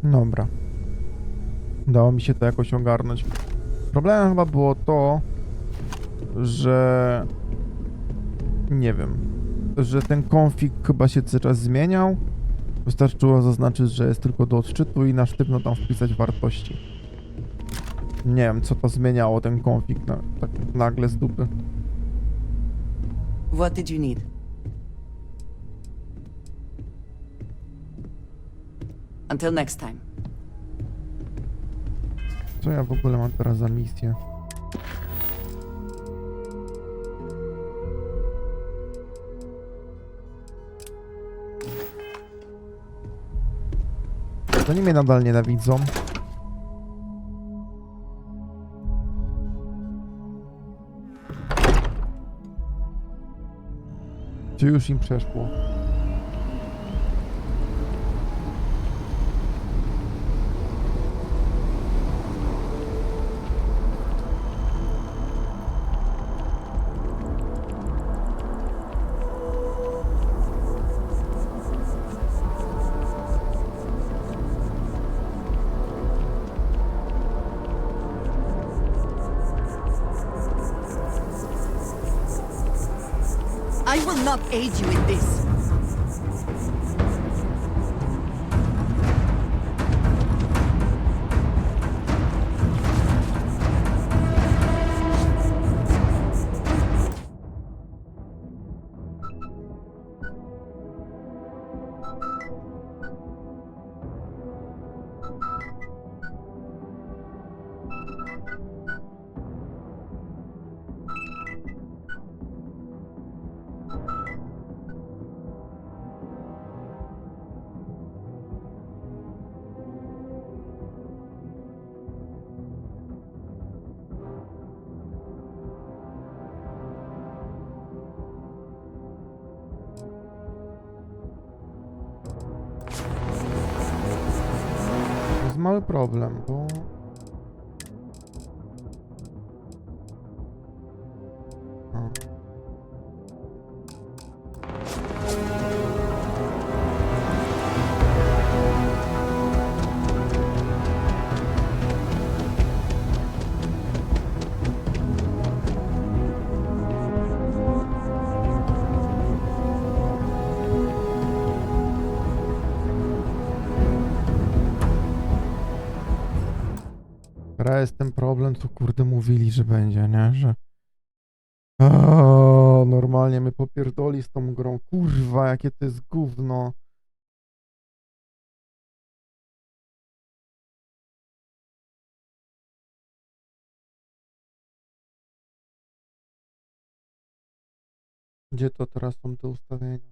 Dobra. Udało mi się to jakoś ogarnąć. Problemem chyba było to, że... Nie wiem. Że ten konfig chyba się cały czas zmieniał. Wystarczyło zaznaczyć, że jest tylko do odczytu i na sztywno tam wpisać wartości. Nie wiem, co to zmieniało ten konfig tak nagle z dupy. What did you need? Until next time. Co ja w ogóle mam teraz za misję? To oni mnie nadal nienawidzą. Czy już im przeszło? I will not aid you in this. To jest mały problem, bo... A. Teraz jest ten problem, co kurde mówili, że będzie, nie? Że... normalnie mnie popierdoli z tą grą. Kurwa, jakie to jest gówno. Gdzie to teraz są te ustawienia?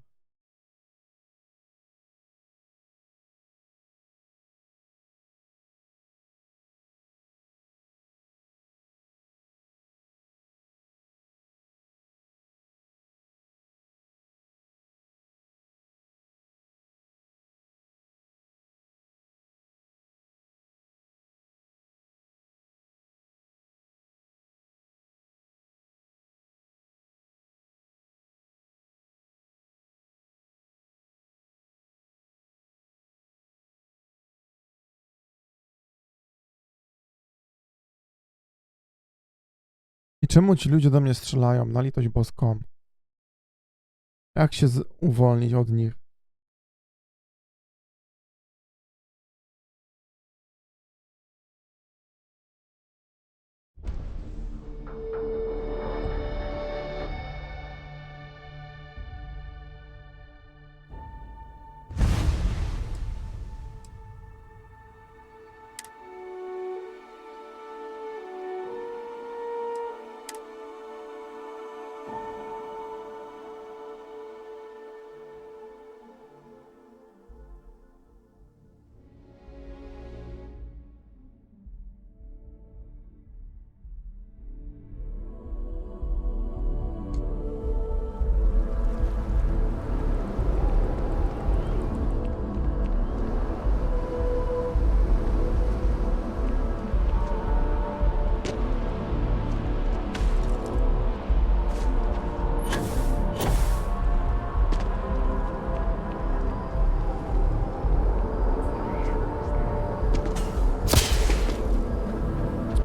I czemu ci ludzie do mnie strzelają? Na litość boską. Jak się uwolnić od nich?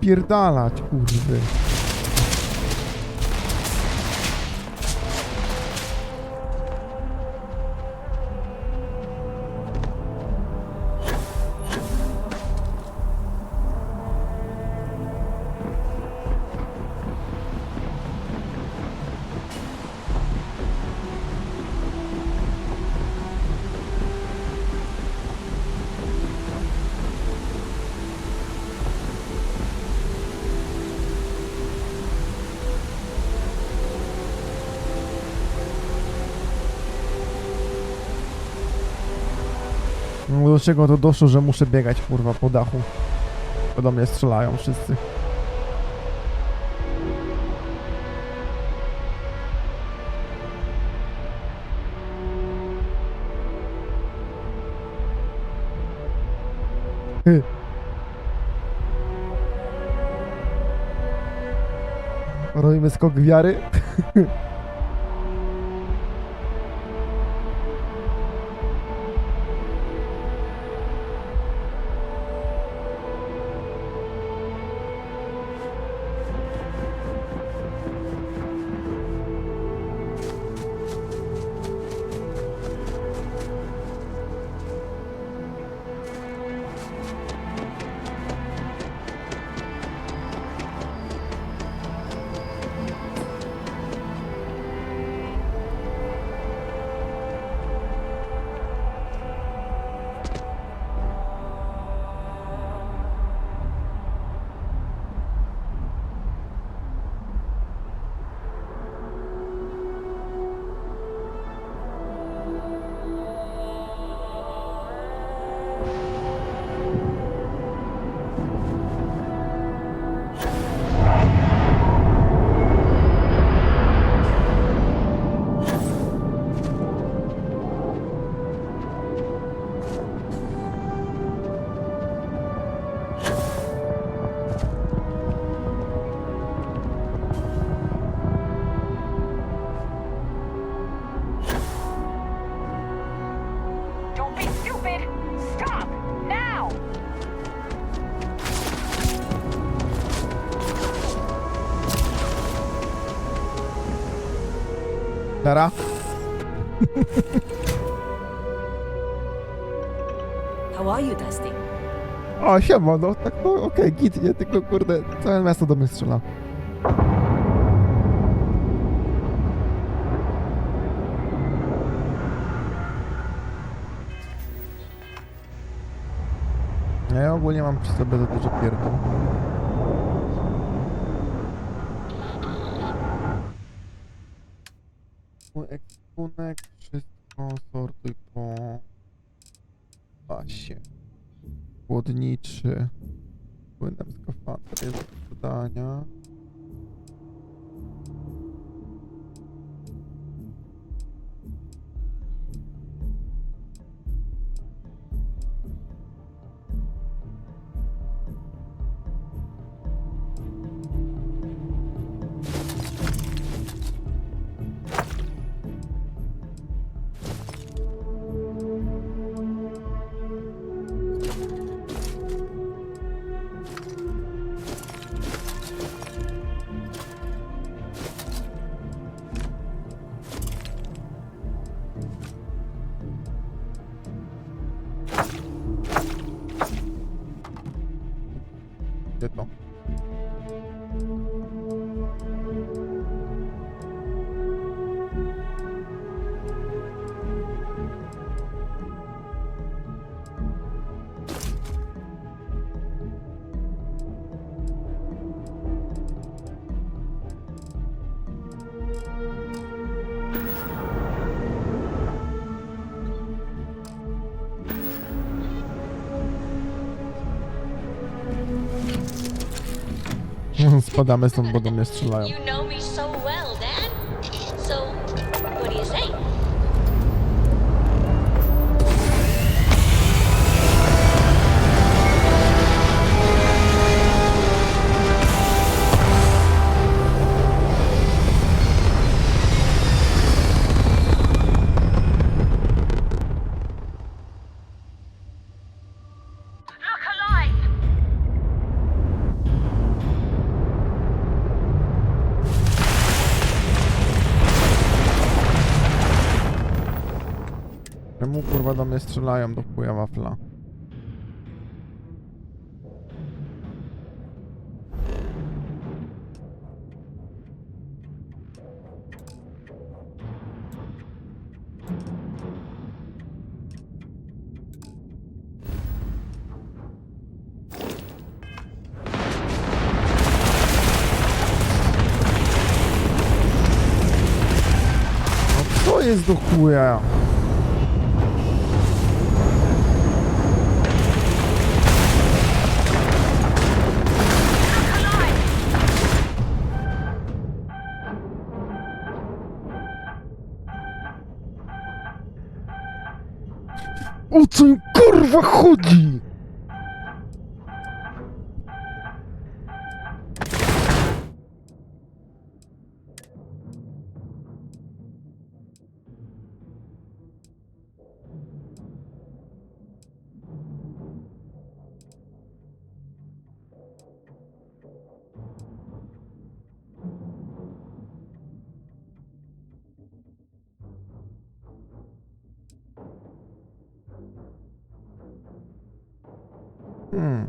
napierdalać, kurwy. No do czego to doszło, że muszę biegać, kurwa, po dachu? Bo do mnie strzelają wszyscy. Robimy skok wiary. Don't be stupid! Stop! Now! Dara? How are you, Dusty? O, siema, no tak, no okej, git, nie, tylko kurde, całe miasto do mnie strzela. Ja ogólnie mam przy sobie za dużo pierdół. Mój ekwipunek, wszystko sortuj po pasie. Chłodniczy. Płynem skafander jest do dodania. Gdzie to? Spadamy stąd, bo do mnie strzelają. You know me so well, Dad. So, what do you say? Look alive! Czemu kurwa do mnie strzelają do chuja wafla? No co jest do chuja? O co im kurwa chodzi? Hmm.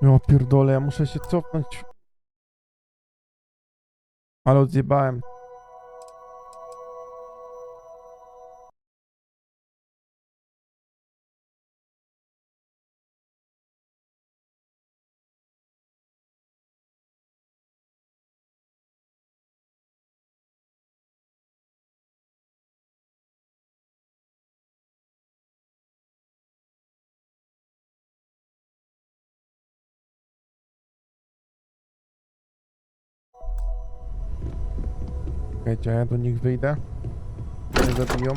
O pierdolę, ja muszę się cofnąć. Ale odjebałem. Czekajcie, ja do nich wyjdę. Nie zabiją.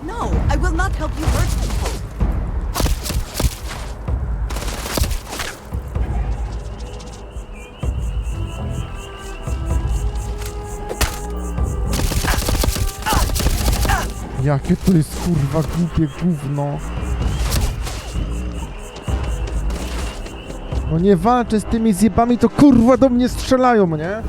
No, I will not help you hurt people. Jakie to jest kurwa głupie gówno. No nie walczę z tymi zjebami, to kurwa do mnie strzelają, nie?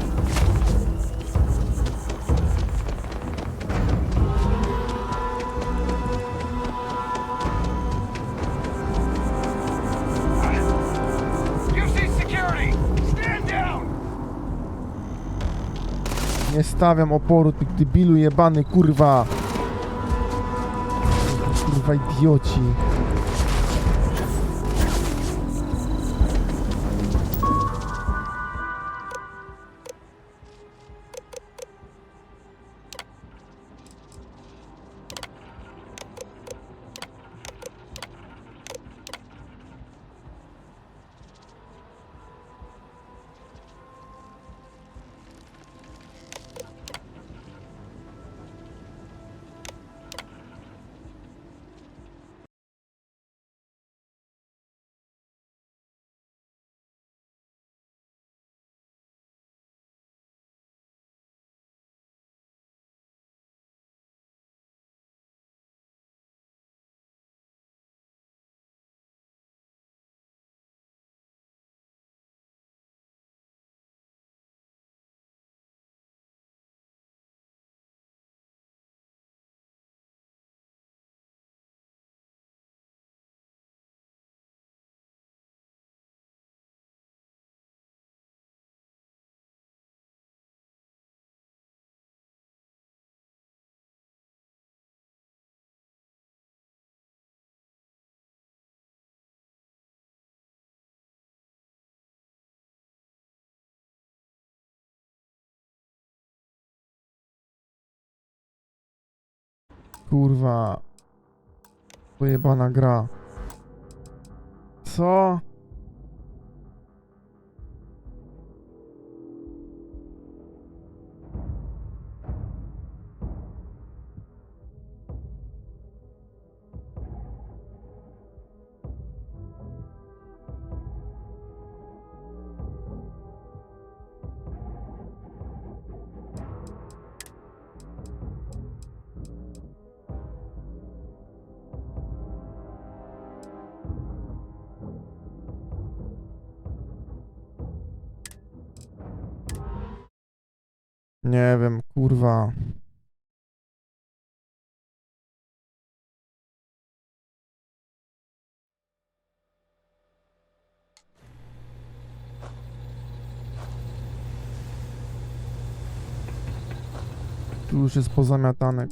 You see security! Stand down! Nie stawiam oporu, ty debilu jebany, kurwa. Kurwa idioci. Kurwa. Pojebana gra. Co? Nie wiem, kurwa. Tu już jest pozamiatane.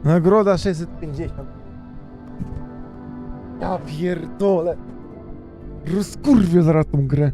Nagroda 650. Ja pierdolę. Rozkurwię zaraz tą grę.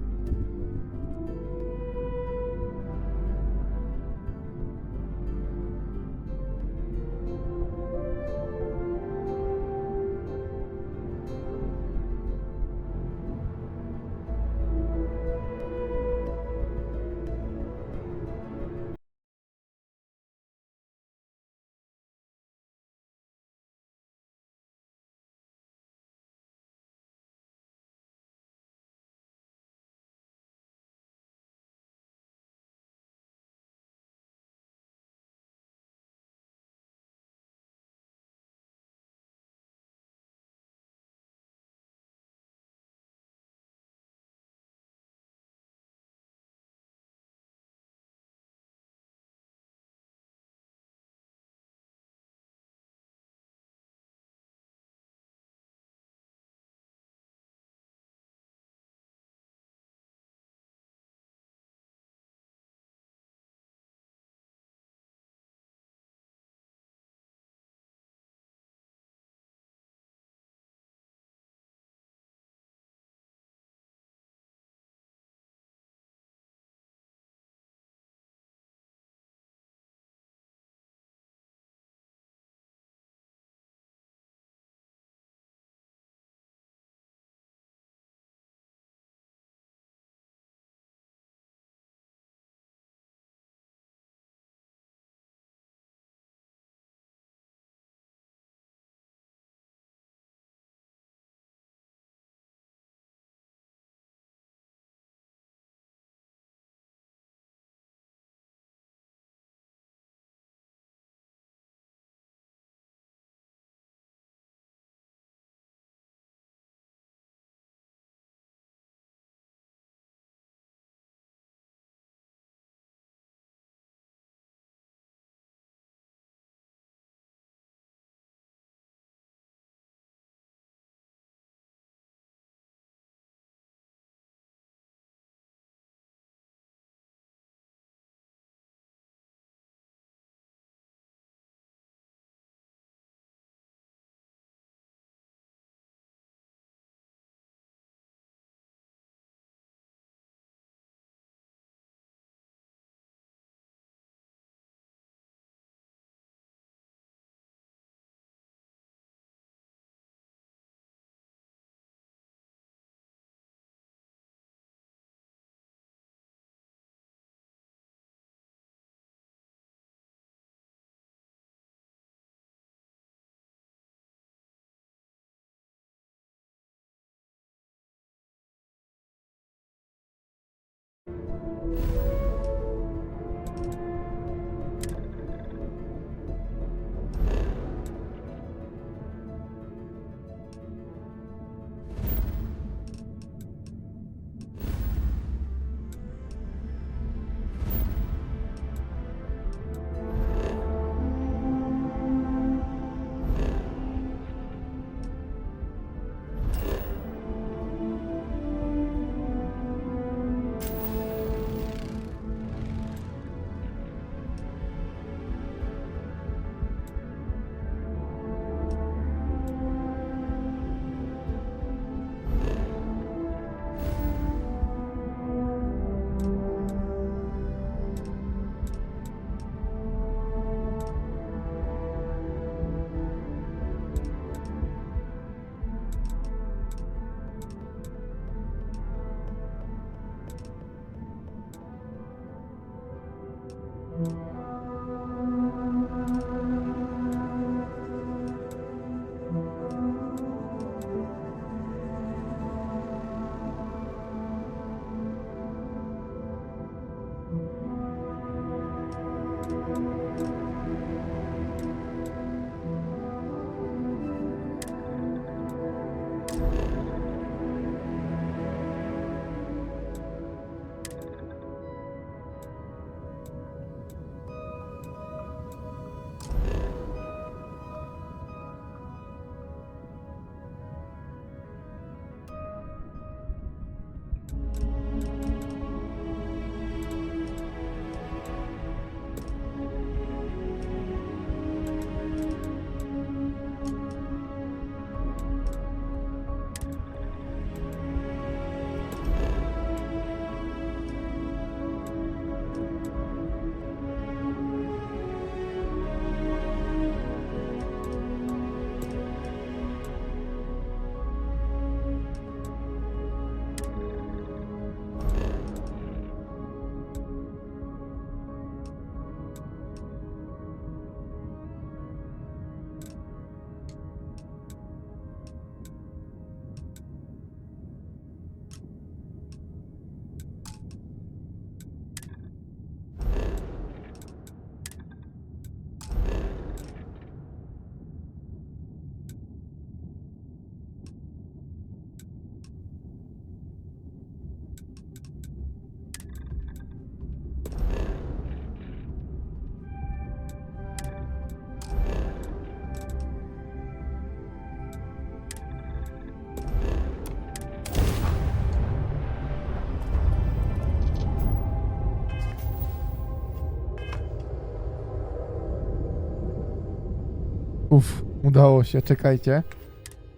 Udało się, czekajcie.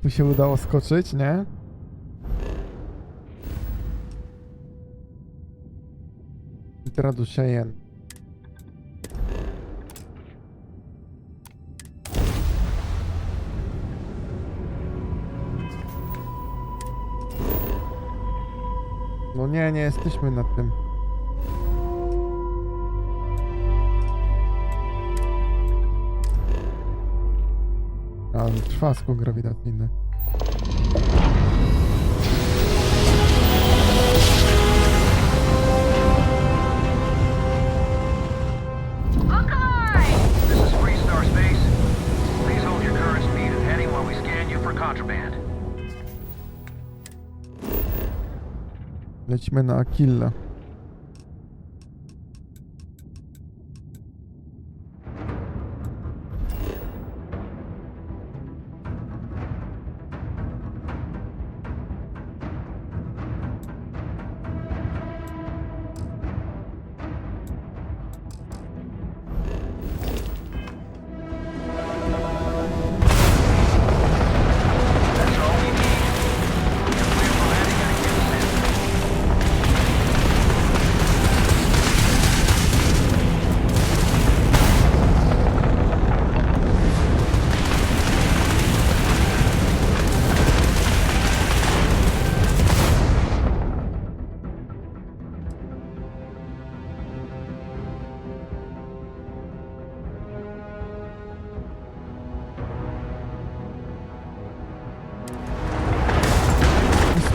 Tu się udało skoczyć, nie? I teraz do Cheyenne. No nie jesteśmy na tym. Ale trwasko grawitacyjne. This is Free Star Space. Please hold your current speed and heading while we scan you for contraband. Lecimy na Aquila. That's all we need. You're clear for landing at Houston.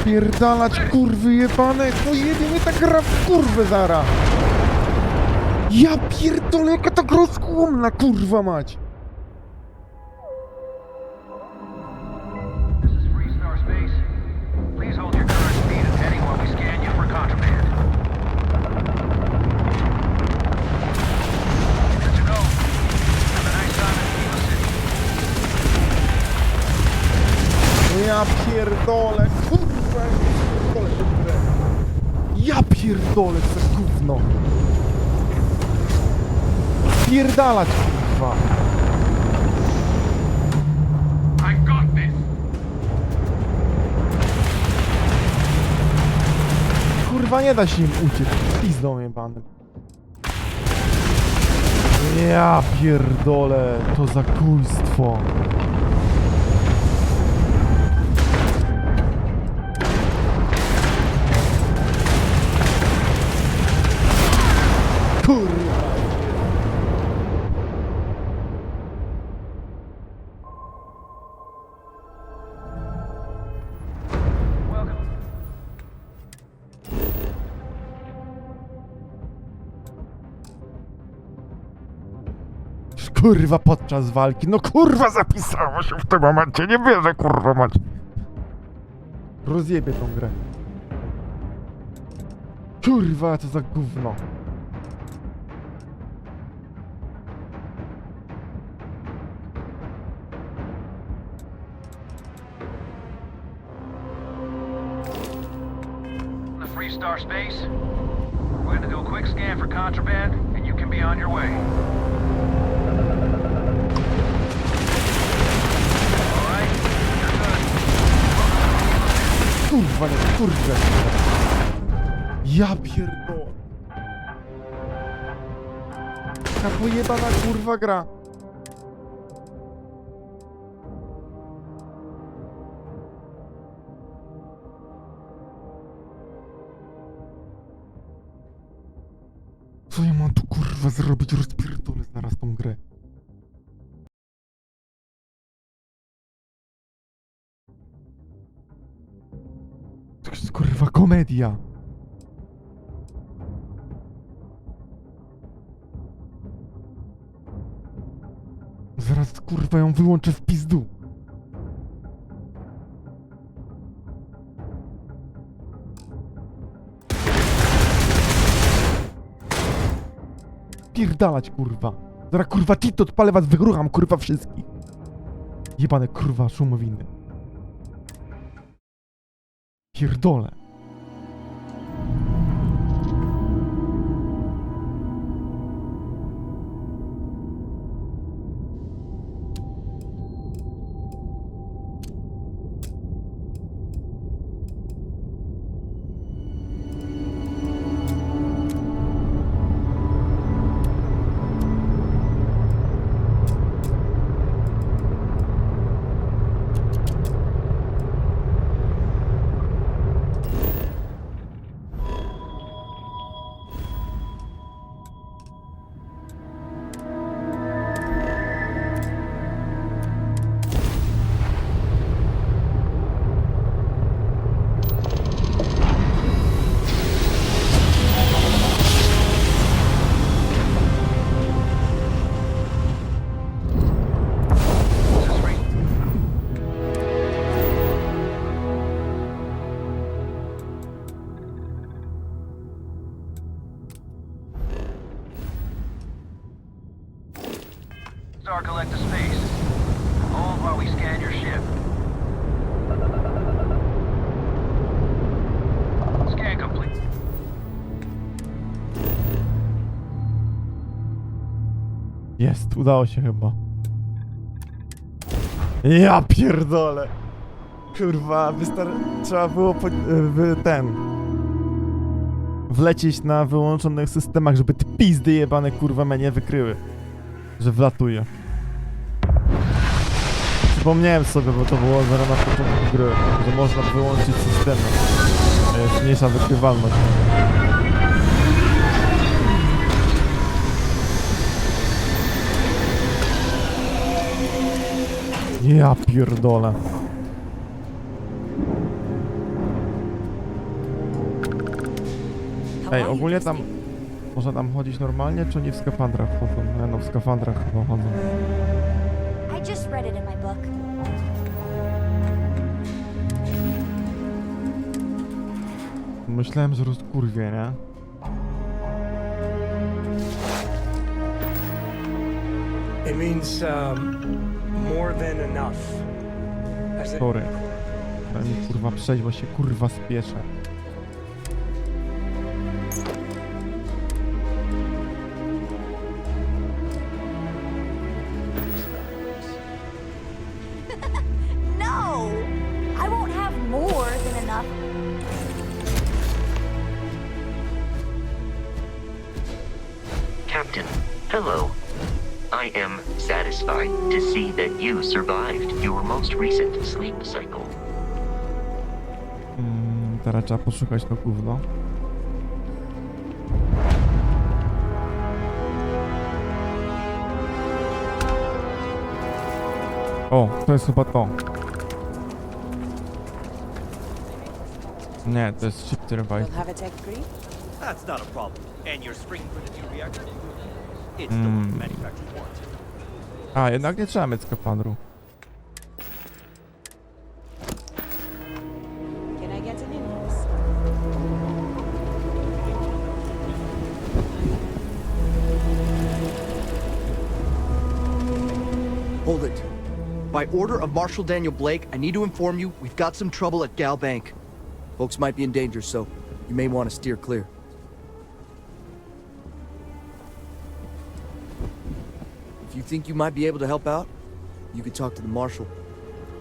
Spierdalać, kurwy jebane! No jebie mnie ta gra w kurwę zara! Ja pierdolę, jaka ta gra skłomna, kurwa mać! This is Free Star Space. Please hold your current speed and heading while we scan you for contraband. Good to go. Have a nice time in Kilo City. Ja pierdolę, kurwa! Pierdolę tę grę. Ja pierdolę, co gówno! Pierdalać, kurwa! I got this. Kurwa, nie da się im uciec. Pizdą jebanym. Ja pierdolę, to zakójstwo. Kurwa. Welcome. Kurwa, podczas walki. No kurwa, zapisało się w tym momencie. Nie wierzę, kurwa mać. Rozjebie tą grę. Kurwa, co za gówno. The Free Star Space. We're gonna do a quick scan for contraband, and you can be on your way. All right, you're good. Kurwa, nie, kurwa. Ja pierdolę. Ta pojebana kurwa gra. Co ja mam tu kurwa zrobić? Rozpierdolę zaraz tą grę. To jest kurwa komedia. Zaraz kurwa ją wyłączę w pizdu. Pierdalać kurwa. Zaraz kurwa cheat odpalę was, wygrucham kurwa wszystkich. Jebane kurwa szumowiny. Pierdolę. Star Collector Space. Hold while we scan your ship. Scan complete. Jest, udało się chyba. Ja pierdolę. Kurwa, trzeba było wlecieć na wyłączonych systemach, żeby te pizdy jebane kurwa mnie nie wykryły. Że wlatuje. Przypomniałem sobie, bo to było zaraz na początku gry, że można wyłączyć systemy. Jest mniejsza wykrywalność. Ja pierdolę. Ej, ogólnie tam... Można tam chodzić normalnie, czy nie w skafandrach chodzą? No w skafandrach chyba chodzą. I just read it in my book. Myślałem, że rozkurwie, nie? It means more than enough. As in- Sorry. Daj mi kurwa przejść, bo się kurwa spieszę. No! I won't have more than enough. Captain, hello. I am satisfied to see that you survived your most recent sleep cycle. Teraz trzeba poszukać to gówno. O, to jest chyba to. Nie, to jest ship turbine. Have it take green? That's not a problem. And you're springing for the new reactor? It's the one the manufacturer wants. A, jednak nie trzeba mieć skafandru. Can I get an invoice? Hold it. By order of Marshal Daniel Blake, I need to inform you we've got some trouble at Gal Bank. Folks might be in danger, so you may want to steer clear. If you think you might be able to help out, you could talk to the Marshal.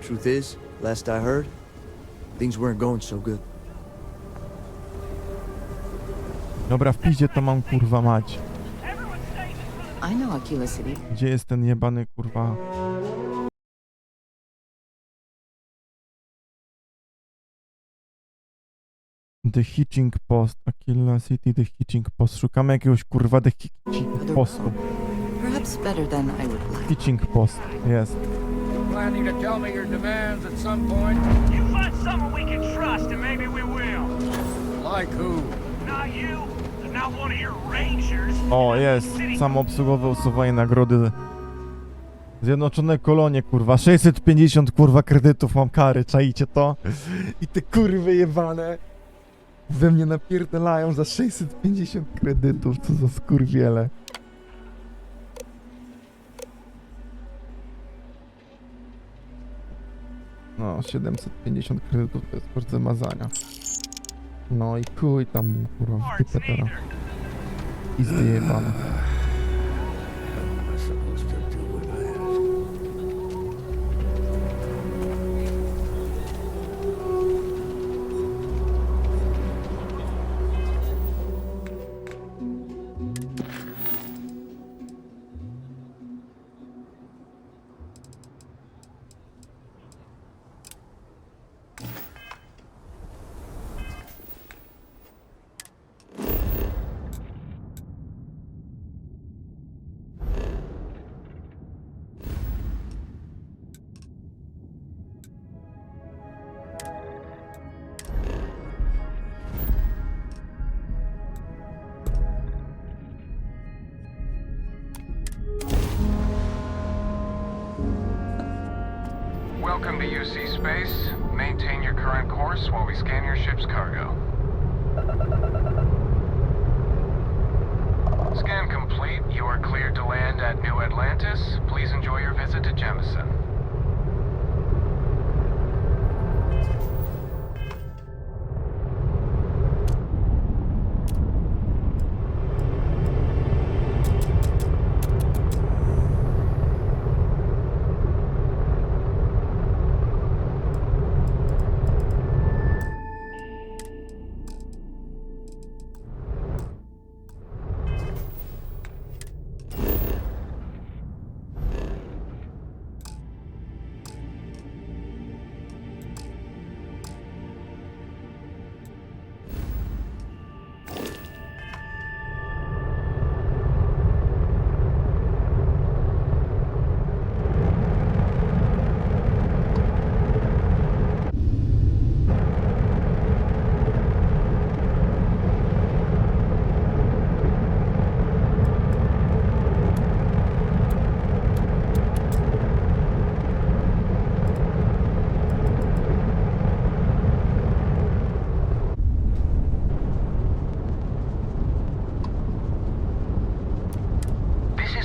Truth is, last I heard, things weren't going so good. Dobra, w piździe to mam kurwa mać. I know Aquila City. Gdzie jest ten jebany kurwa? The Hitching Post, Aquila City, The Hitching Post. Szukamy jakiegoś kurwa The Hitching Postu. Perhaps better than I would like. Hitching Post, jest. Planning to tell me your demands at some point? You find someone we can trust and maybe we will. Like who? Not you, not one of your rangers. O, jest. Samoobsługowe usuwanie nagrody. Zjednoczone Kolonie, kurwa. 650 kurwa kredytów mam kary, czaicie to? I te kurwy jebane we mnie napierdalają za 650 kredytów, co za skurwiele. No, 750 kredytów to jest koszt zamazania. No i chuj tam, kurwa, w typę teraz. I zdjebane. Welcome to UC Space. Maintain your current course while we scan your ship's cargo. Scan complete. You are cleared to land at New Atlantis. Please enjoy your visit to Jemison.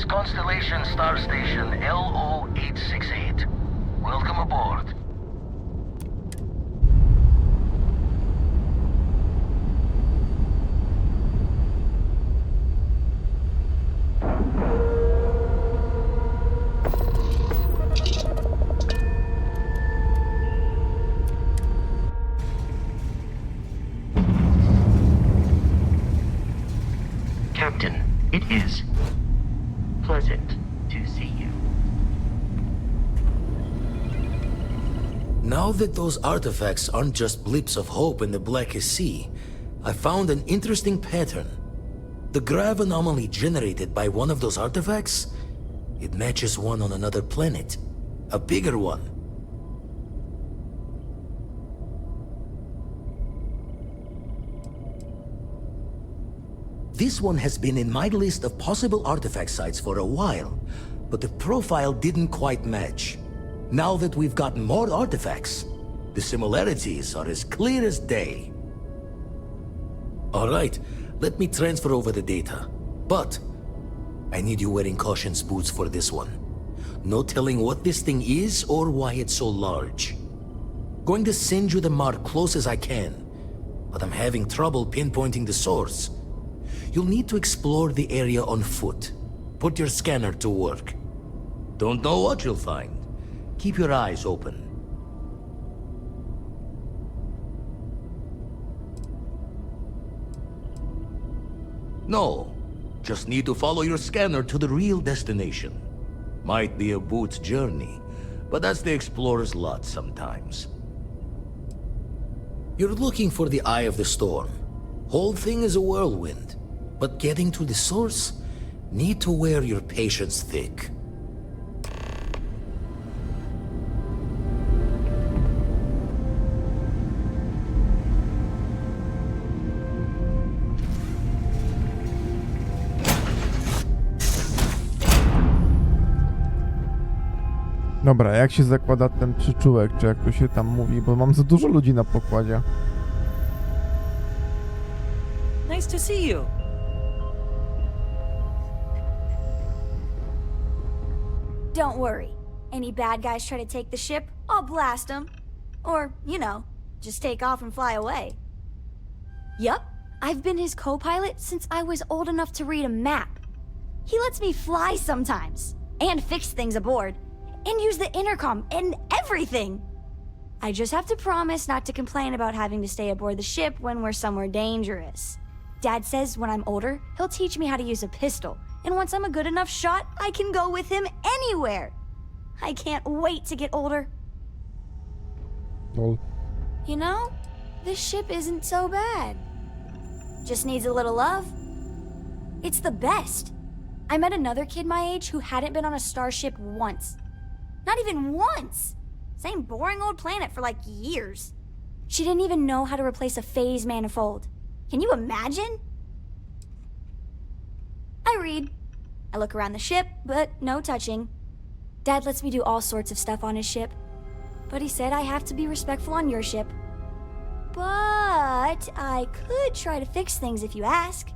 Constellation Star Station LO-868. Welcome aboard. Captain, it is pleasant to see you. Now that those artifacts aren't just blips of hope in the blackest sea, I found an interesting pattern. The grav anomaly generated by one of those artifacts, it matches one on another planet. A bigger one. This one has been in my list of possible artifact sites for a while, but the profile didn't quite match. Now that we've gotten more artifacts, the similarities are as clear as day. Alright, let me transfer over the data. But I need you wearing caution's boots for this one. No telling what this thing is or why it's so large. Going to send you the mark close as I can, but I'm having trouble pinpointing the source. You'll need to explore the area on foot. Put your scanner to work. Don't know what you'll find. Keep your eyes open. No, just need to follow your scanner to the real destination. Might be a boot's journey, but that's the explorer's lot sometimes. You're looking for the eye of the storm. Whole thing is a whirlwind. But getting to the source, need to wear your patience thick. Dobra, jak się zakłada ten przyczółek, czy jak to się tam mówi, bo mam za dużo ludzi na pokładzie. Nice to see you. Don't worry. Any bad guys try to take the ship, I'll blast them. Or, you know, just take off and fly away. Yup, I've been his co-pilot since I was old enough to read a map. He lets me fly sometimes, and fix things aboard, and use the intercom and everything. I just have to promise not to complain about having to stay aboard the ship when we're somewhere dangerous. Dad says when I'm older, he'll teach me how to use a pistol, and once I'm a good enough shot, I can go with him anywhere. I can't wait to get older. Lol. You know, this ship isn't so bad. Just needs a little love. It's the best. I met another kid my age who hadn't been on a starship once. Not even once! Same boring old planet for like years. She didn't even know how to replace a phase manifold. Can you imagine? I read. I look around the ship, but no touching. Dad lets me do all sorts of stuff on his ship. But he said I have to be respectful on your ship. But I could try to fix things if you ask.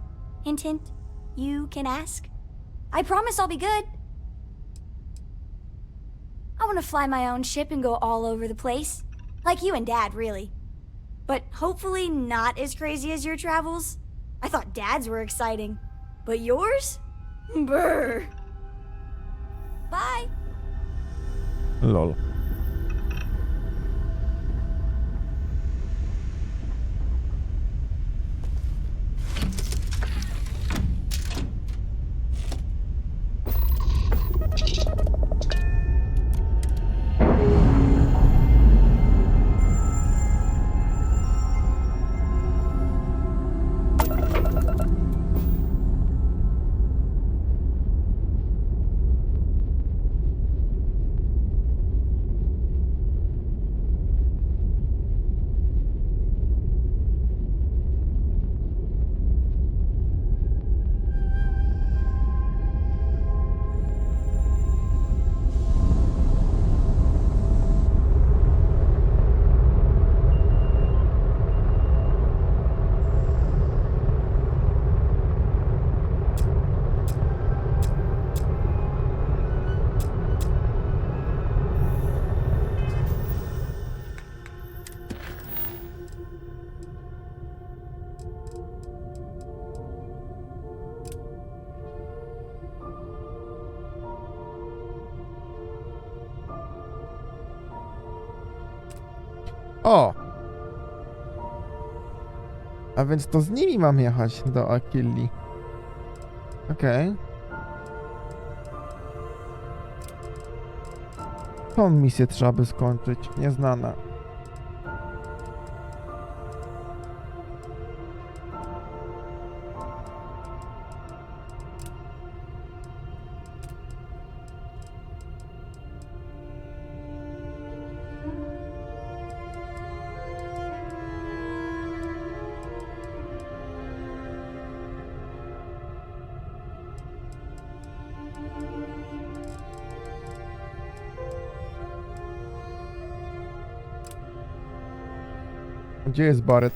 Hint, hint. You can ask. I promise I'll be good. I want to fly my own ship and go all over the place. Like you and Dad, really. But hopefully not as crazy as your travels. I thought Dad's were exciting. But yours? Brr. Bye. Lol. O! A więc to z nimi mam jechać do Akili. Okej. Tą misję trzeba by skończyć. Nieznana. Gdzie jest Barret?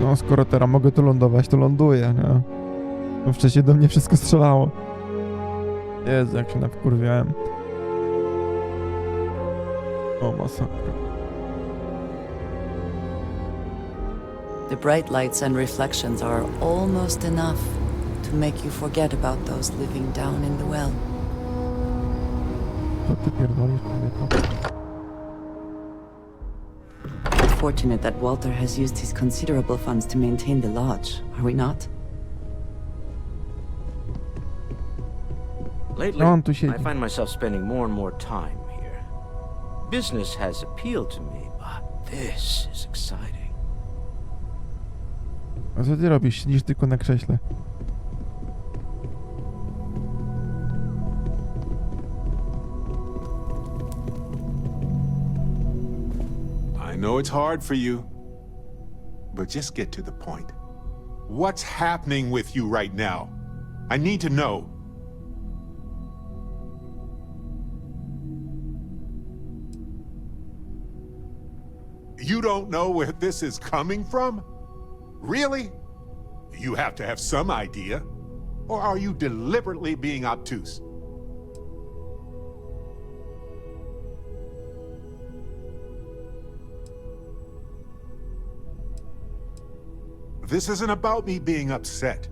No, skoro teraz mogę tu lądować, to ląduję, nie? No wcześniej do mnie wszystko strzelało. Jezu, jak się nawkurwiałem. O, masakra. The bright lights and reflections are almost enough to make you forget about those living down in the well. Co ty pierdolisz, człowieku? Fortunate that Walter has used his considerable funds to maintain the lodge, are we not? Lately, No, on tu siedzi. I find myself spending more and more time here. Business has appealed to me, but this is exciting. A co ty robisz? Siedzisz tylko na krześle. I know it's hard for you, but just get to the point. What's happening with you right now? I need to know. You don't know where this is coming from? Really? You have to have some idea. Or are you deliberately being obtuse? This isn't about me being upset.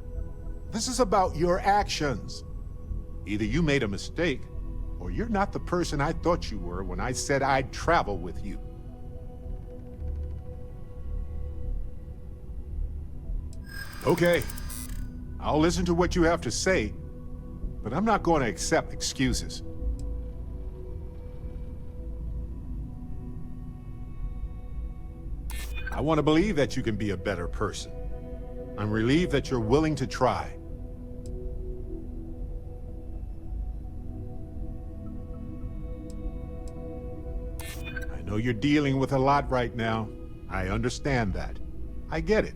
This is about your actions. Either you made a mistake, or you're not the person I thought you were when I said I'd travel with you. Okay, I'll listen to what you have to say, but I'm not going to accept excuses. I want to believe that you can be a better person. I'm relieved that you're willing to try. I know you're dealing with a lot right now. I understand that. I get it.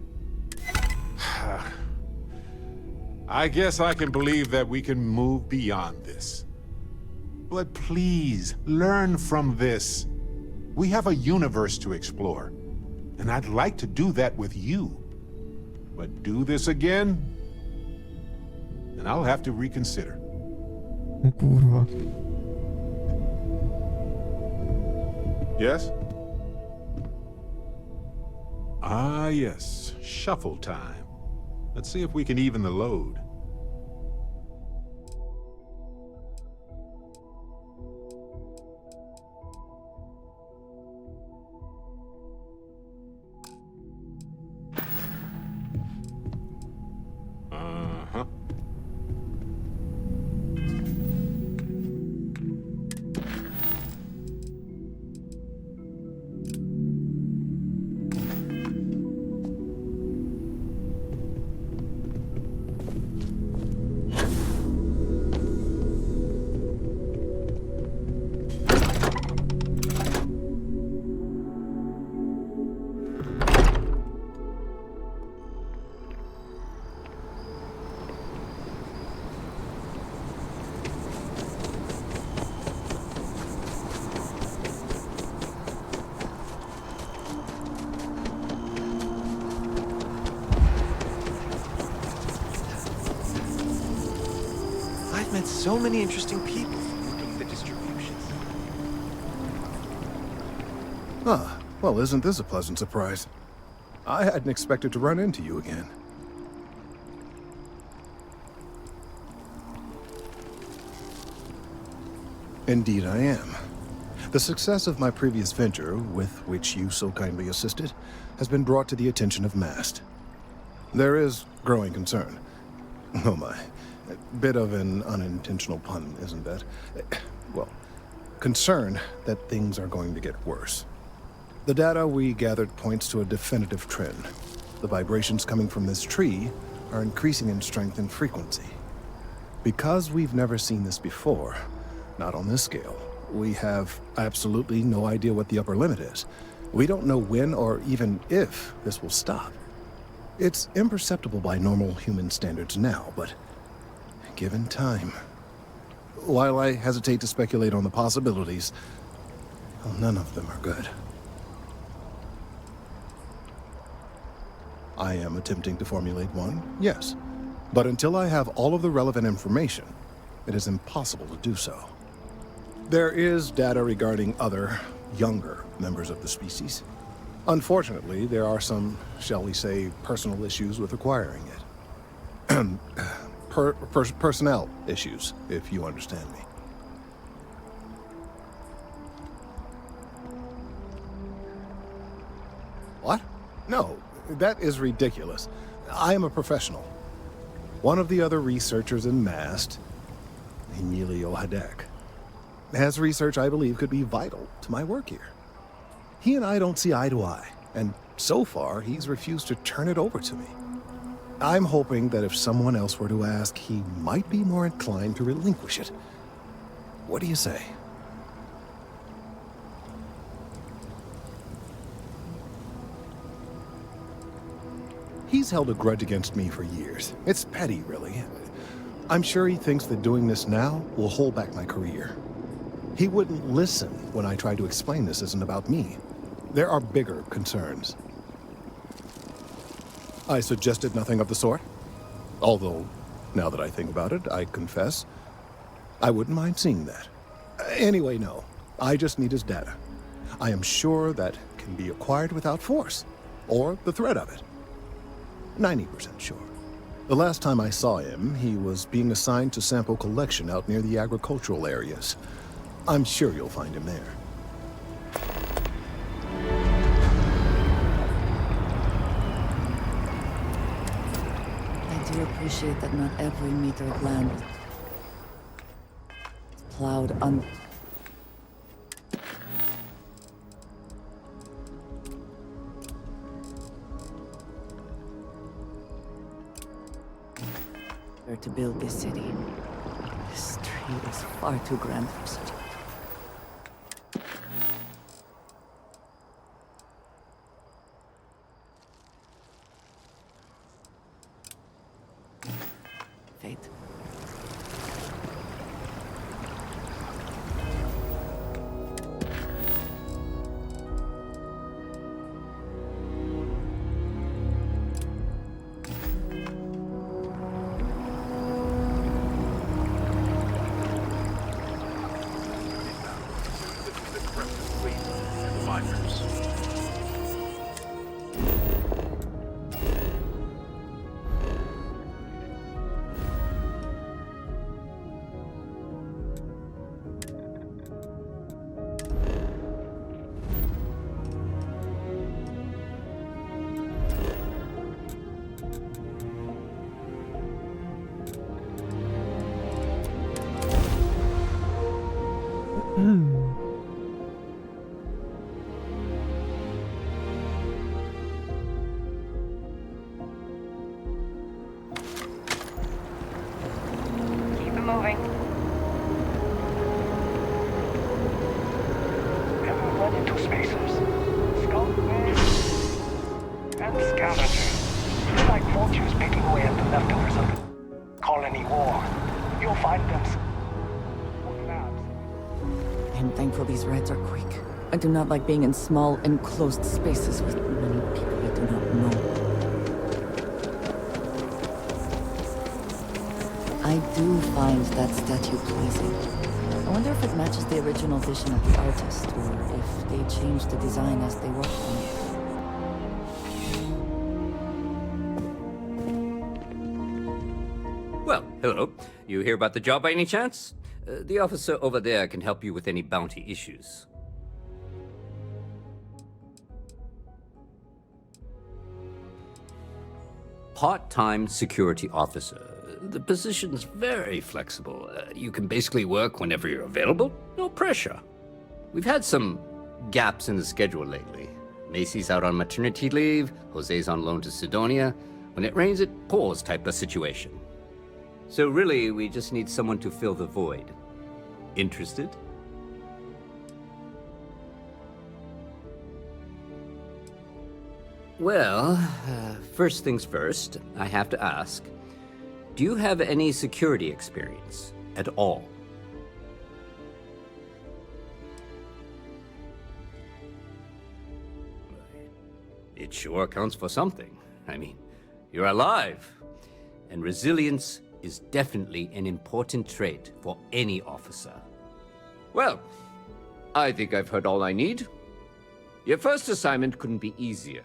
I guess I can believe that we can move beyond this. But please, learn from this. We have a universe to explore, and I'd like to do that with you. But do this again, and I'll have to reconsider. O kurwa. Yes? Ah, yes. Shuffle time. Let's see if we can even the load. Uh-huh. I've met so many interesting people working the distributions. Ah, Well, isn't this a pleasant surprise? I hadn't expected to run into you again. Indeed I am. The success of my previous venture, with which you so kindly assisted, has been brought to the attention of MAST. There is growing concern. Oh my. A bit of an unintentional pun, isn't that? Well, concern that things are going to get worse. The data we gathered points to a definitive trend. The vibrations coming from this tree are increasing in strength and frequency. Because we've never seen this before, not on this scale, we have absolutely no idea what the upper limit is. We don't know when or even if this will stop. It's imperceptible by normal human standards now, but given time... While I hesitate to speculate on the possibilities, well, none of them are good. I am attempting to formulate one, yes. But until I have all of the relevant information, it is impossible to do so. There is data regarding other, younger members of the species. Unfortunately, there are some, shall we say, personal issues with acquiring it. Personnel issues, if you understand me. What? No, that is ridiculous. I am a professional. One of the other researchers in MAST, Emilio Hadek, has research I believe could be vital to my work here. He and I don't see eye to eye, and so far he's refused to turn it over to me. I'm hoping that if someone else were to ask, he might be more inclined to relinquish it. What do you say? He's held a grudge against me for years. It's petty, really. I'm sure he thinks that doing this now will hold back my career. He wouldn't listen when I tried to explain this isn't about me. There are bigger concerns. I suggested nothing of the sort. Although, now that I think about it, I confess, I wouldn't mind seeing that. Anyway, no. I just need his data. I am sure that can be acquired without force, or the threat of it. 90% sure. The last time I saw him, he was being assigned to sample collection out near the agricultural areas. I'm sure you'll find him there. I do appreciate that not every meter of land is plowed on. Where to build this city. This tree is far too grand for such a... Fate. Keep it moving. Ever run into spacers? Skullbags and scavengers. They're like vultures picking away at the leftovers of the colony war. You'll find them. I'm thankful these rides are quick. I do not like being in small, enclosed spaces with many people I do not know. I do find that statue pleasing. I wonder if it matches the original vision of the artist, or if they changed the design as they worked on it. Well, hello. You hear about the job by any chance? The officer over there can help you with any bounty issues. Part-time security officer. The position's very flexible. You can basically work whenever you're available. No pressure. We've had some gaps in the schedule lately. Macy's out on maternity leave, Jose's on loan to Sidonia. When it rains, it pours type of situation. So really, we just need someone to fill the void. Interested? Well, first things first, I have to ask, do you have any security experience at all? It sure counts for something. I mean, you're alive. And resilience is definitely an important trait for any officer. Well, I think I've heard all I need. Your first assignment couldn't be easier.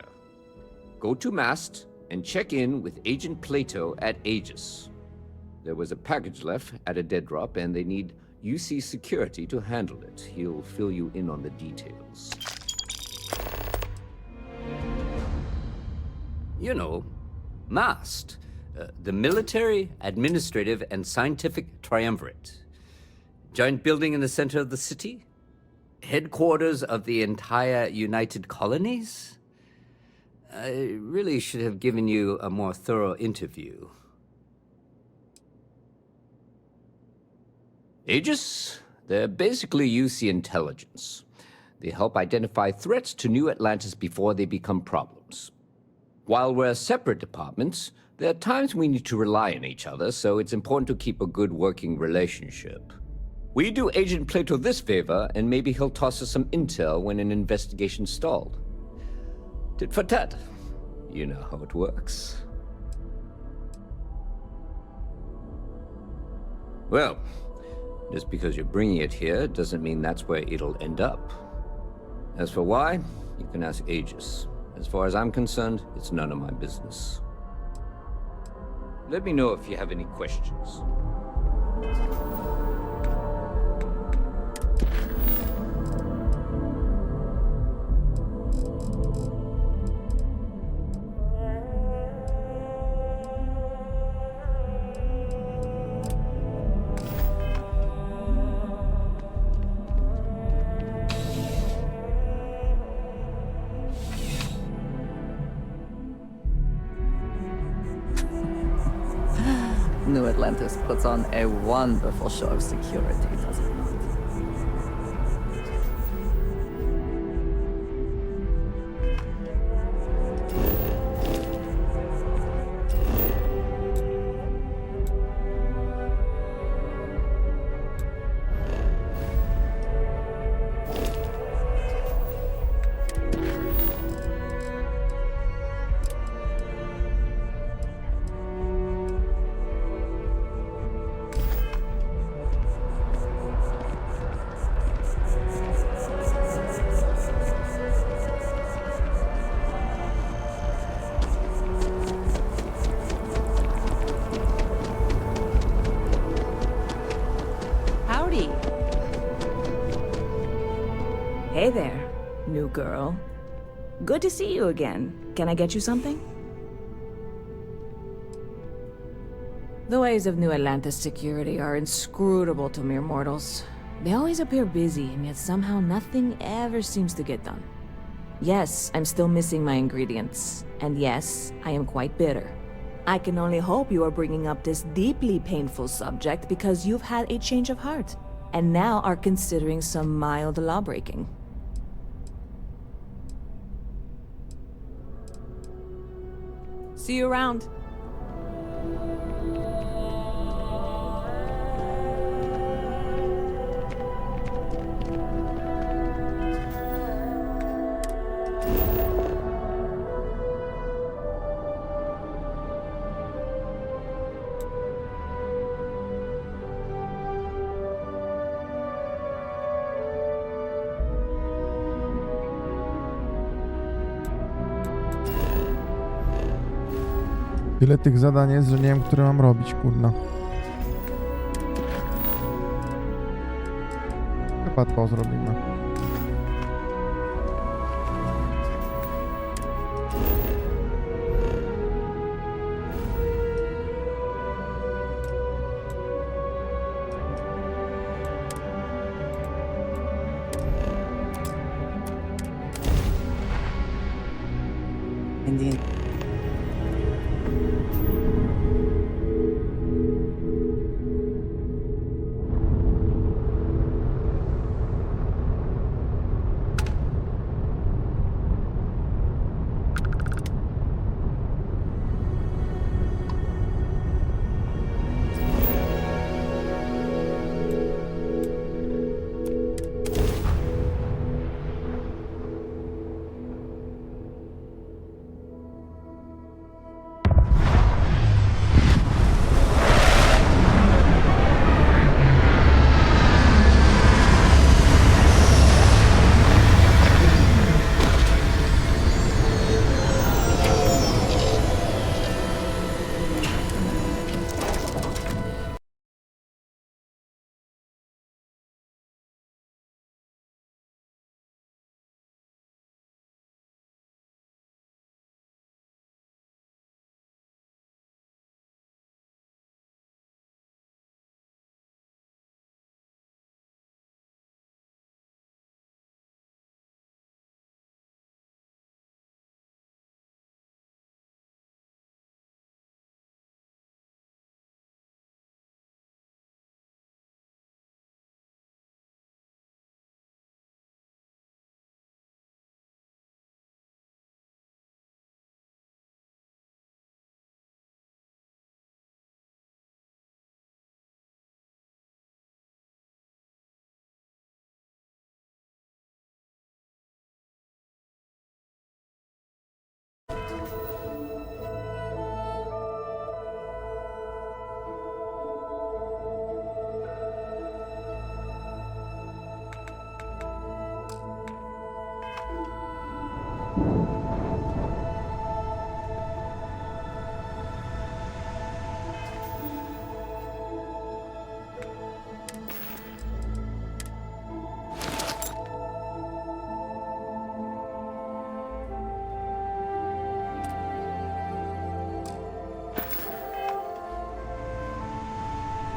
Go to Mast and check in with Agent Plato at Aegis. There was a package left at a dead drop, and they need UC security to handle it. He'll fill you in on the details. You know, Mast, the military, administrative, and scientific triumvirate. Giant building in the center of the city? Headquarters of the entire United Colonies? I really should have given you a more thorough interview. Aegis? They're basically UC intelligence. They help identify threats to New Atlantis before they become problems. While we're separate departments, there are times we need to rely on each other, so it's important to keep a good working relationship. We do Agent Plato this favor, and maybe he'll toss us some intel when an investigation stalled. Tit for tat. You know how it works. Well, just because you're bringing it here doesn't mean that's where it'll end up. As for why, you can ask Aegis. As far as I'm concerned, it's none of my business. Let me know if you have any questions. New Atlantis puts on a wonderful show of security, does it not? Howdy. Hey there, new girl. Good to see you again. Can I get you something? The ways of New Atlantis security are inscrutable to mere mortals. They always appear busy, and yet somehow nothing ever seems to get done. Yes, I'm still missing my ingredients. And yes, I am quite bitter. I can only hope you are bringing up this deeply painful subject because you've had a change of heart, and now are considering some mild lawbreaking. See you around. Tyle tych zadań jest, że nie wiem, które mam robić, kurna. Chyba to zrobimy. Indian.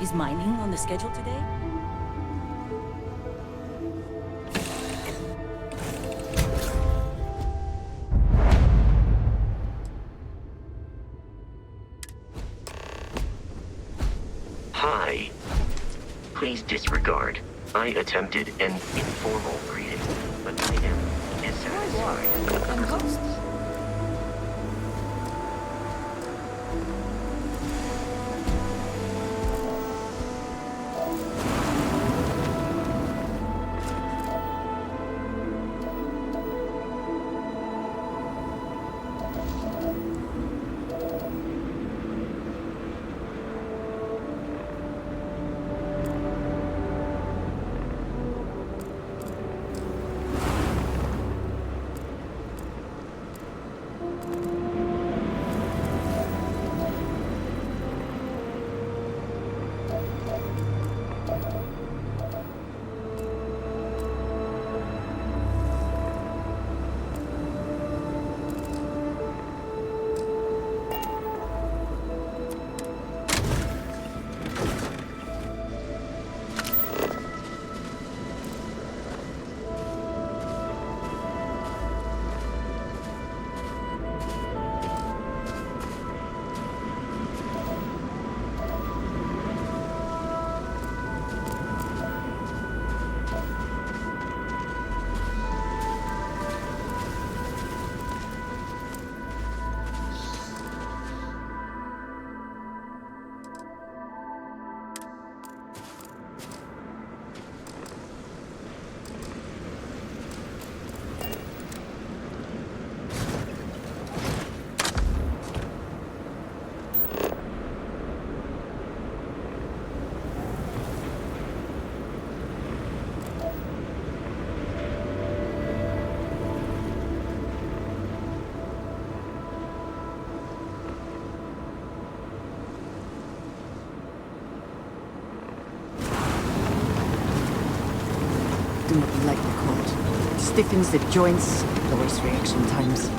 Is mining on the schedule today? Hi. Please disregard. I attempted an informal greeting, but I am dissatisfied. And hosts? stiffens the joints, lowers reaction times.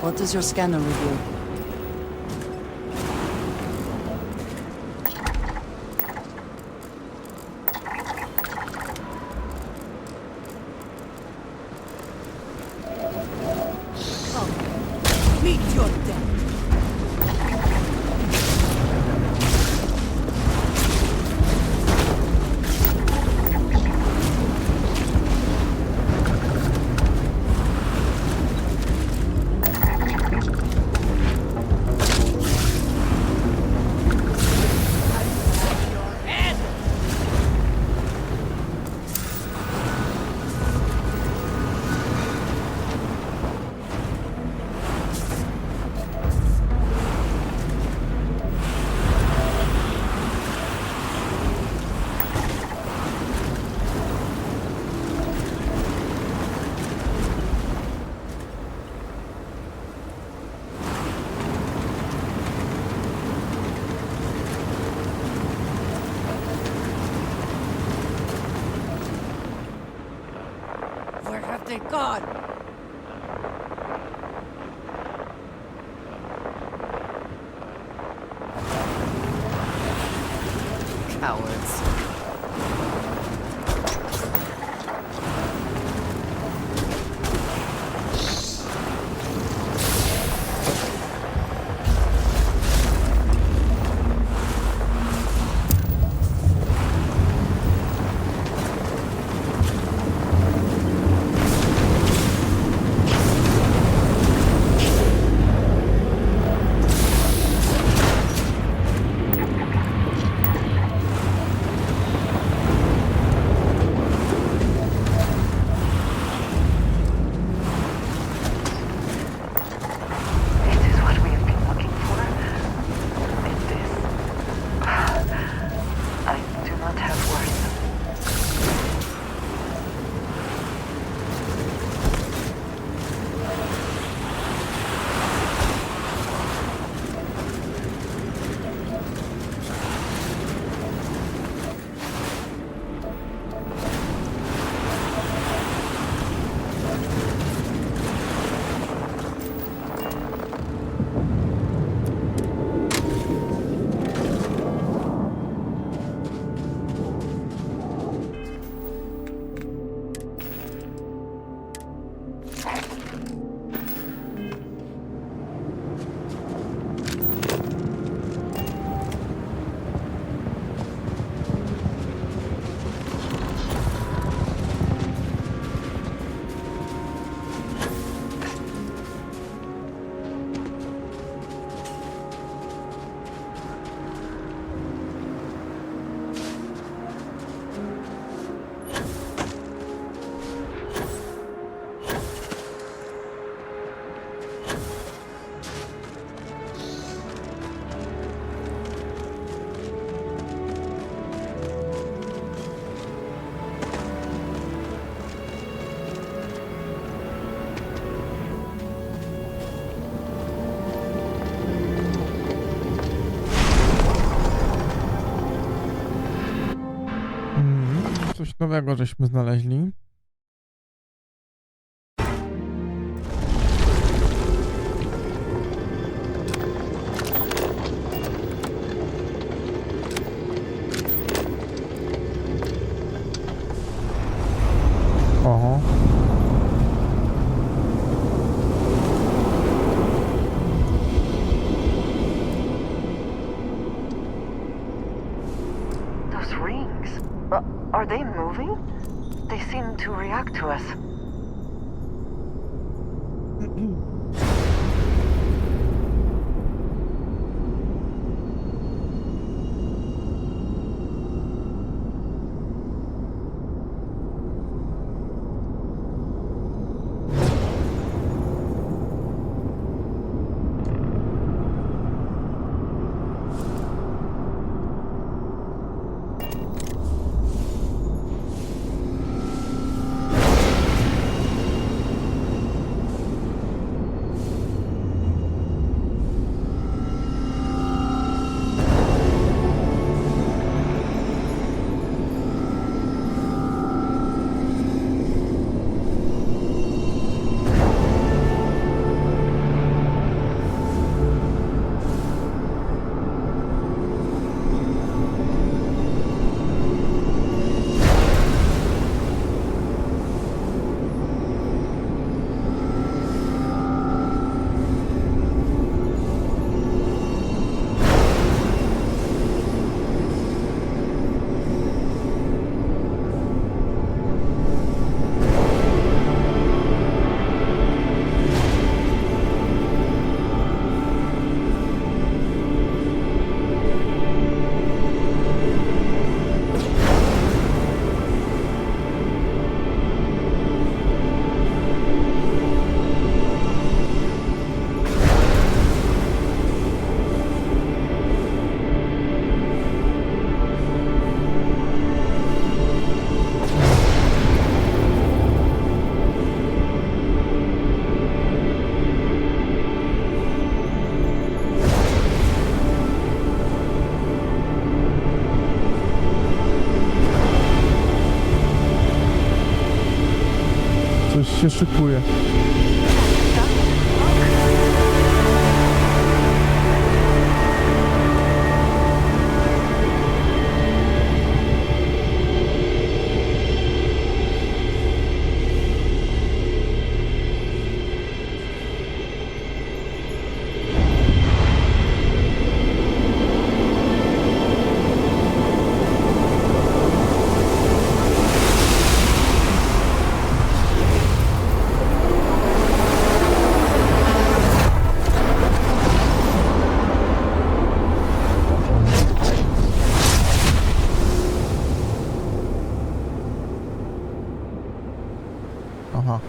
What does your scanner reveal? Meet your death. Where have they gone? Cowards. Coś nowego żeśmy znaleźli. Oho. Those rings. Are they moving? They seem to react to us. się szykuje. Aha.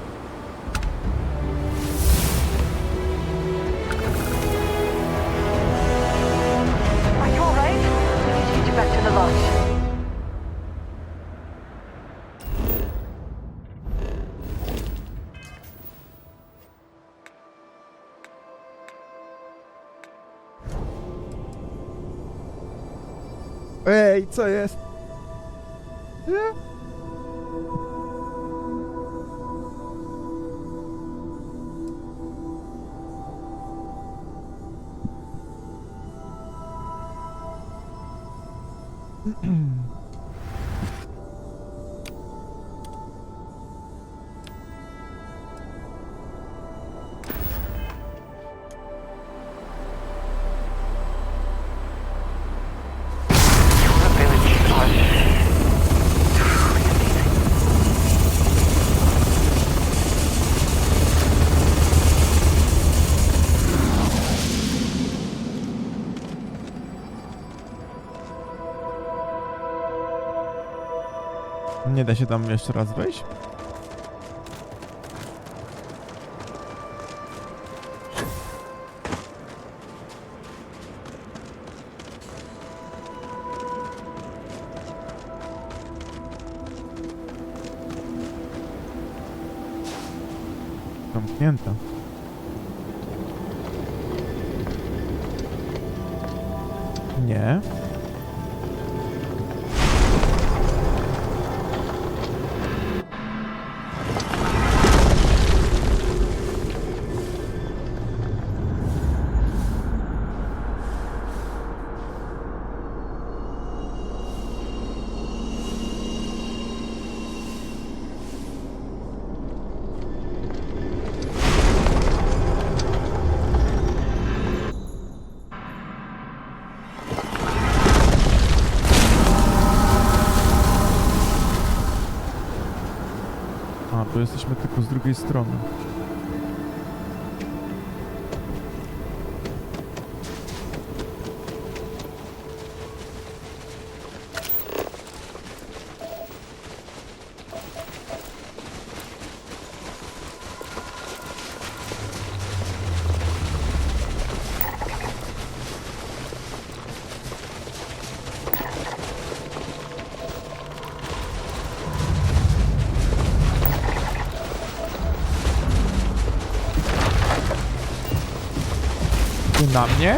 Are you alright? Let me take you back to the lodge. Ej, co jest? Nie? Nie da się tam jeszcze raz wejść? Zamknięta. Nie. A, to jesteśmy tylko z drugiej strony. Ty na mnie?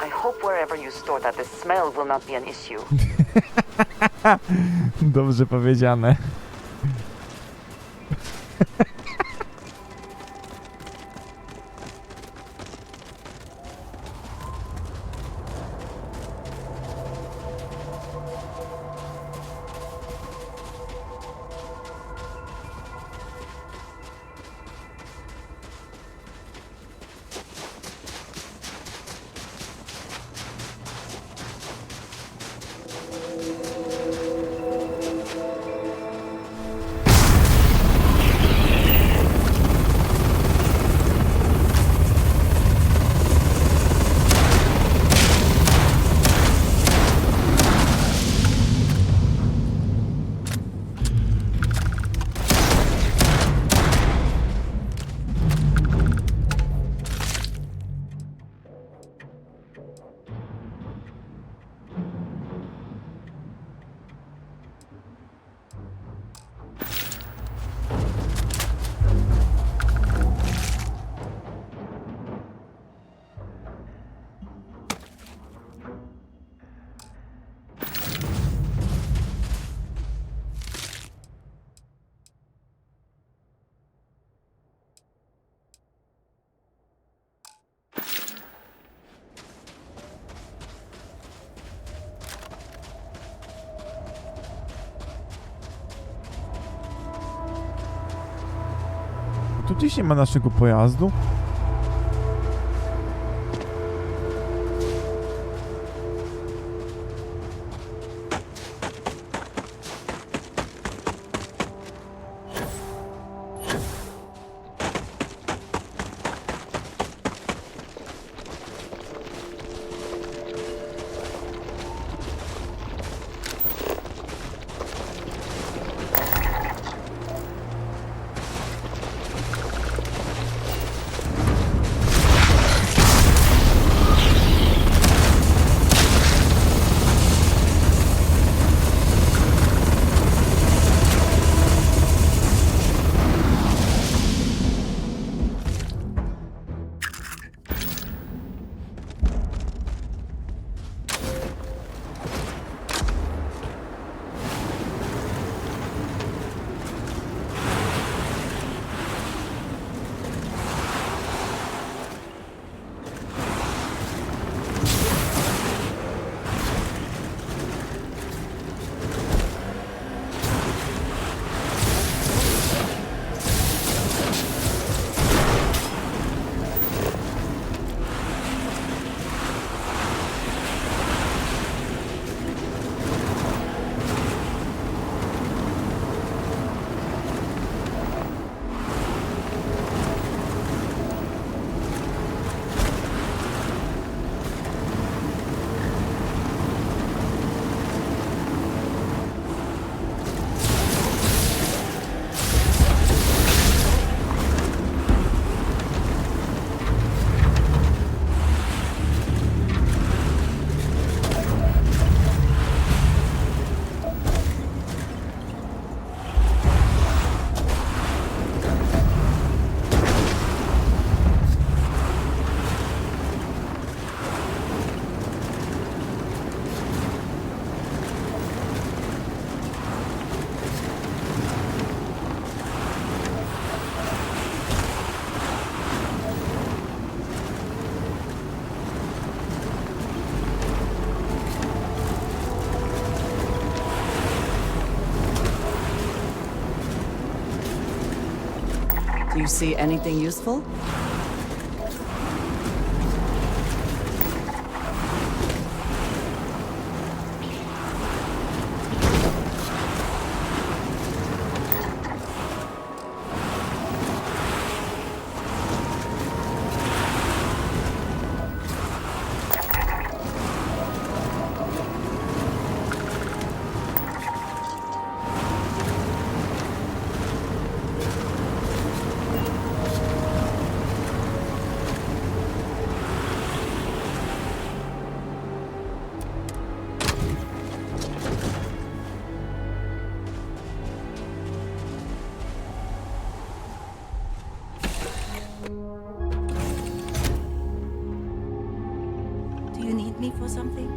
I hope wherever you store that, the smell will not be an issue. Dobrze powiedziane. Tu gdzieś nie ma naszego pojazdu? Do you see anything useful? Do you need me for something?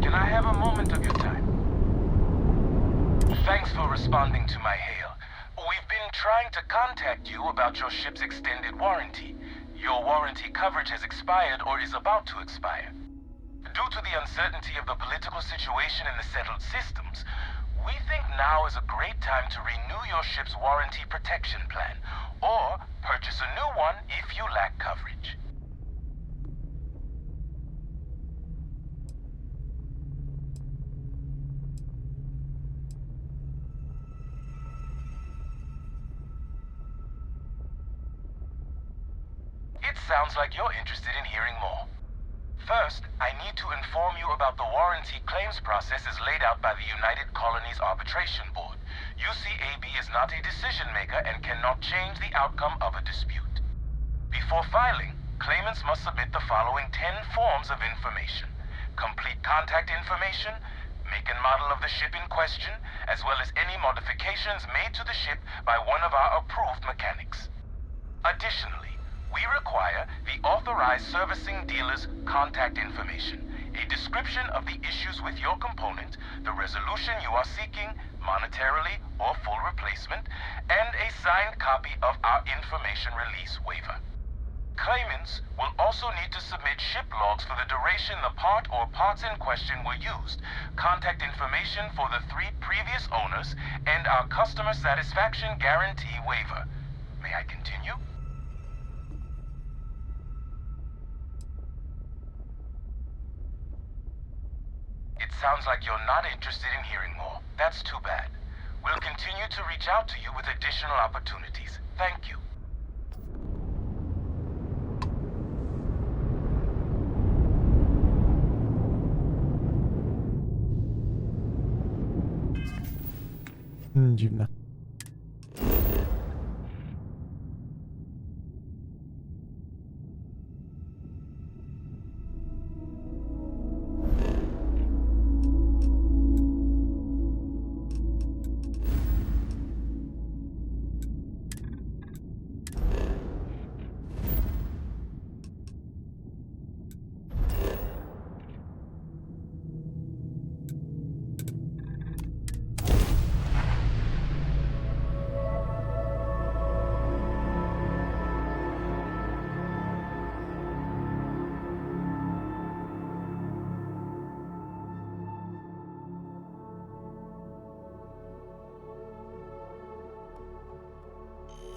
Can I have a moment of your time? Thanks for responding to my hail. We've been trying to contact you about your ship's extended warranty. Your warranty coverage has expired or is about to expire. Due to the uncertainty of the political situation in the settled systems, we think now is a great time to renew your ship's warranty protection plan, or purchase a new one if you lack coverage. It sounds like you're interested in hearing more. First, I need to inform you about the warranty claims process as laid out by the United Colonies Arbitration Board. UCAB is not a decision maker and cannot change the outcome of a dispute. Before filing, claimants must submit the following 10 forms of information: complete contact information, make and model of the ship in question, as well as any modifications made to the ship by one of our approved mechanics. Additionally, we require the authorized servicing dealer's contact information, a description of the issues with your component, the resolution you are seeking, monetarily or full replacement, and a signed copy of our information release waiver. Claimants will also need to submit ship logs for the duration the part or parts in question were used, contact information for the 3 previous owners, and our customer satisfaction guarantee waiver. May I continue? It sounds like you're not interested in hearing more. That's too bad. We'll continue to reach out to you with additional opportunities. Thank you. Dziwne.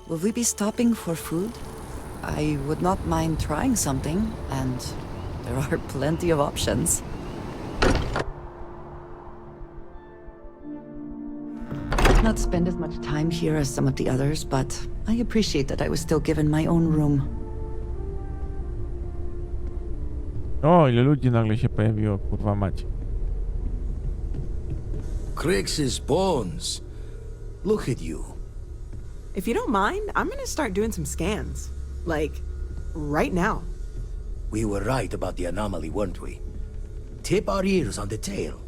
Will we be stopping for food? I would not mind trying something, and there are plenty of options. Not spend as much time here as some of the others, but I appreciate that I was still given my own room. O, ile ludzi nagle się pojawiło, kurwa mać. Crix's bones. Look at you. If you don't mind, I'm gonna start doing some scans. Like, right now. We were right about the anomaly, weren't we? Tip our ears on the tail.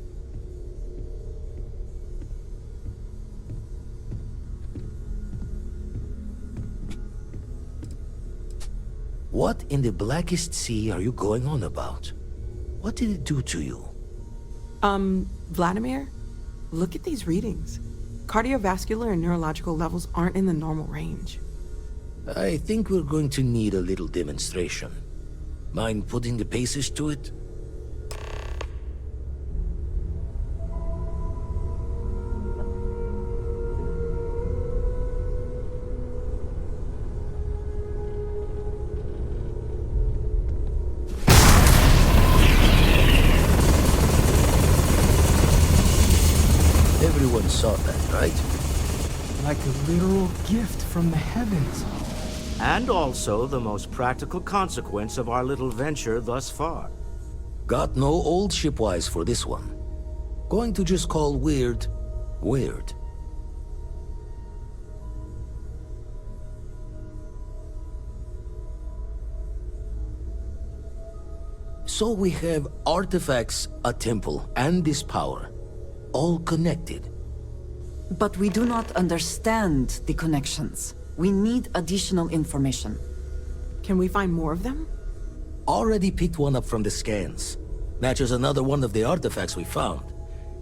What in the blackest sea are you going on about? What did it do to you? Vladimir, look at these readings. Cardiovascular and neurological levels aren't in the normal range. I think we're going to need a little demonstration. Mind putting the paces to it? Everyone saw that, right? Like a literal gift from the heavens. And also the most practical consequence of our little venture thus far. Got no old shipwise for this one. Going to just call weird, weird. So we have artifacts, a temple, and this power. All connected. But we do not understand the connections. We need additional information. Can we find more of them? Already picked one up from the scans. Matches another one of the artifacts we found.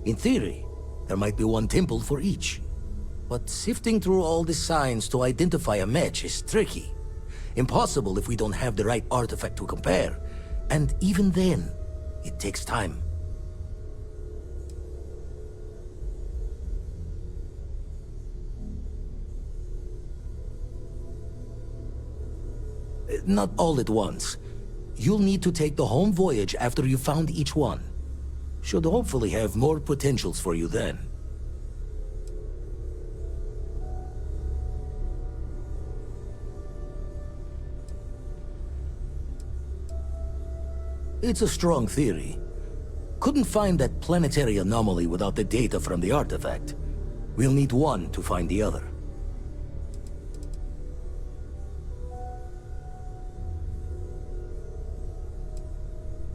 In theory, there might be one temple for each. But sifting through all the signs to identify a match is tricky. Impossible if we don't have the right artifact to compare. And even then, it takes time. Not all at once. You'll need to take the home voyage after you found each one. Should hopefully have more potentials for you then. It's a strong theory. Couldn't find that planetary anomaly without the data from the artifact. We'll need one to find the other.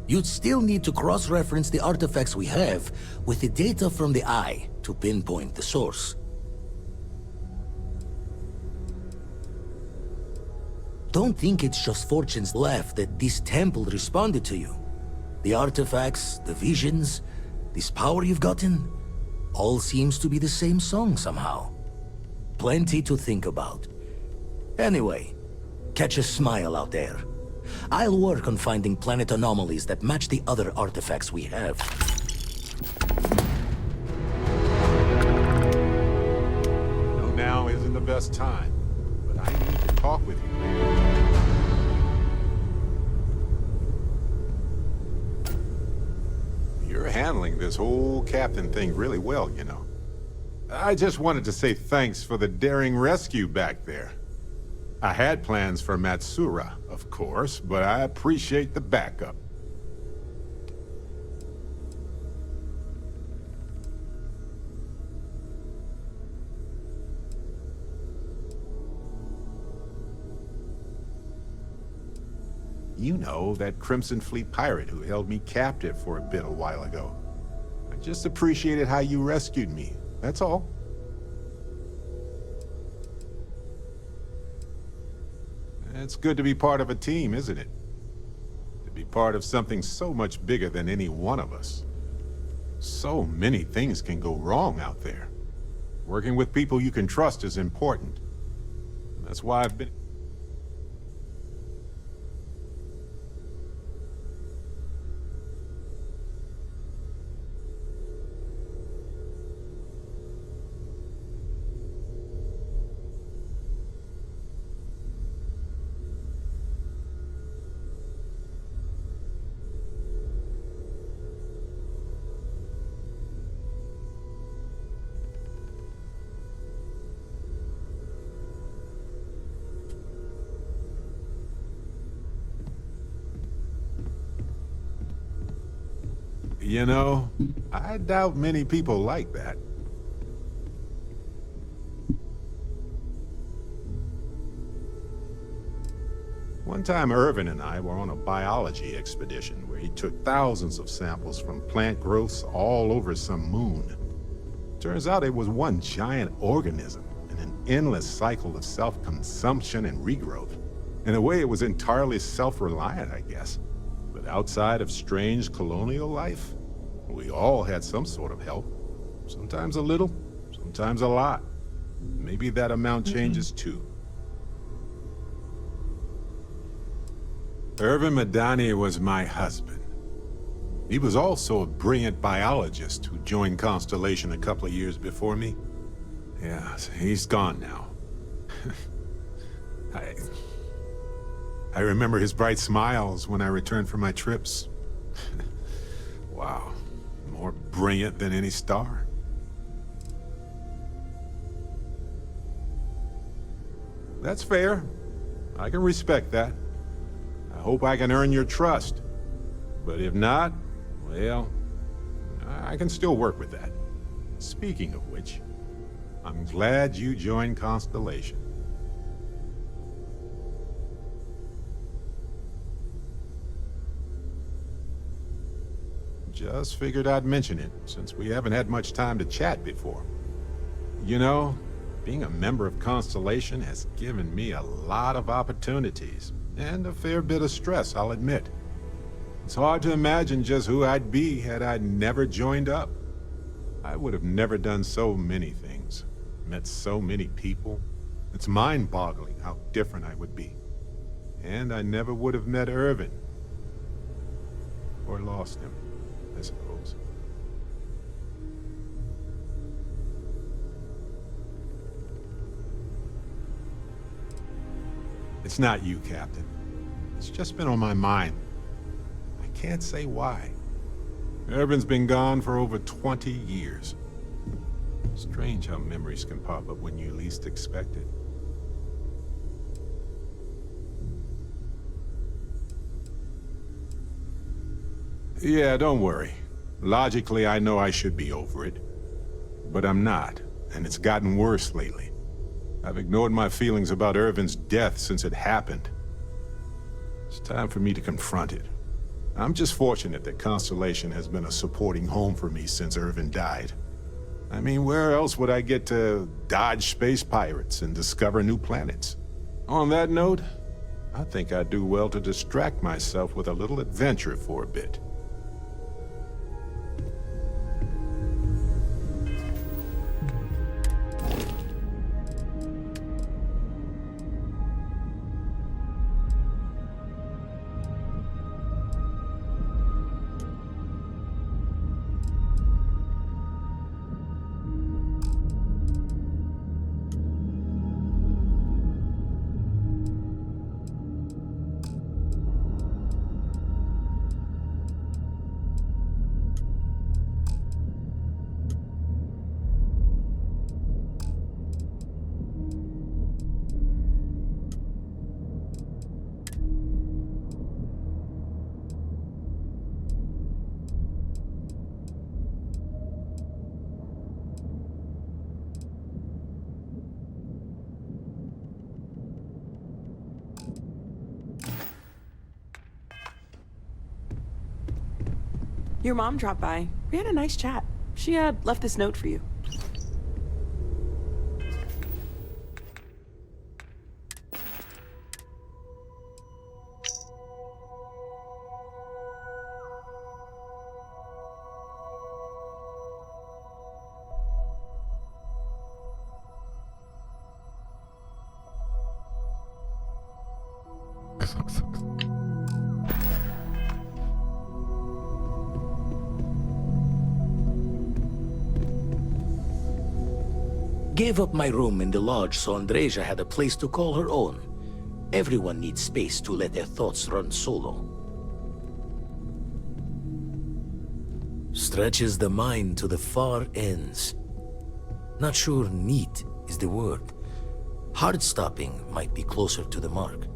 You'd still need to cross-reference the artifacts we have with the data from the Eye to pinpoint the source. Don't think it's just Fortune's left that this temple responded to you. The artifacts, the visions, this power you've gotten, all seems to be the same song somehow. Plenty to think about. Anyway, catch a smile out there. I'll work on finding planet anomalies that match the other artifacts we have. I know now isn't the best time, but I need to talk with you, man. You're handling this whole captain thing really well, you know. I just wanted to say thanks for the daring rescue back there. I had plans for Matsura, of course, but I appreciate the backup. You know, that Crimson Fleet pirate who held me captive for a bit a while ago. I just appreciated how you rescued me, that's all. It's good to be part of a team, isn't it? To be part of something so much bigger than any one of us. So many things can go wrong out there. Working with people you can trust is important. That's why I've been... You know, I doubt many people like that. One time Irvin and I were on a biology expedition where he took thousands of samples from plant growths all over some moon. Turns out it was one giant organism in an endless cycle of self-consumption and regrowth. In a way, it was entirely self-reliant, I guess. But outside of strange colonial life, we all had some sort of help. Sometimes a little, sometimes a lot. Maybe that amount changes too. Irvin Madani was my husband. He was also a brilliant biologist who joined Constellation a couple of years before me. Yeah, he's gone now. I remember his bright smiles when I returned from my trips. Wow, more brilliant than any star. That's fair. I can respect that. I hope I can earn your trust. But if not, well, I can still work with that. Speaking of which, I'm glad you joined Constellation. Just figured I'd mention it, since we haven't had much time to chat before. You know, being a member of Constellation has given me a lot of opportunities, and a fair bit of stress, I'll admit. It's hard to imagine just who I'd be had I never joined up. I would have never done so many things, met so many people. It's mind-boggling how different I would be. And I never would have met Irvin. Or lost him, I suppose. It's not you, Captain. It's just been on my mind. I can't say why. Irvin's been gone for over 20 years. Strange how memories can pop up when you least expect it. Yeah, don't worry. Logically, I know I should be over it. But I'm not. and it's gotten worse lately. I've ignored my feelings about Irvin's death since it happened. It's time for me to confront it. I'm just fortunate that Constellation has been a supporting home for me since Irvin died. I mean, where else would I get to dodge space pirates and discover new planets? On that note, I think I'd do well to distract myself with a little adventure for a bit. Your mom dropped by. We had a nice chat. She had left this note for you. Gave up my room in the lodge so Andreja had a place to call her own. Everyone needs space to let their thoughts run solo. Stretches the mind to the far ends. Not sure neat is the word. Hard-stopping might be closer to the mark.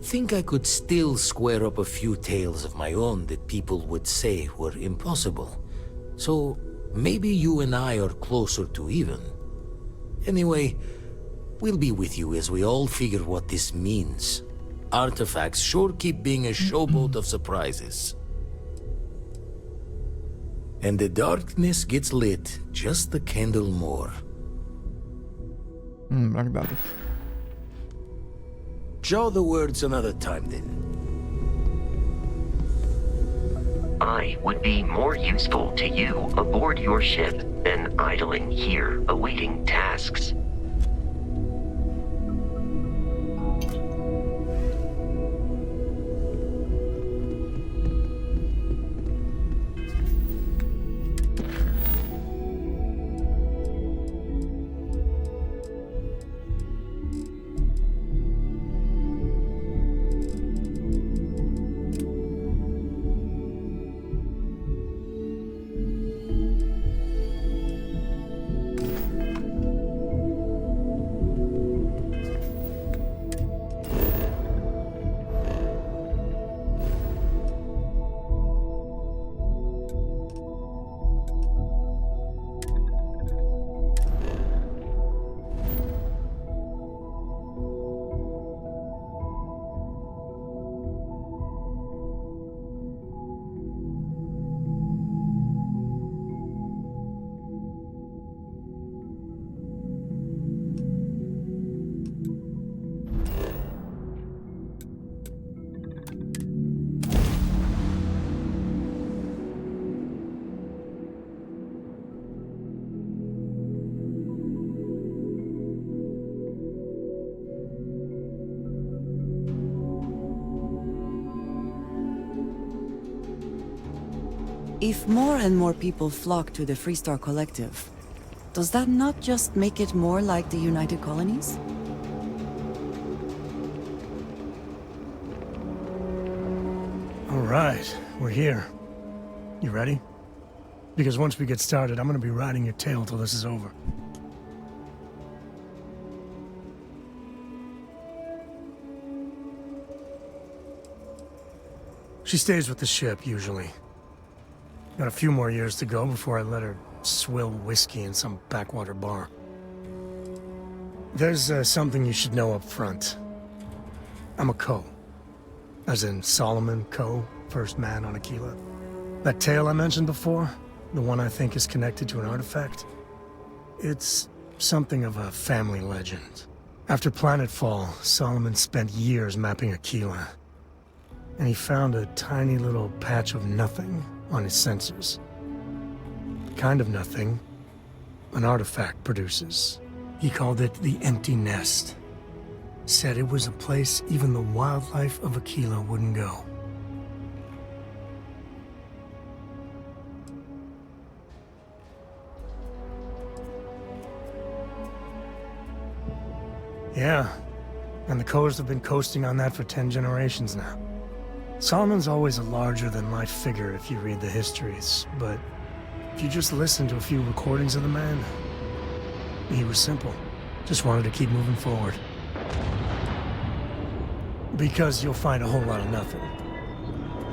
Think I could still square up a few tales of my own that people would say were impossible. So maybe you and I are closer to even. Anyway, we'll be with you as we all figure what this means. Artifacts sure keep being a showboat of surprises. And the darkness gets lit just a candle more. Brak datów. Draw the words another time then. I would be more useful to you aboard your ship than idling here awaiting tasks. If more and more people flock to the Freestar Collective, does that not just make it more like the United Colonies? All right, we're here. You ready? Because once we get started, I'm gonna be riding your tail till this is over. She stays with the ship, usually. Got a few more years to go before I let her swill whiskey in some backwater bar. There's something you should know up front. I'm a Co. As in Solomon Co., first man on Aquila. That tale I mentioned before, the one I think is connected to an artifact, it's something of a family legend. After Planetfall, Solomon spent years mapping Aquila, and he found a tiny little patch of nothing on his sensors. The kind of nothing an artifact produces. He called it the Empty Nest. Said it was a place even the wildlife of Aquila wouldn't go. Yeah, and the Coors have been coasting on that for 10 generations now. Solomon's always a larger-than-life figure if you read the histories, but if you just listen to a few recordings of the man, he was simple. Just wanted to keep moving forward. Because you'll find a whole lot of nothing.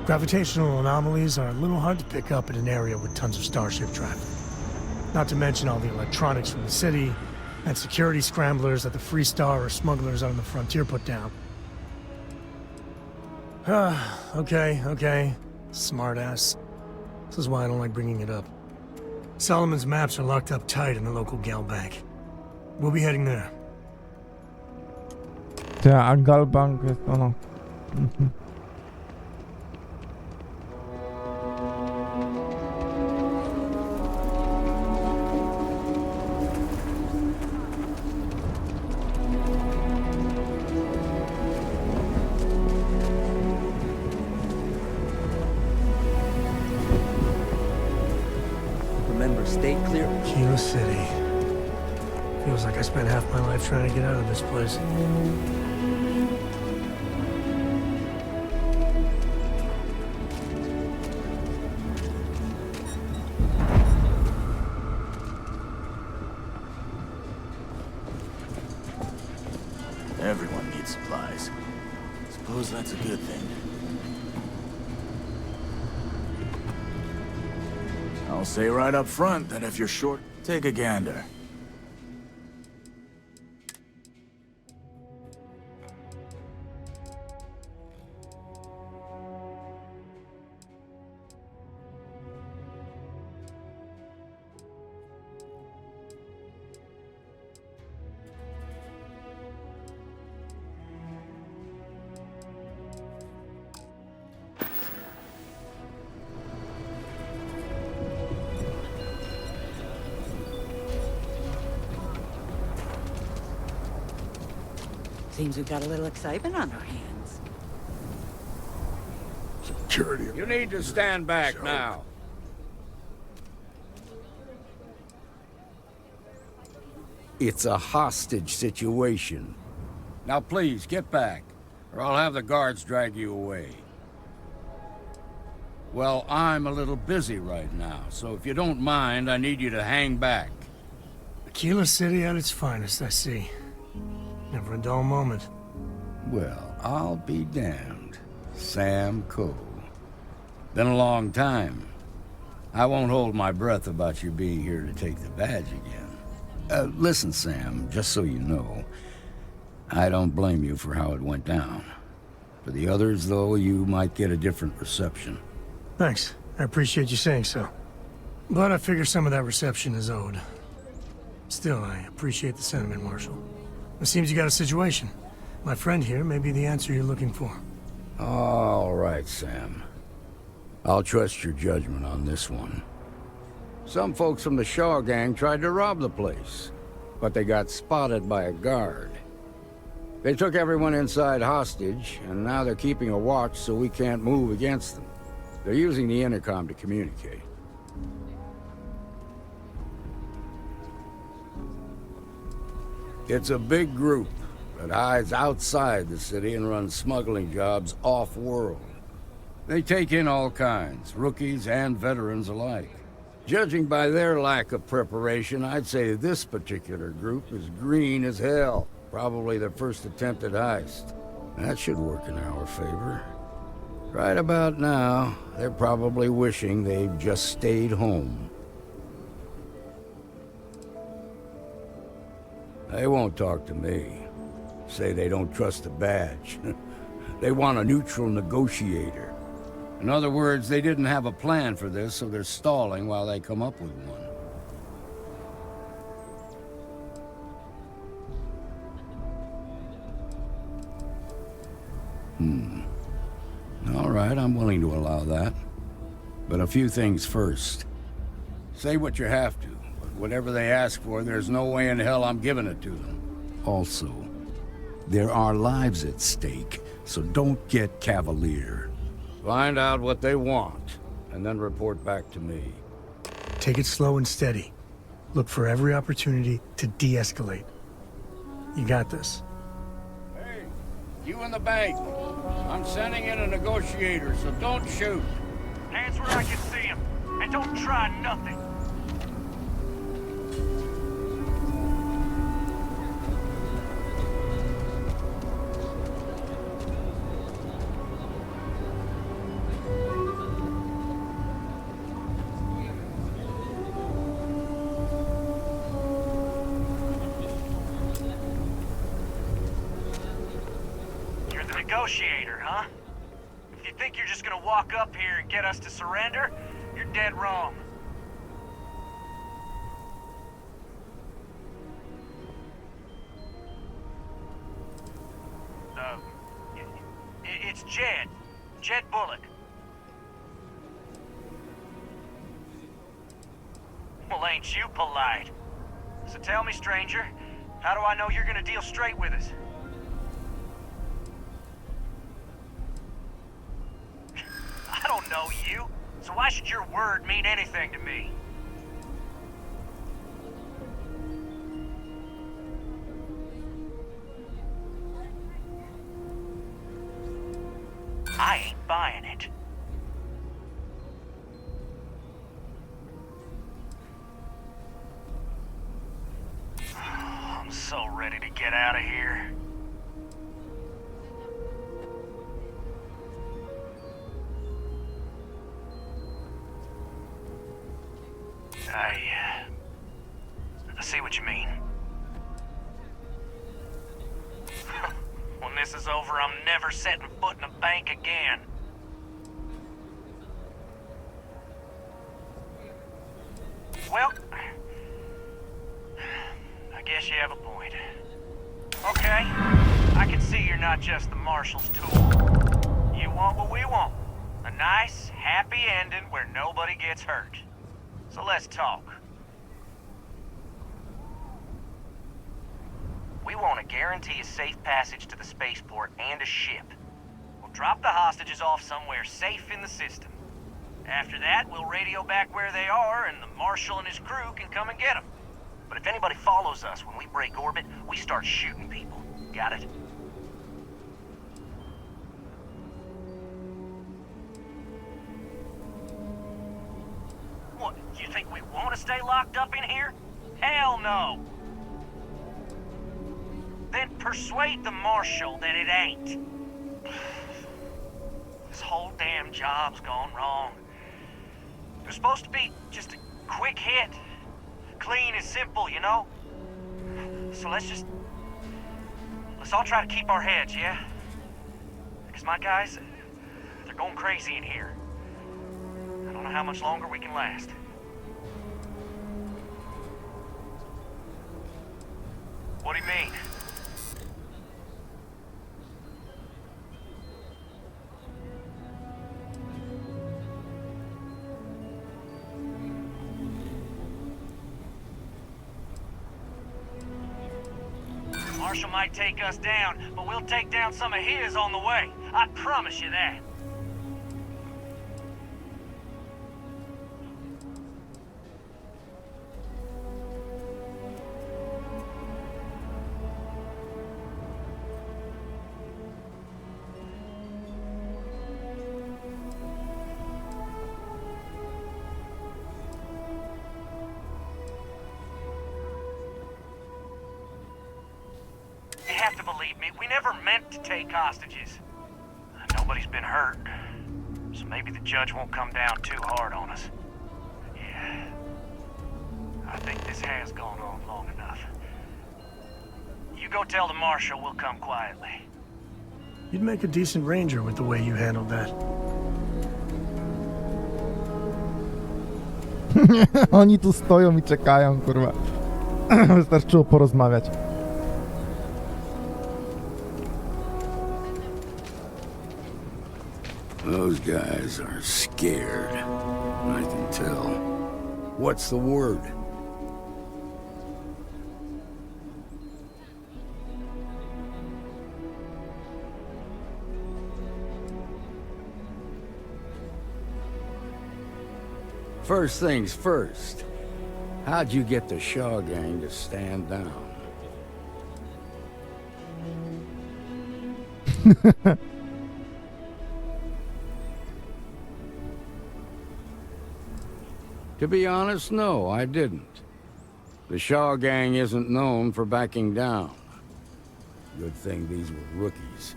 Gravitational anomalies are a little hard to pick up in an area with tons of starship traffic. Not to mention all the electronics from the city, and security scramblers that the Free Star or smugglers out on the frontier put down. Okay. Smartass. This is why I don't like bringing it up. Solomon's maps are locked up tight in the local gal bank. We'll be heading there. A Galbank jest ono. Remember, stay clear. Kilo City. Feels like I spent half my life trying to get out of this place. Everyone needs supplies. Suppose that's a good thing. I'll say right up front that if you're short, take a gander. Seems we've got a little excitement on our hands. Security. You need to stand back now. It's a hostage situation. Now please, get back, or I'll have the guards drag you away. Well, I'm a little busy right now, so if you don't mind, I need you to hang back. Aquila City at its finest, I see. Never a dull moment. Well, I'll be damned. Sam Cole. Been a long time. I won't hold my breath about you being here to take the badge again. Listen, Sam, just so you know, I don't blame you for how it went down. For the others, though, you might get a different reception. Thanks. I appreciate you saying so. But I figure some of that reception is owed. Still, I appreciate the sentiment, Marshal. It seems you got a situation. My friend here may be the answer you're looking for. All right, Sam. I'll trust your judgment on this one. Some folks from the Shaw gang tried to rob the place, but they got spotted by a guard. They took everyone inside hostage, and now they're keeping a watch so we can't move against them. They're using the intercom to communicate. It's a big group that hides outside the city and runs smuggling jobs off-world. They take in all kinds, rookies and veterans alike. Judging by their lack of preparation, I'd say this particular group is green as hell. Probably their first attempt at heist. That should work in our favor. Right about now, they're probably wishing they'd just stayed home. They won't talk to me. Say they don't trust the badge. They want a neutral negotiator. In other words, they didn't have a plan for this, so they're stalling while they come up with one. All right, I'm willing to allow that. But a few things first. Say what you have to, but whatever they ask for, there's no way in hell I'm giving it to them. Also, there are lives at stake, so don't get cavalier. Find out what they want, and then report back to me. Take it slow and steady. Look for every opportunity to de-escalate. You got this. Hey, you in the bank. I'm sending in a negotiator, so don't shoot. Hands where I can see him, and don't try nothing. You're the negotiator, huh? If you think you're just gonna walk up here and get us to surrender, you're dead wrong. It's Jed. Jed Bullock. Well, ain't you polite? So tell me, stranger, how do I know you're gonna deal straight with us? I don't know you, so why should your word mean anything to me? I ain't buying it. I'm so ready to get out of here. I see what you mean. When this is over, I'm never setting foot in a bank again. Well, I guess you have a point. Okay, I can see you're not just the Marshal's tool. You want what we want. A nice, happy ending where nobody gets hurt. So let's talk. We want to guarantee a safe passage to the spaceport and a ship. We'll drop the hostages off somewhere safe in the system. After that, we'll radio back where they are, and the Marshal and his crew can come and get them. But if anybody follows us when we break orbit, we start shooting people. Got it? What, you think we want to stay locked up in here? Hell no! Then persuade the Marshal that it ain't. This whole damn job's gone wrong. It was supposed to be just a quick hit. Clean and simple, you know? So let's all try to keep our heads, yeah? Because my guys, they're going crazy in here. I don't know how much longer we can last. What do you mean? Marshal might take us down, but we'll take down some of his on the way. I promise you that. You have to believe me, we never meant to take hostages. Nobody's been hurt. so maybe the judge won't come down too hard on us. Yeah. I think this has gone on long enough. You go tell the marshal we'll come quietly. You'd make a decent ranger with the way you handled that. Oni tu stoją i czekają, kurwa. Wystarczyło porozmawiać. Those guys are scared. I can tell. What's the word? First things first. How'd you get the Shaw gang to stand down? To be honest, no, I didn't. The Shaw gang isn't known for backing down. Good thing these were rookies.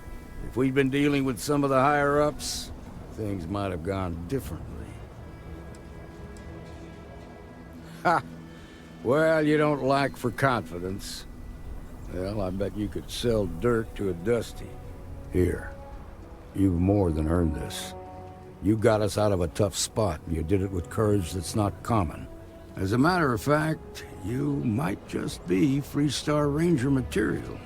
If we'd been dealing with some of the higher-ups, things might have gone differently. Ha! Well, you don't lack for confidence. Well, I bet you could sell dirt to a Dusty. Here, you've more than earned this. You got us out of a tough spot, and you did it with courage that's not common. As a matter of fact, you might just be Freestar Ranger material.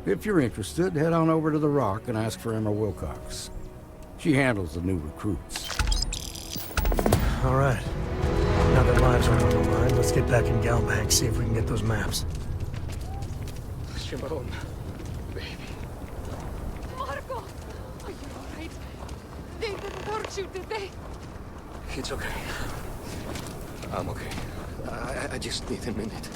If you're interested, head on over to the Rock and ask for Emma Wilcox. She handles the new recruits. All right. Now that lives are on the line, let's get back in Galbank, see if we can get those maps. Shimon, baby. Marco! Are you alright? They didn't hurt you, did they? It's okay. I'm okay. I just need a minute.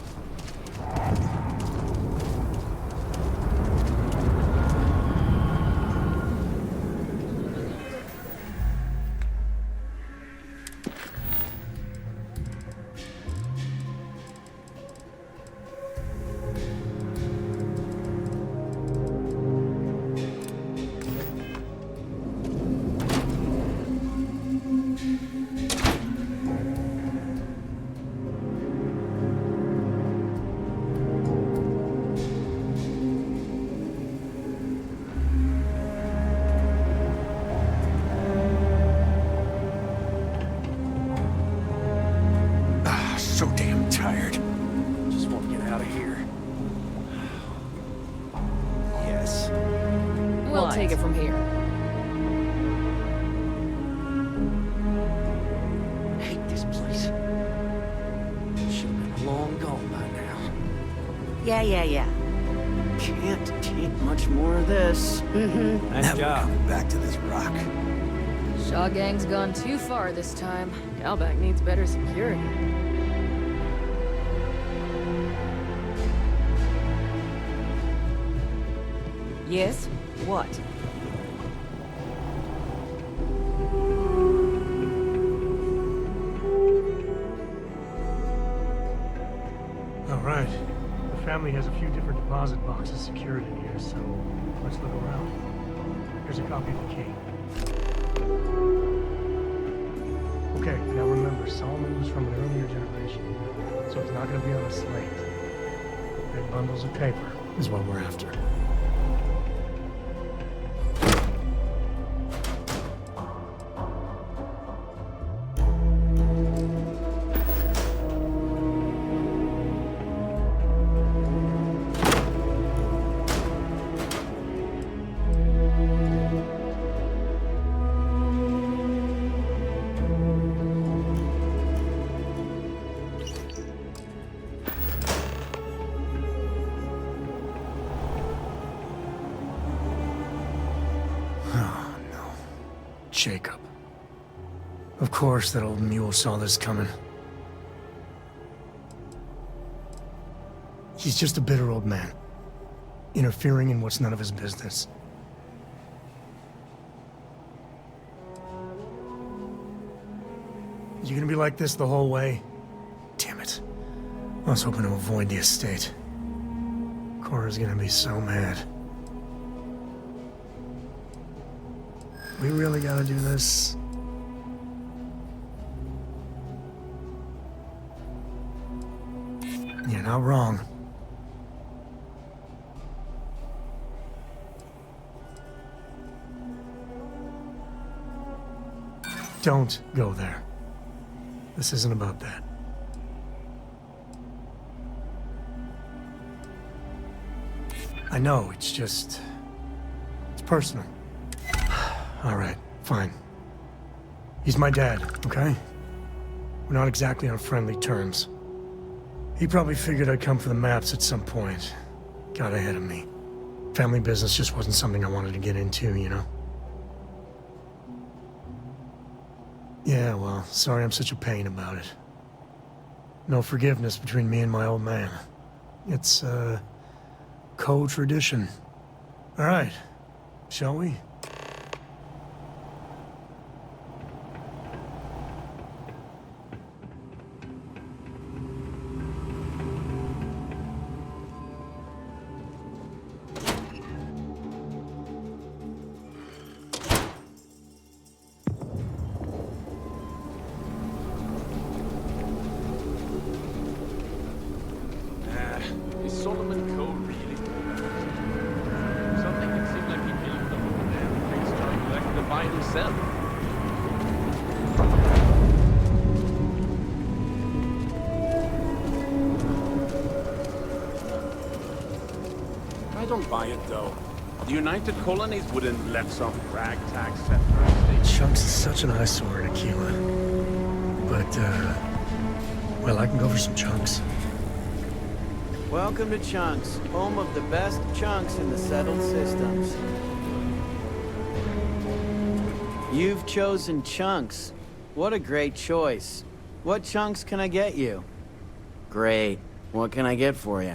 So damn tired. Just want to get out of here. Yes. We'll take it from here. I hate this place. Should have been long gone by now. Yeah. Can't take much more of this. Mm-hmm. Nice job. Coming back to this rock. Shaw gang's gone too far this time. Galbank needs better security. Yes? What? All right. The family has a few different deposit boxes secured in here, so let's look around. Here's a copy of the key. Okay, now remember, Solomon was from an earlier generation, so it's not going to be on a slate. Big bundles of paper is what we're after. Jacob. Of course that old mule saw this coming. He's just a bitter old man, interfering in what's none of his business. You gonna be like this the whole way? Damn it. I was hoping to avoid the estate. Cora's gonna be so mad. We really gotta do this? You're not wrong. Don't go there. This isn't about that. I know, it's just... it's personal. Alright, fine. He's my dad, okay? We're not exactly on friendly terms. He probably figured I'd come for the maps at some point. Got ahead of me. Family business just wasn't something I wanted to get into, you know? Yeah, well, sorry I'm such a pain about it. No forgiveness between me and my old man. It's, co-tradition. Alright, shall we? Is Solomon Cole really? Something that seemed like he built the whole damn place trying to rectify himself. I don't buy it though. The United Colonies wouldn't let some ragtag settler stay. Chunks is such an eyesore in Aquila. But, well, I can go for some chunks. Welcome to Chunks, home of the best chunks in the settled systems. You've chosen Chunks. What a great choice. What chunks can I get you? Great. What can I get for you?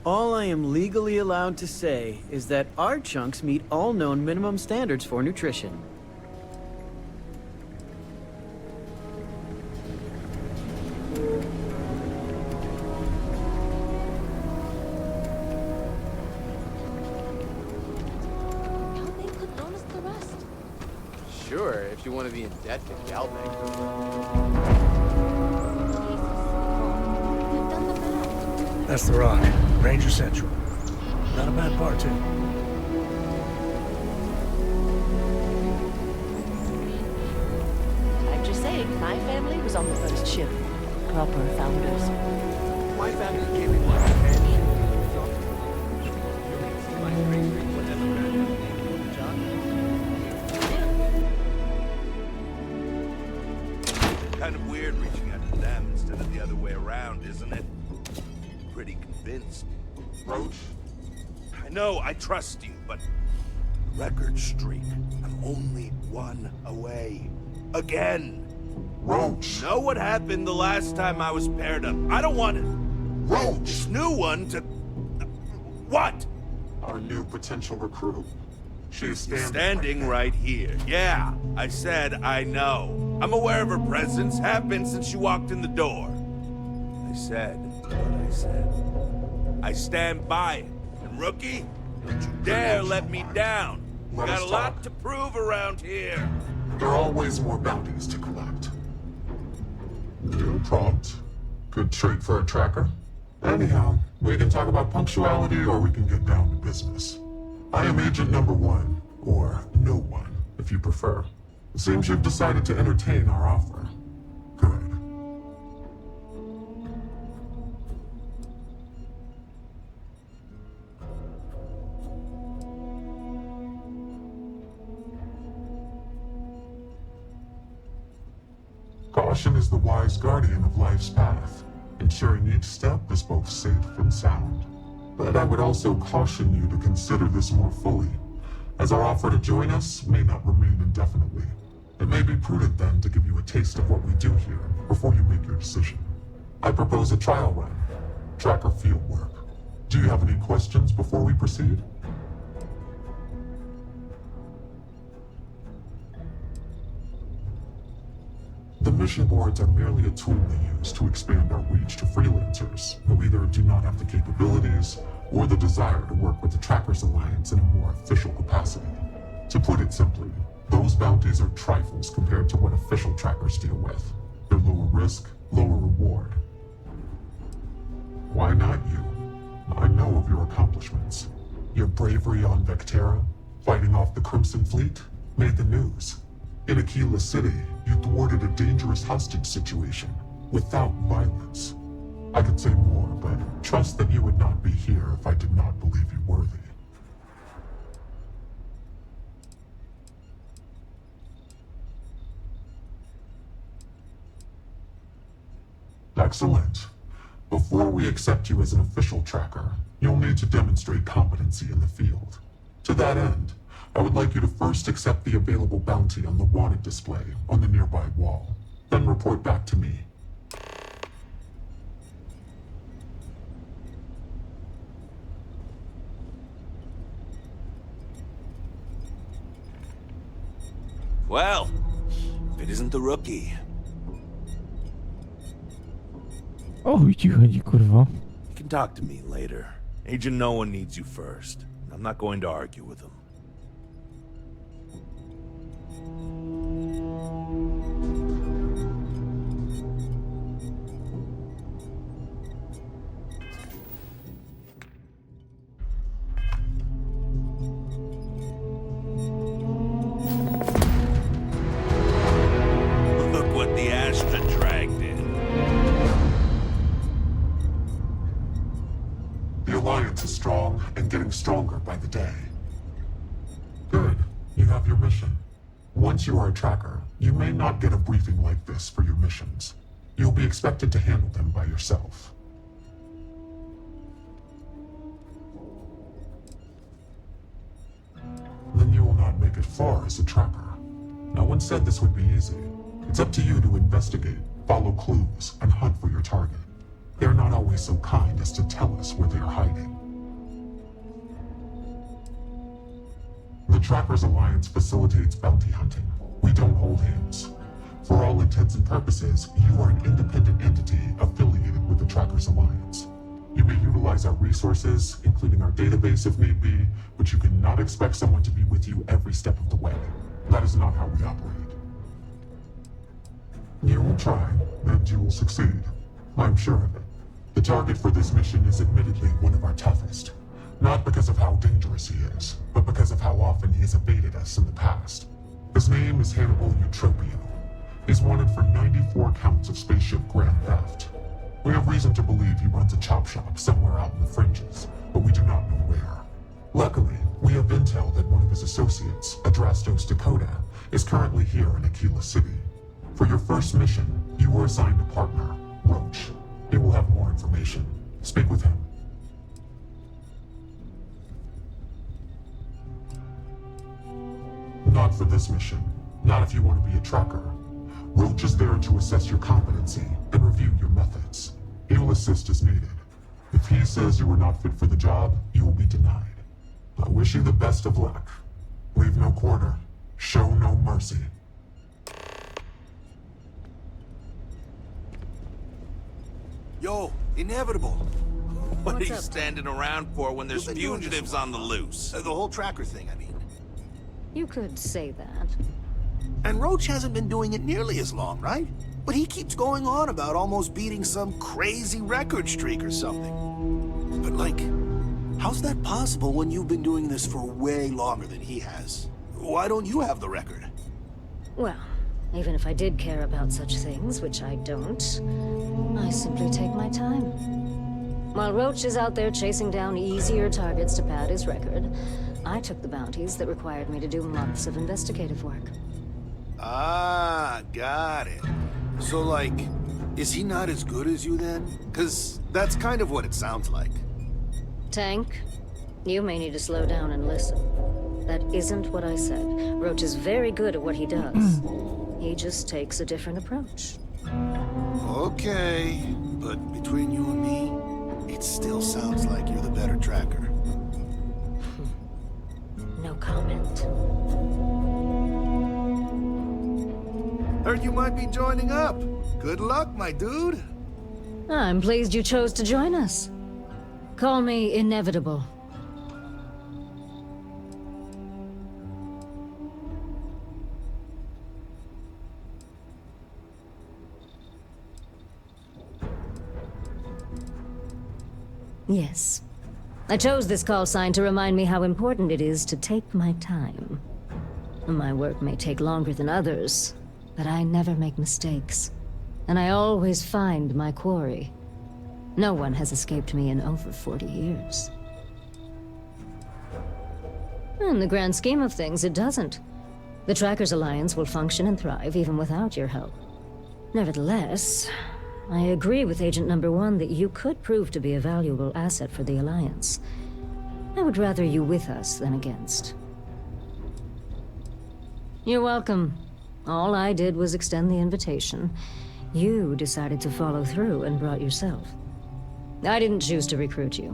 All I am legally allowed to say is that our chunks meet all known minimum standards for nutrition. Galbank could loan us the rest. Sure, if you want to be in debt to Galbank. That's the Rock. Ranger Central. Not a bad bar, too. I'm just saying, my family was on the first ship. Proper founders. My family came in like a handshake. My great whatever Kind of weird reaching out to them instead of the other way around, isn't it? Pretty convinced. Roach? I know, I trust you, but... record streak. I'm only one away. Again! Roach! Know what happened the last time I was paired up? I don't want it! Roach! This new one to... what? Our new potential recruit. She's Standing right here. Yeah, I said I know. I'm aware of her presence, have been since she walked in the door. I said what I said. I stand by it. And rookie, don't you dare let me down. You got a lot to prove around here. There are always more bounties to collect. You're prompt. Good trait for a tracker. Anyhow, we can talk about punctuality or we can get down to business. I am Agent Number 1, or No One, if you prefer. It seems you've decided to entertain our offer. Good. Caution is the wise guardian of life's path, ensuring each step is both safe and sound. But I would also caution you to consider this more fully, as our offer to join us may not remain indefinitely. It may be prudent then to give you a taste of what we do here before you make your decision. I propose a trial run, tracker field work. Do you have any questions before we proceed? The mission boards are merely a tool we use to expand our reach to freelancers who either do not have the capabilities or the desire to work with the Trackers Alliance in a more official capacity. To put it simply, those bounties are trifles compared to what official trackers deal with. They're lower risk, lower reward. Why not you? I know of your accomplishments. Your bravery on Vectera, fighting off the Crimson Fleet, made the news. In Aquila City, you thwarted a dangerous hostage situation without violence. I could say more, but trust that you would not be here if I did not believe you worthy. Excellent. Before we accept you as an official tracker, you'll need to demonstrate competency in the field. To that end, I would like you to first accept the available bounty on the wanted display on the nearby wall, then report back to me. Well, if it isn't the rookie. O chuj ci chodzi, kurwa. You can talk to me later. Agent No One needs you first. I'm not going to argue with him. Look what the Astra dragged in. The Alliance is strong and getting stronger by the day. Good. You have your mission. Once you are a tracker, you may not get a briefing like this for your missions. You'll be expected to handle them by yourself. Then you will not make it far as a tracker. No one said this would be easy. It's up to you to investigate, follow clues, and hunt for your target. They're not always so kind as to tell us where they are hiding. The Trackers Alliance facilitates bounty hunting. We don't hold hands. For all intents and purposes, you are an independent entity affiliated with the Trackers Alliance. You may utilize our resources, including our database if need be, but you cannot expect someone to be with you every step of the way. That is not how we operate. You will try, and you will succeed. I'm sure of it. The target for this mission is admittedly one of our toughest. Not because of how dangerous he is, but because of how often he has evaded us in the past. His name is Hannibal Eutropio. He's wanted for 94 counts of spaceship grand theft. We have reason to believe he runs a chop shop somewhere out in the fringes, but we do not know where. Luckily, we have intel that one of his associates, Adrastos Dakota, is currently here in Aquila City. For your first mission, you were assigned a partner, Roach. He will have more information. Speak with him. Not for this mission. Not if you want to be a tracker. Roach is there to assess your competency and review your methods. He will assist as needed. If he says you are not fit for the job, you will be denied. I wish you the best of luck. Leave no quarter. Show no mercy. Yo, Inevitable. What What's are you up? standing around for when there's You've been doing fugitives this a on the loose? The whole tracker thing, I mean. You could say that. And Roach hasn't been doing it nearly as long, right? But he keeps going on about almost beating some crazy record streak or something. But like, how's that possible when you've been doing this for way longer than he has? Why don't you have the record? Well, even if I did care about such things, which I don't, I simply take my time. While Roach is out there chasing down easier targets to pad his record, I took the bounties that required me to do months of investigative work. Ah, got it. So, like, is he not as good as you then? Because that's kind of what it sounds like. Tank, you may need to slow down and listen. That isn't what I said. Roach is very good at what he does. He just takes a different approach. Okay, but between you and me, it still sounds like you're the better tracker. No comment. Heard you might be joining up. Good luck, my dude. I'm pleased you chose to join us. Call me Inevitable. Yes. I chose this call sign to remind me how important it is to take my time. My work may take longer than others, but I never make mistakes. And I always find my quarry. No one has escaped me in over 40 years. In the grand scheme of things, it doesn't. The Trackers Alliance will function and thrive even without your help. Nevertheless, I agree with Agent Number 1 that you could prove to be a valuable asset for the Alliance. I would rather you with us than against. You're welcome. All I did was extend the invitation. You decided to follow through and brought yourself. I didn't choose to recruit you,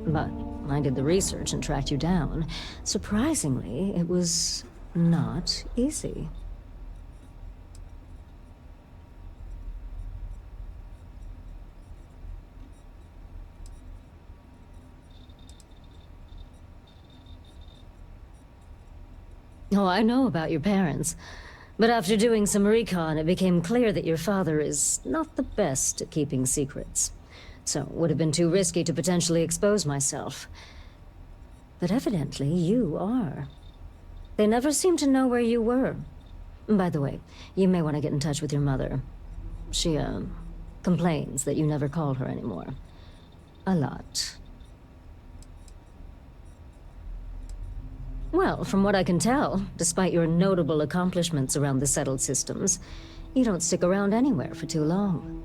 but I did the research and tracked you down. Surprisingly, it was not easy. Oh, I know about your parents. But after doing some recon, it became clear that your father is not the best at keeping secrets. So it would have been too risky to potentially expose myself. But evidently, you are. They never seemed to know where you were. By the way, you may want to get in touch with your mother. She, complains that you never call her anymore. A lot. Well, from what I can tell, despite your notable accomplishments around the settled systems, you don't stick around anywhere for too long.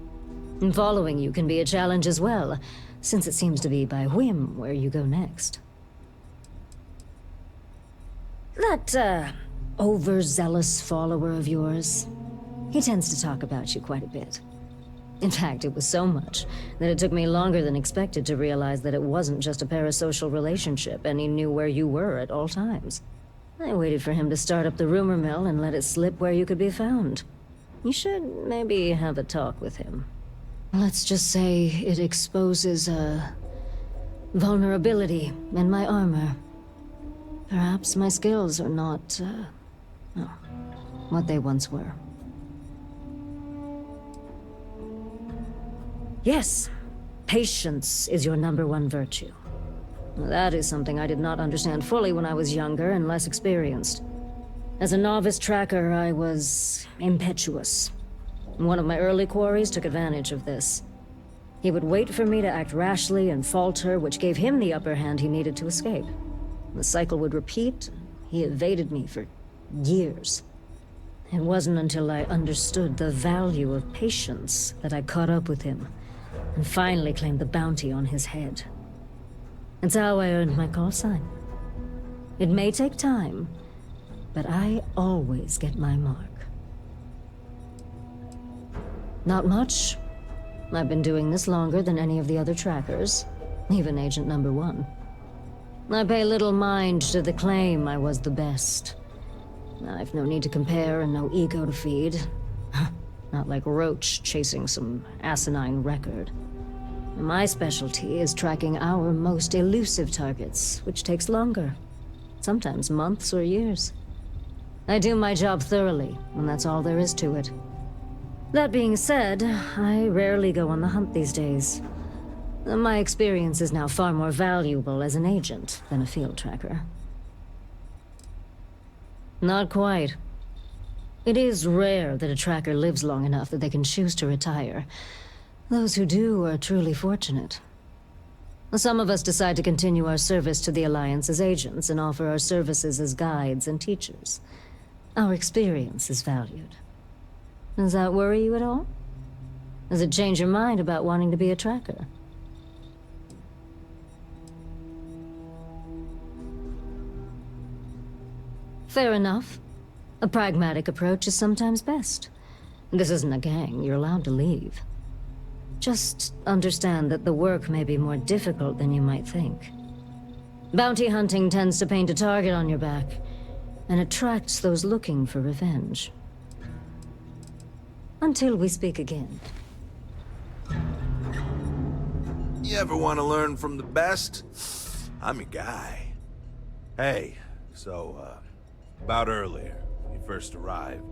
And following you can be a challenge as well, since it seems to be by whim where you go next. That, overzealous follower of yours, he tends to talk about you quite a bit. In fact, it was so much that it took me longer than expected to realize that it wasn't just a parasocial relationship and he knew where you were at all times. I waited for him to start up the rumor mill and let it slip where you could be found. You should maybe have a talk with him. Let's just say it exposes a vulnerability in my armor. Perhaps my skills are not, what they once were. Yes, patience is your #1 virtue. That is something I did not understand fully when I was younger and less experienced. As a novice tracker, I was impetuous. One of my early quarries took advantage of this. He would wait for me to act rashly and falter, which gave him the upper hand he needed to escape. The cycle would repeat. He evaded me for years. It wasn't until I understood the value of patience that I caught up with him and finally claimed the bounty on his head. It's how I earned my call sign. It may take time, but I always get my mark. Not much. I've been doing this longer than any of the other trackers, even Agent Number 1. I pay little mind to the claim I was the best. I've no need to compare and no ego to feed. Not like Roach chasing some asinine record. My specialty is tracking our most elusive targets, which takes longer. Sometimes months or years. I do my job thoroughly, and that's all there is to it. That being said, I rarely go on the hunt these days. My experience is now far more valuable as an agent than a field tracker. Not quite. It is rare that a tracker lives long enough that they can choose to retire. Those who do are truly fortunate. Some of us decide to continue our service to the Alliance as agents and offer our services as guides and teachers. Our experience is valued. Does that worry you at all? Does it change your mind about wanting to be a tracker? Fair enough. A pragmatic approach is sometimes best. This isn't a gang, you're allowed to leave. Just understand that the work may be more difficult than you might think. Bounty hunting tends to paint a target on your back, and attracts those looking for revenge. Until we speak again. You ever want to learn from the best? I'm your guy. Hey, so, about earlier, when you first arrived.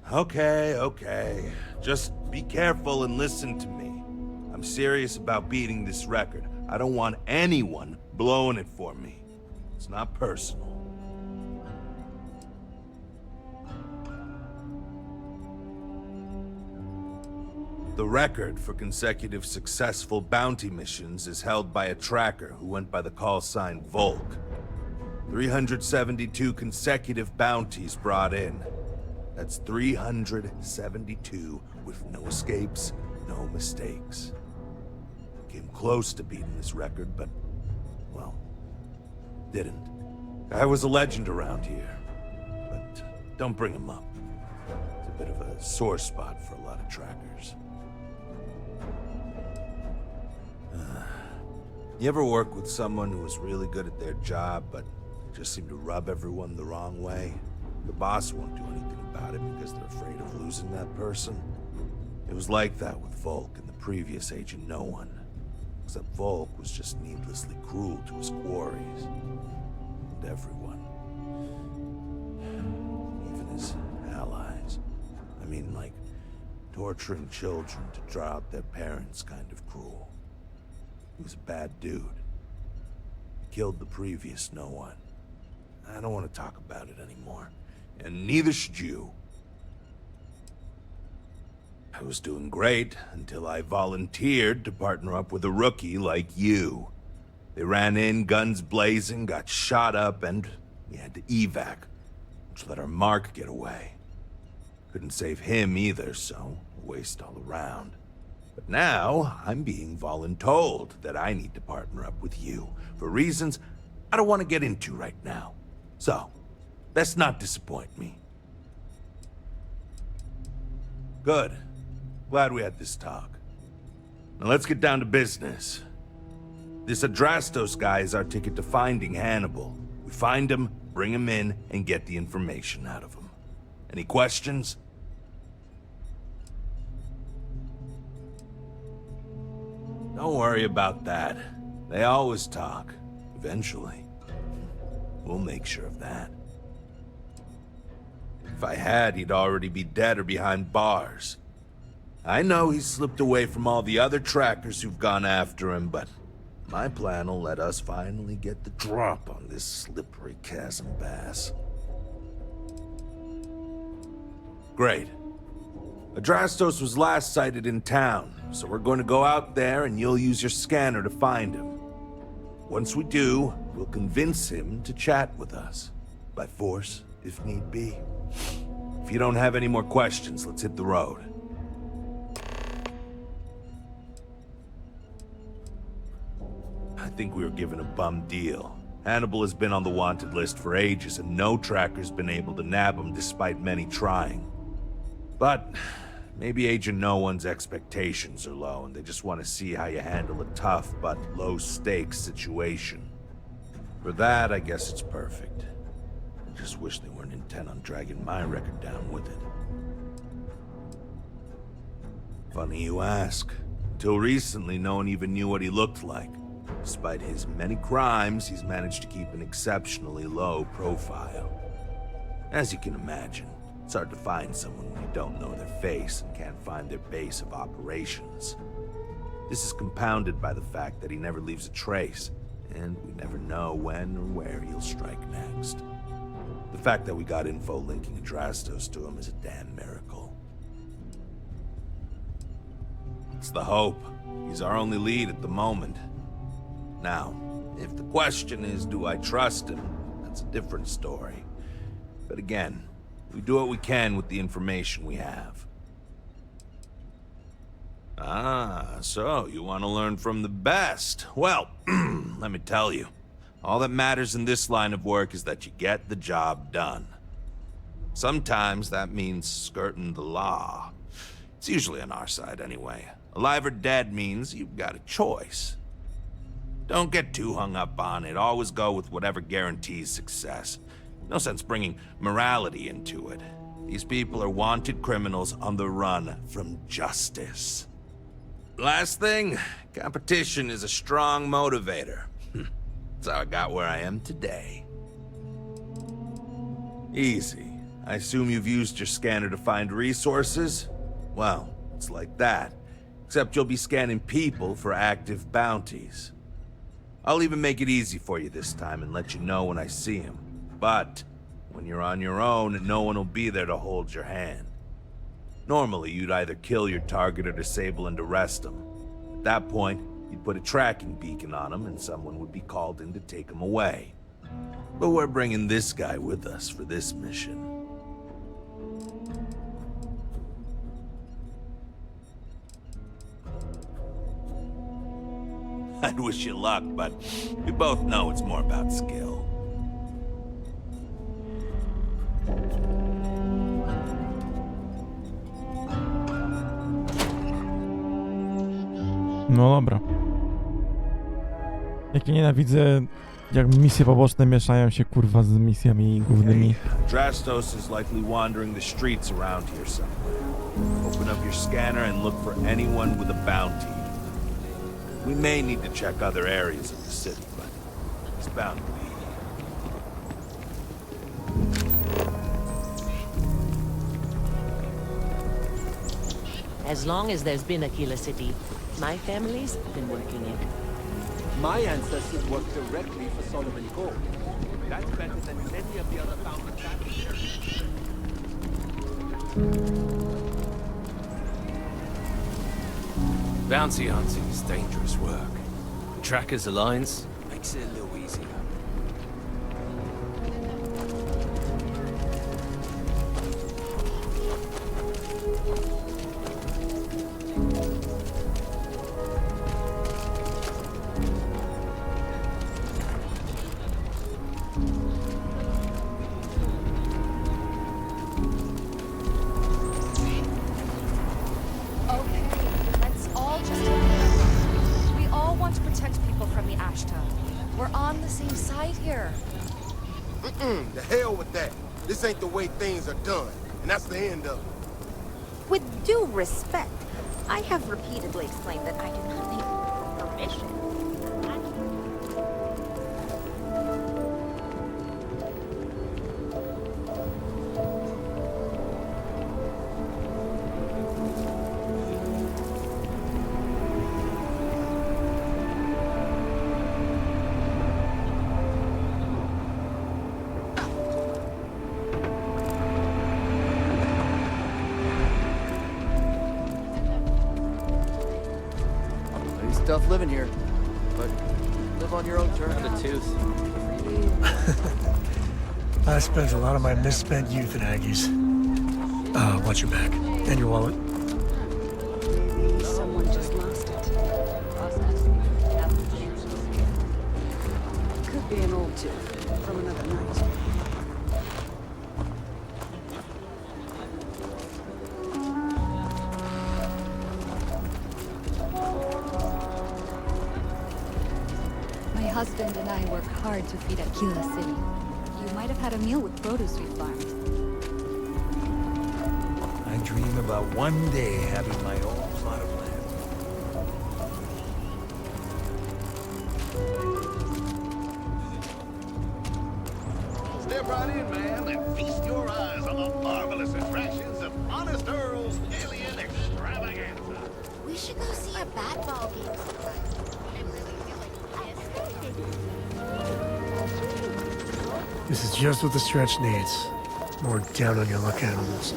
Okay. Just be careful and listen to me. I'm serious about beating this record. I don't want anyone blowing it for me. It's not personal. The record for consecutive successful bounty missions is held by a tracker who went by the call sign Volk. 372 consecutive bounties brought in. That's 372 with no escapes, no mistakes. Came close to beating this record, but, well, didn't. Guy was a legend around here, but don't bring him up. It's a bit of a sore spot for a lot of trackers. You ever work with someone who was really good at their job, but just seemed to rub everyone the wrong way? The boss won't do anything about it because they're afraid of losing that person. It was like that with Volk and the previous Agent No One. Except Volk was just needlessly cruel to his quarries. And everyone. Even his allies. I mean, like, torturing children to draw out their parents kind of cruel. He was a bad dude. He killed the previous No One. I don't want to talk about it anymore. And neither should you. I was doing great until I volunteered to partner up with a rookie like you. They ran in, guns blazing, got shot up, and we had to evac, which let our Mark get away. Couldn't save him either, so a waste all around. But now, I'm being voluntold that I need to partner up with you, for reasons I don't want to get into right now. So, let's not disappoint me. Good. Glad we had this talk. Now let's get down to business. This Adrastos guy is our ticket to finding Hannibal. We find him, bring him in, and get the information out of him. Any questions? Don't worry about that. They always talk. Eventually. We'll make sure of that. If I had, he'd already be dead or behind bars. I know he's slipped away from all the other trackers who've gone after him, but my plan will let us finally get the drop on this slippery chasm bass. Great. Adrastos was last sighted in town, so we're going to go out there and you'll use your scanner to find him. Once we do, we'll convince him to chat with us. By force, if need be. If you don't have any more questions, let's hit the road. I think we were given a bum deal. Hannibal has been on the wanted list for ages, and no tracker's been able to nab him despite many trying. But maybe Agent No One's expectations are low, and they just want to see how you handle a tough but low-stakes situation. For that, I guess it's perfect. I just wish they weren't intent on dragging my record down with it. Funny you ask. Until recently, no one even knew what he looked like. Despite his many crimes, he's managed to keep an exceptionally low profile. As you can imagine, it's hard to find someone when you don't know their face and can't find their base of operations. This is compounded by the fact that he never leaves a trace, and we never know when or where he'll strike next. The fact that we got info linking Adrastos to him is a damn miracle. It's the hope. He's our only lead at the moment. Now, if the question is, do I trust him? That's a different story. But again, we do what we can with the information we have. Ah, so you want to learn from the best. Well, let me tell you. All that matters in this line of work is that you get the job done. Sometimes that means skirting the law. It's usually on our side anyway. Alive or dead means you've got a choice. Don't get too hung up on it. Always go with whatever guarantees success. No sense bringing morality into it. These people are wanted criminals on the run from justice. Last thing, competition is a strong motivator. That's how I got where I am today. Easy. I assume you've used your scanner to find resources? Well, it's like that. Except you'll be scanning people for active bounties. I'll even make it easy for you this time and let you know when I see him. But when you're on your own, no one will be there to hold your hand. Normally, you'd either kill your target or disable and arrest him. At that point, you'd put a tracking beacon on him and someone would be called in to take him away. But we're bringing this guy with us for this mission. I'd wish you luck, but we both know it's more about skill. No dobra. Jak ja nienawidzę, jak misje poboczne mieszają się kurwa z misjami głównymi. Drastos is likely wandering the streets around here somewhere. Open up your scanner and look for anyone with a bounty. We may need to check other areas of the city, but it's bound to be. As long as there's been Aquila City, my family's been working it. My ancestors worked directly for Solomon Gold. That's better than many of the other founders out here. Bounty hunting is dangerous work. Trackers Alliance makes it a little easier. The hell with that. This ain't the way things are done, and that's the end of it. With due respect, I have repeatedly explained that I do not need your permission. Tough living here, but live on your own terms. The tooth. I spent a lot of my misspent youth in Aggies. Watch your back. And your wallet. Someone just lost it. Could be an old tooth from another night. My husband and I work hard to feed Aquila City. You might have had a meal with produce we farmed. I dream about one day having my own plot of land. Step right in, ma'am, and feast your eyes on the marvelous attractions of Honest Earl's Alien Extravaganza. We should go see a bat ball game sometime. This is just what the stretch needs. More down on your luck animals.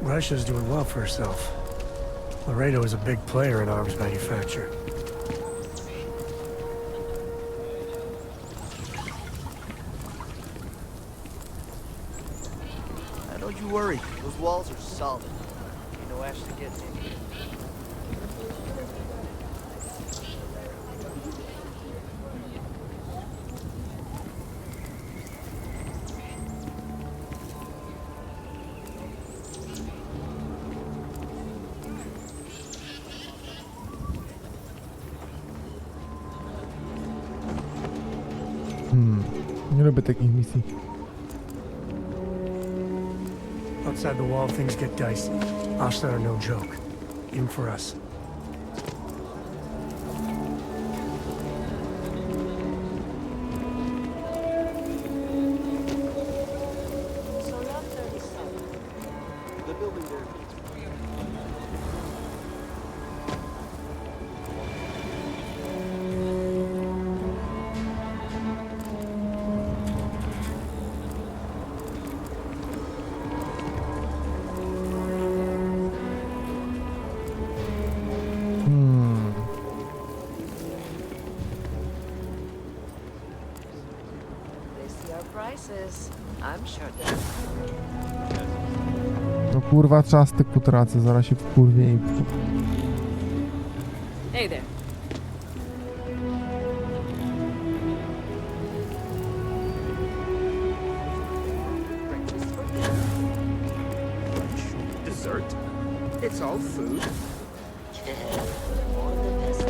Russia's doing well for herself. Laredo is a big player in arms manufacture. Don't you worry. Those walls are solid. Ain't no Ashley getting in here. Nie lubię takich misji. Outside the wall, things get dicey. Hostile are no joke. Even for us. The building there. They see our prices. I'm sure that. No kurwa, czas te kutrace, zaraz się wkurwie i... Hey there. Dessert? It's all food. All the best.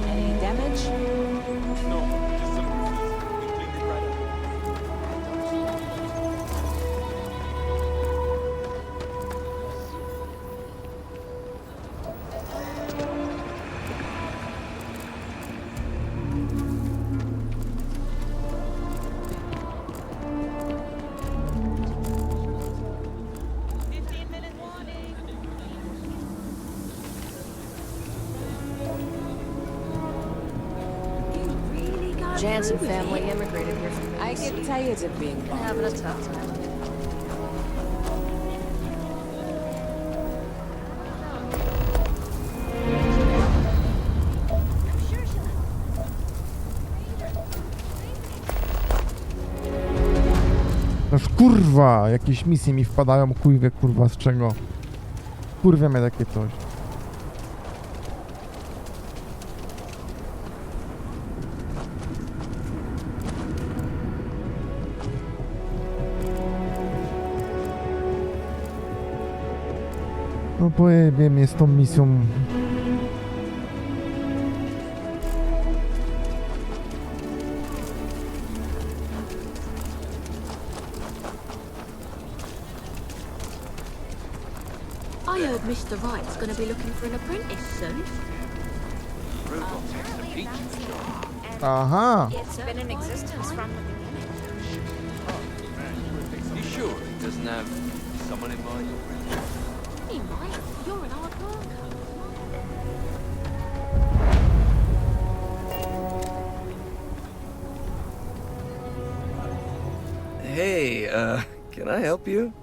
Any damage? No, just some bruises. We cleaned it right up. Jansen family immigrated here from I Tennessee. get tired of being wrong. Having a tough time. Noż kurwa, jakieś misje mi wpadają, chuj wie kurwa z czego. Kurwa mnie takie coś. No pojebie mnie z tą misją. I heard Mr. Wright's gonna be looking for an apprentice soon. Aha. It's been in existence from the beginning. You sure he doesn't have someone in mind? He might. You're an hard worker. Hey, can I help you?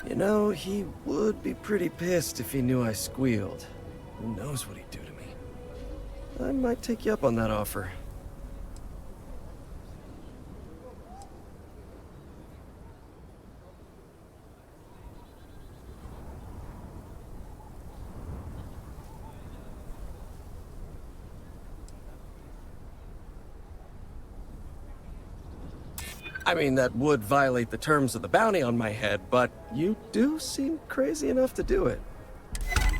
You know, he would be pretty pissed if he knew I squealed. Who knows what he'd do to me? I might take you up on that offer. I mean, that would violate the terms of the bounty on my head, but you do seem crazy enough to do it.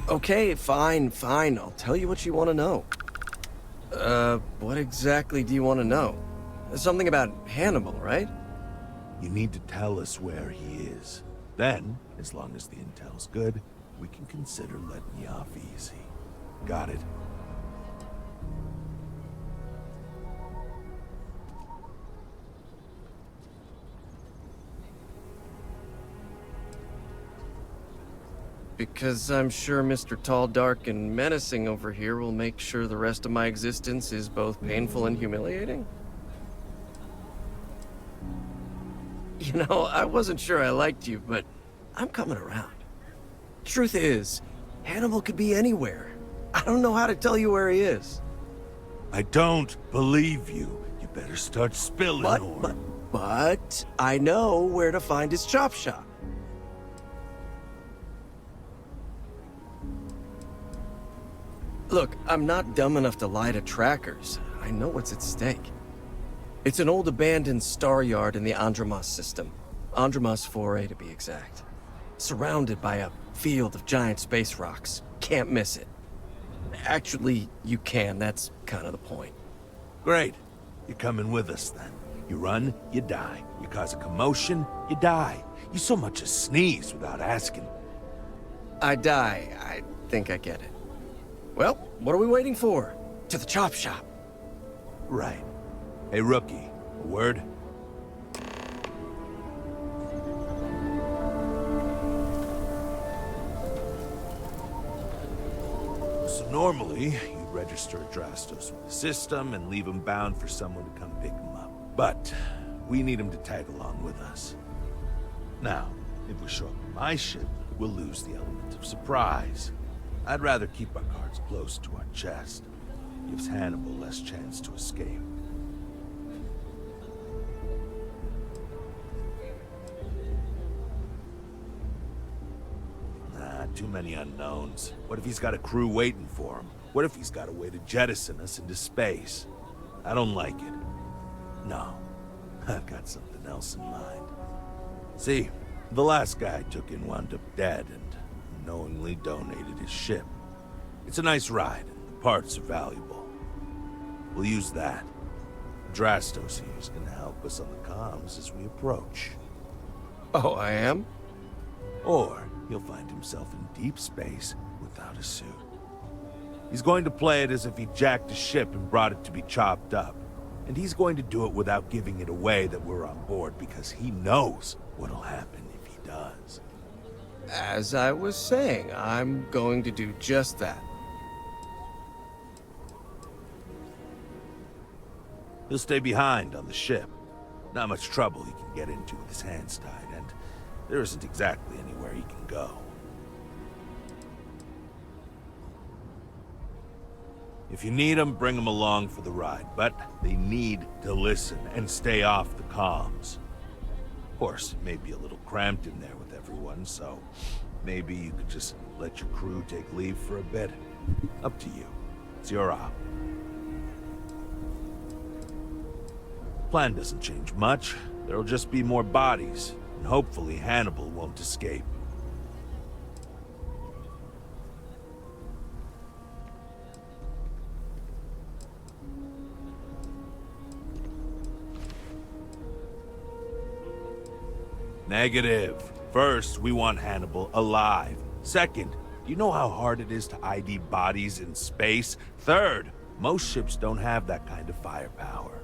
Okay, fine. I'll tell you what you want to know. What exactly do you want to know? Something about Hannibal, right? You need to tell us where he is. Then, as long as the intel's good, we can consider letting you off easy. Got it? Because I'm sure Mr. Tall, Dark, and Menacing over here will make sure the rest of my existence is both painful and humiliating? You know, I wasn't sure I liked you, but I'm coming around. Truth is, Hannibal could be anywhere. I don't know how to tell you where he is. I don't believe you. You better start spilling more. But I know where to find his chop shop. Look, I'm not dumb enough to lie to trackers. I know what's at stake. It's an old abandoned star yard in the Andromos system. Andromos 4A to be exact. Surrounded by a field of giant space rocks. Can't miss it. Actually, you can. That's kind of the point. Great. You're coming with us then. You run, you die. You cause a commotion, you die. You so much as sneeze without asking. I die. I think I get it. Well, what are we waiting for? To the chop shop. Right. Hey, rookie, a word? So normally, you register Adrastos with the system and leave him bound for someone to come pick him up. But we need him to tag along with us. Now, if we show up in my ship, we'll lose the element of surprise. I'd rather keep our cards close to our chest. Gives Hannibal less chance to escape. Too many unknowns. What if he's got a crew waiting for him? What if he's got a way to jettison us into space? I don't like it. No, I've got something else in mind. See, the last guy I took in wound up dead and unknowingly donated his ship. It's a nice ride, and the parts are valuable. We'll use that. Drastos here is gonna help us on the comms as we approach. Oh, I am? Or he'll find himself in deep space without a suit. He's going to play it as if he jacked a ship and brought it to be chopped up. And he's going to do it without giving it away that we're on board because he knows what'll happen if he does. As I was saying, I'm going to do just that. He'll stay behind on the ship. Not much trouble he can get into with his hands tied, and there isn't exactly anywhere he can go. If you need them, bring them along for the ride, but they need to listen and stay off the comms. Of course, it may be a little cramped in there with everyone, so maybe you could just let your crew take leave for a bit. Up to you. It's your op. Plan doesn't change much. There'll just be more bodies, and hopefully Hannibal won't escape. Negative. First, we want Hannibal alive. Second, do you know how hard it is to ID bodies in space? Third, most ships don't have that kind of firepower.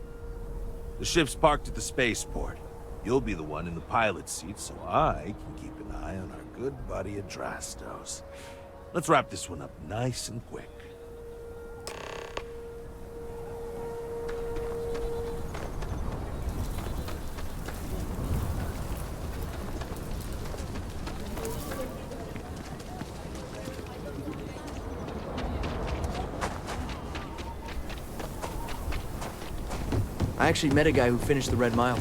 The ship's parked at the spaceport. You'll be the one in the pilot's seat, so I can keep an eye on our good buddy Adrastos. Let's wrap this one up nice and quick. I actually met a guy who finished the Red Mile.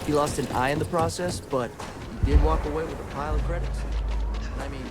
He lost an eye in the process, but he did walk away with a pile of credits. I mean...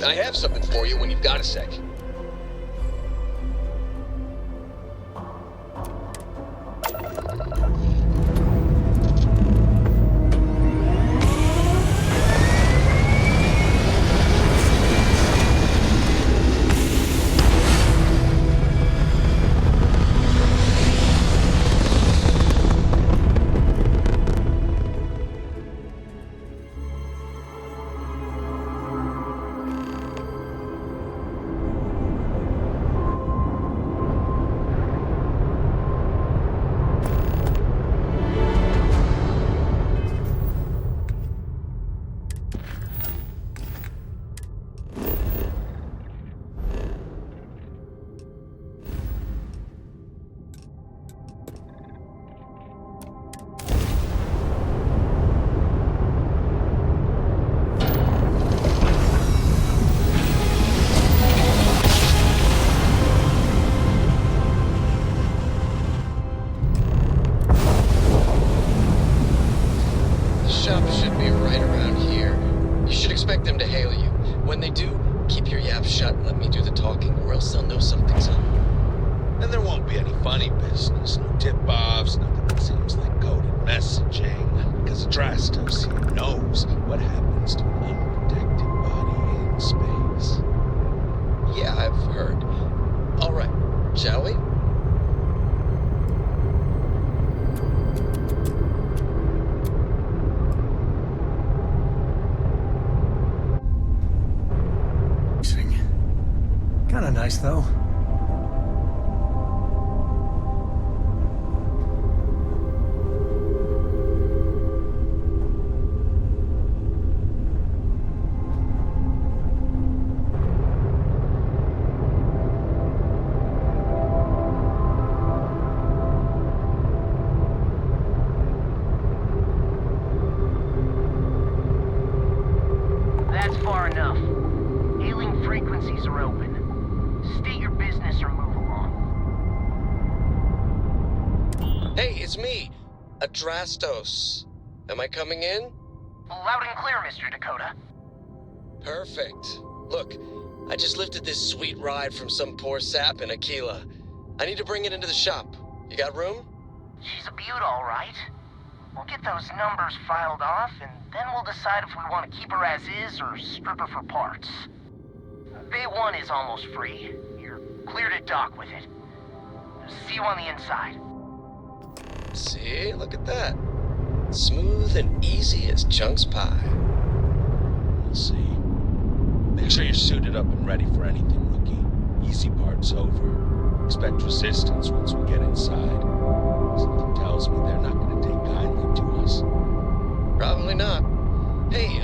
I have something for you when you've got a sec. Shop should be right around here. You should expect them to hail you. When they do, keep your yap shut and let me do the talking, or else they'll know something's up. And there won't be any funny business, no tip-offs, nothing that seems like coded messaging, because Adrastos here knows what happens to an unprotected body in space. Yeah, I've heard. All right, shall we? Kinda nice, though. That's far enough. Hailing frequencies are open. State your business or move along. Hey, it's me, Adrastos. Am I coming in? Loud and clear, Mr. Dakota. Perfect. Look, I just lifted this sweet ride from some poor sap in Aquila. I need to bring it into the shop. You got room? She's a beaut, all right. We'll get those numbers filed off, and then we'll decide if we want to keep her as is or strip her for parts. Bay 1 is almost free. You're clear to dock with it. See you on the inside. See? Look at that. Smooth and easy as Chunk's pie. We'll see. Make sure you're suited up and ready for anything, rookie. Easy part's over. Expect resistance once we get inside. Something tells me they're not going to take kindly to us. Probably not. Hey,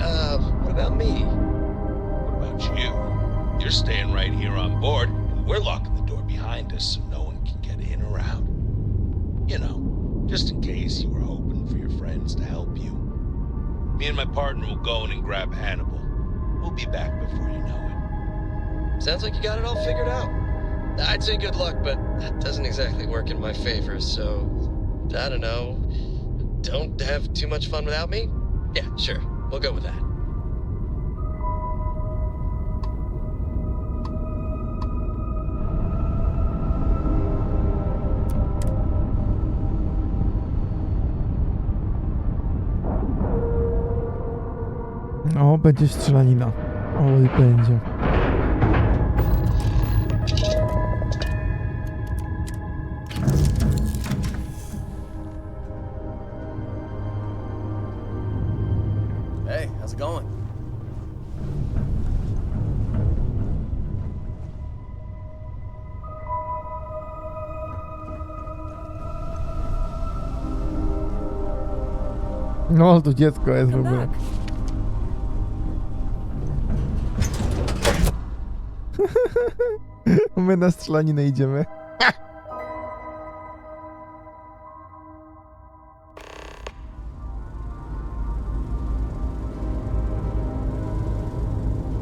what about me? What about you? You're staying right here on board, and we're locking the door behind us so no one can get in or out. You know, just in case you were hoping for your friends to help you. Me and my partner will go in and grab Hannibal. We'll be back before you know it. Sounds like you got it all figured out. I'd say good luck, but that doesn't exactly work in my favor, so... I don't know. Don't have too much fun without me? Yeah, sure. We'll go with that. O, będzie strzelanina. Oj, będzie. Hey, how's it going? No, tu dziecko jest w ogóle. My na strzelaninę idziemy.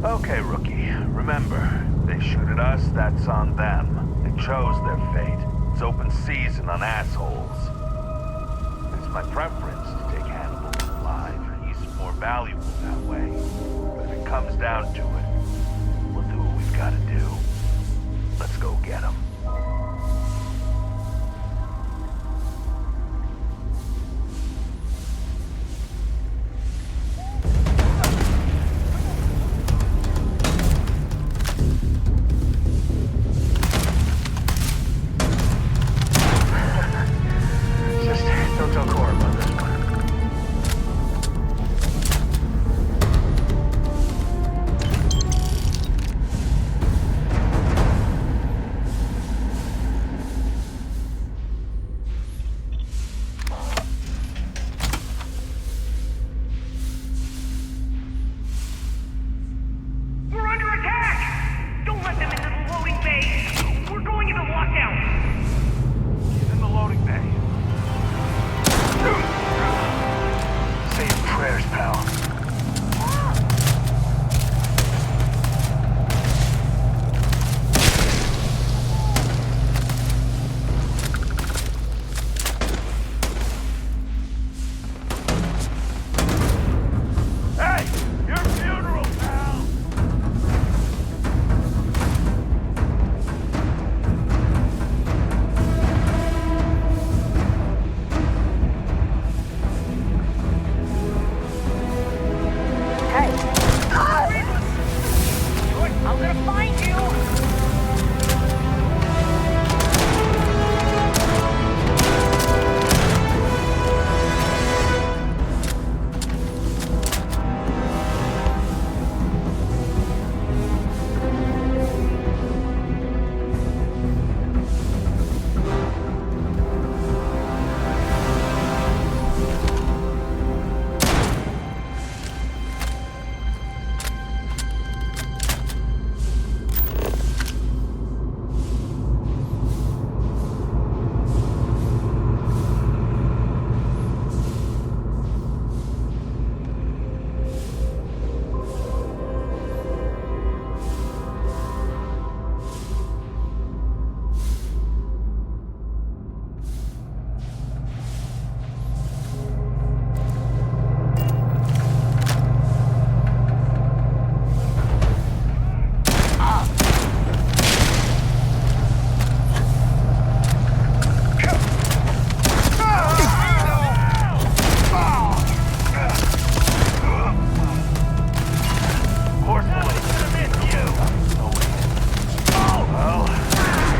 Okay, rookie. Remember, they shoot at us, that's on them. They chose their fate. It's open season on assholes. It's my preference to take Hannibal alive. He's more valuable that way. But if it comes down to it, gotta do. Let's go get him. Just don't tell Cora about this one. We're under attack! Don't let them into the loading bay! We're going into lockout! Get in the loading bay. Say your prayers, pal. Hey! Your funeral, pal! Hey! Good, I'm gonna find you! Well,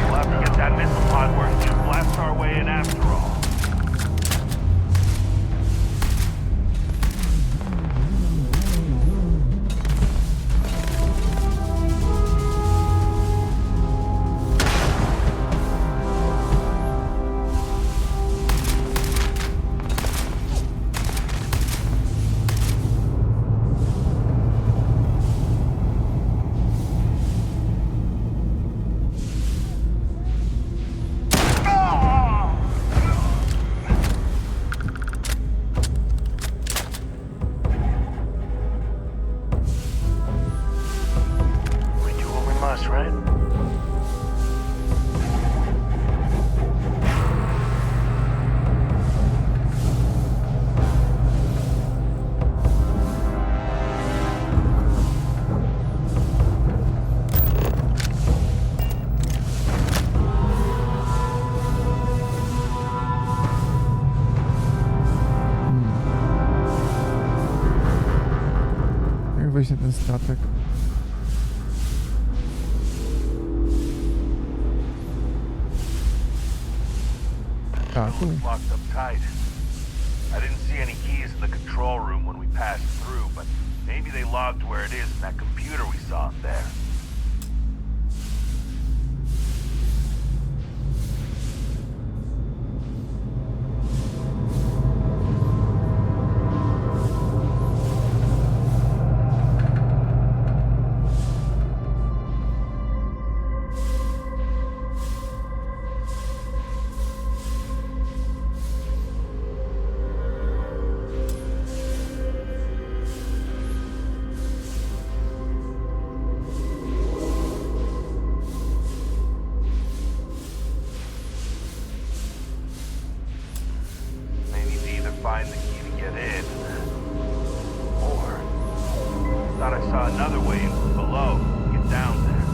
we'll have to get that missile pod working and blast our way in after all. We do what we must, right? Jak wejść na ten statek? Tak, tu. It's locked up tight. I didn't see any keys in the control room when we passed through, but maybe they logged where it is in that computer we saw up there. find the key to get in. Or, thought I saw another way below. Get down there.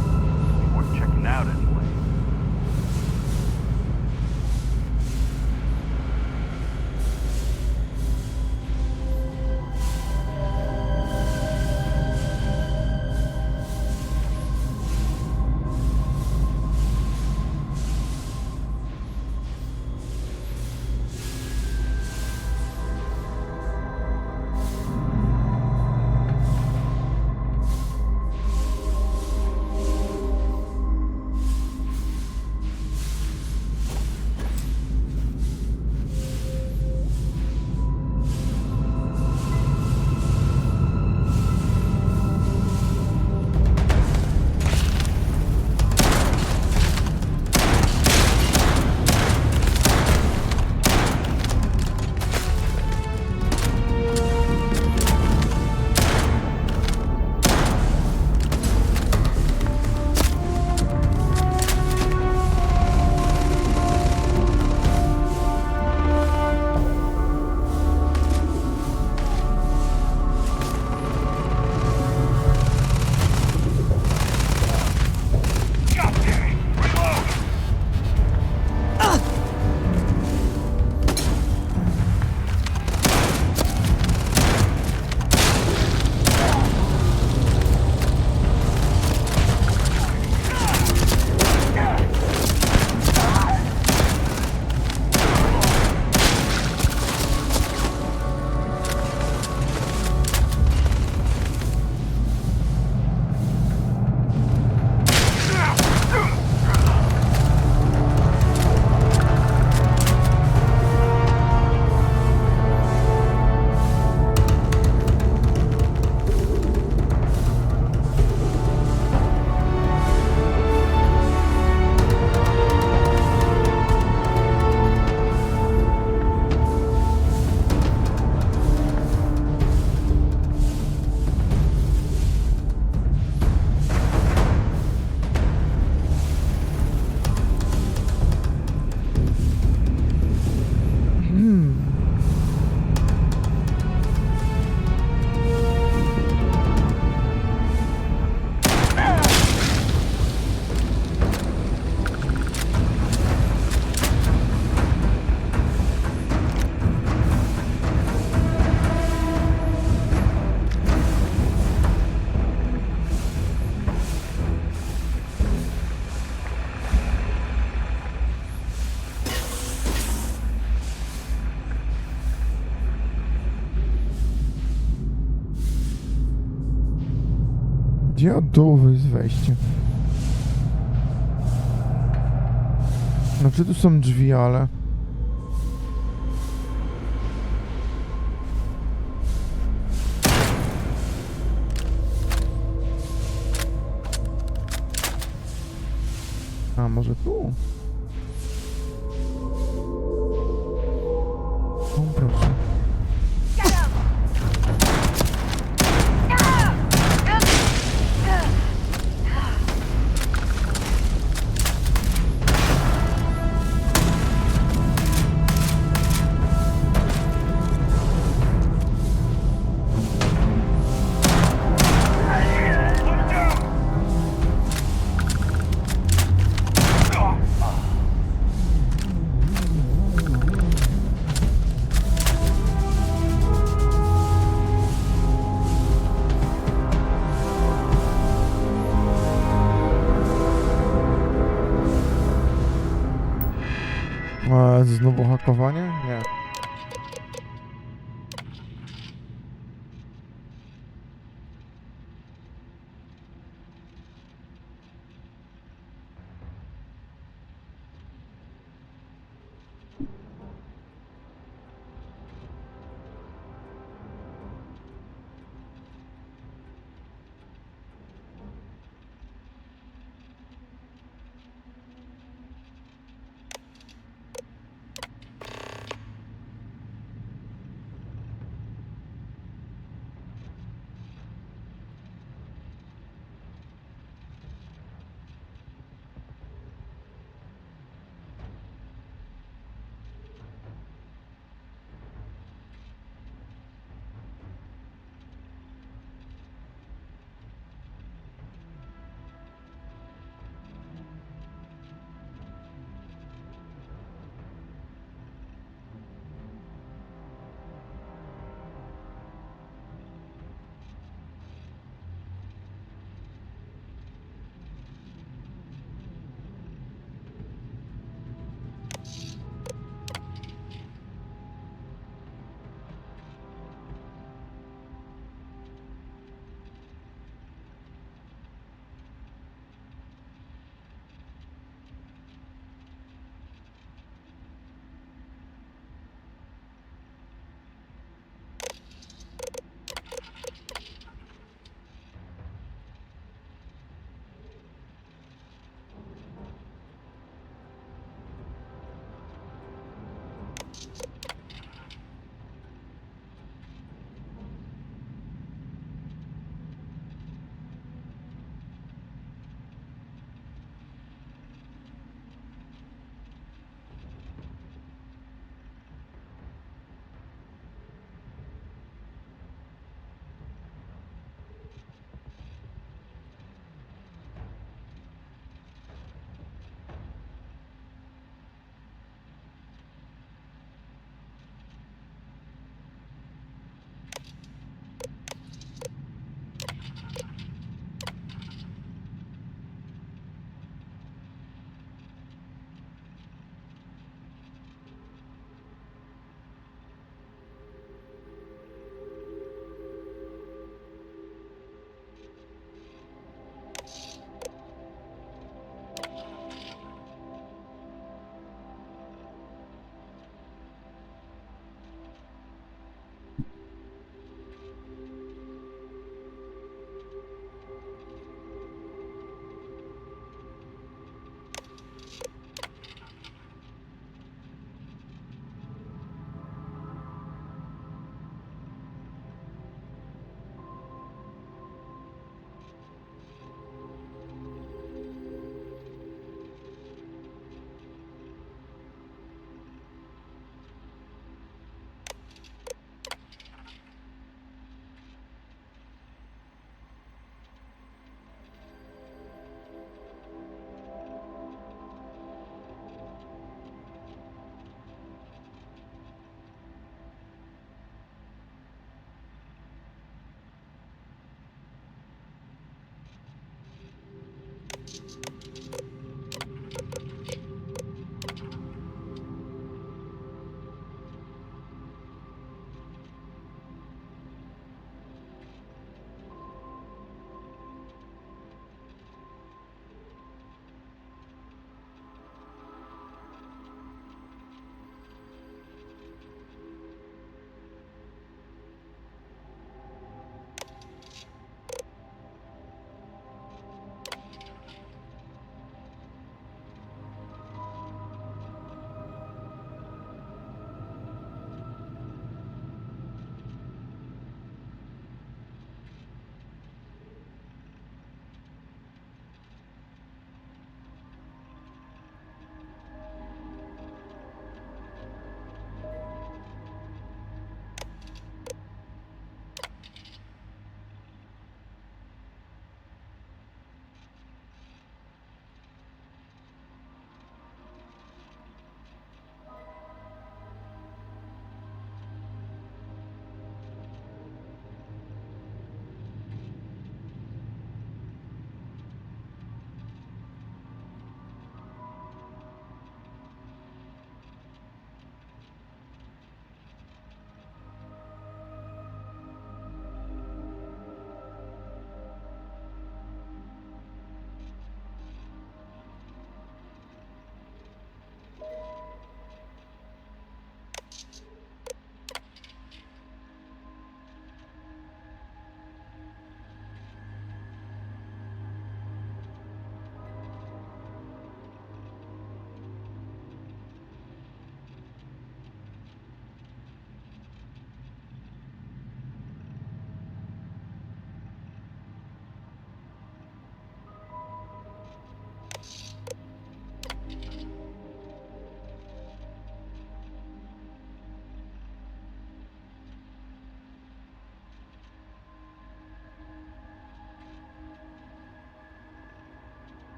Gdzie od dołu jest wejście? Znaczy tu są drzwi, ale... A może tu? O, proszę. Znowu hakowanie? Nie.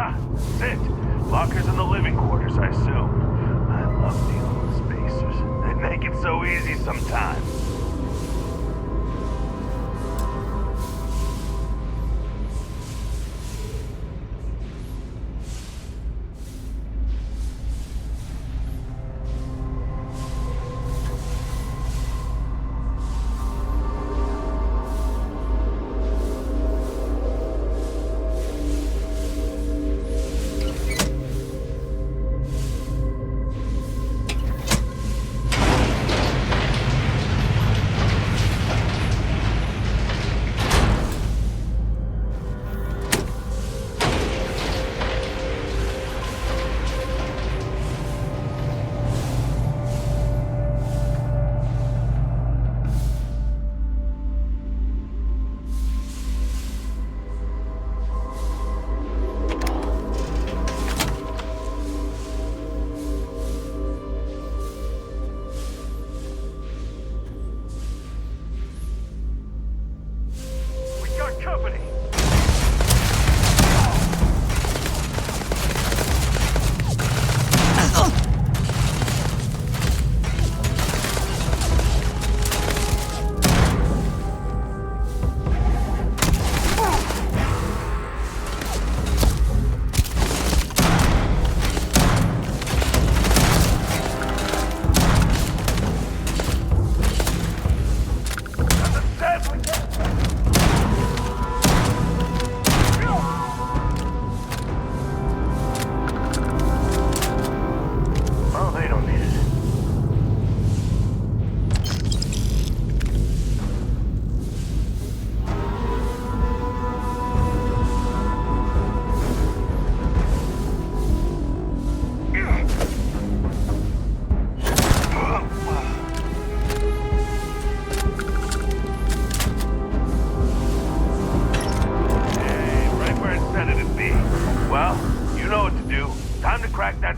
Ha! Sit. Lockers in the living quarters, I assume. I love dealing with spacers. They make it so easy sometimes.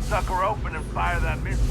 Sucker open and fire that missile.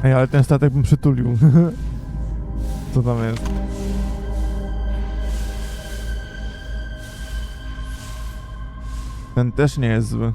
Ej, ale ten statek bym przytulił. Co tam jest? Ten też nie jest zły.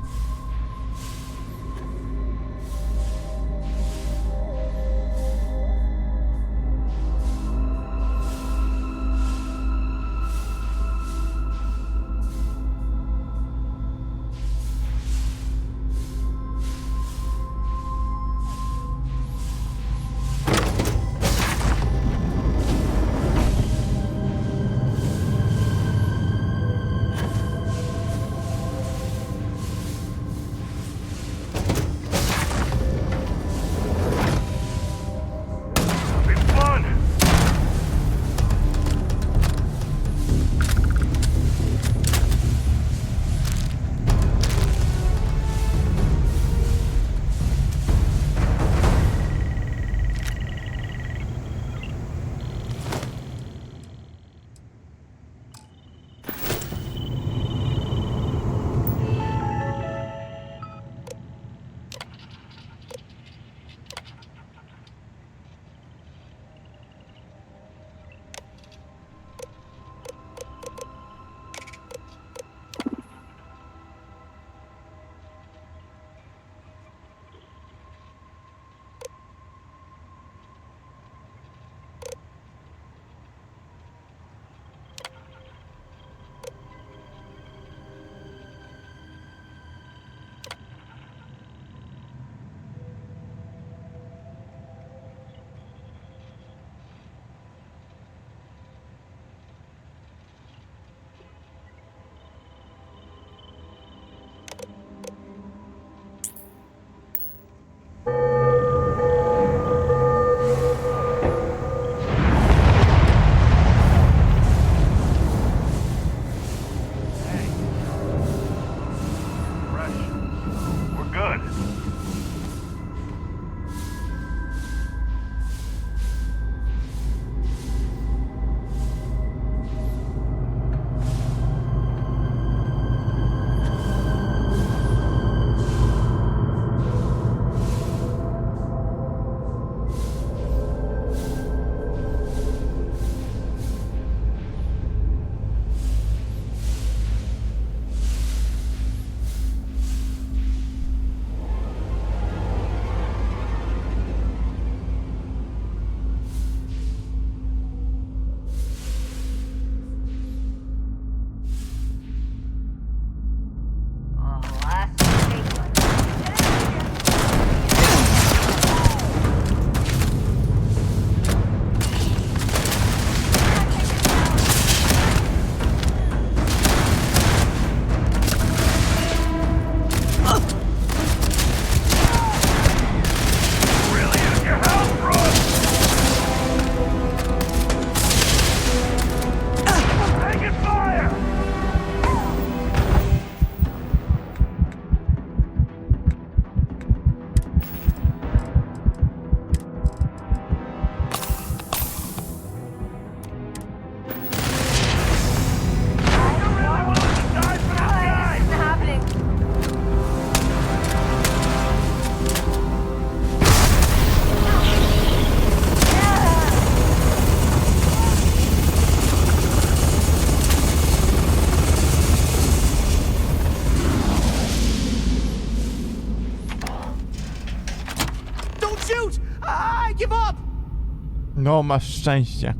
No, masz szczęście.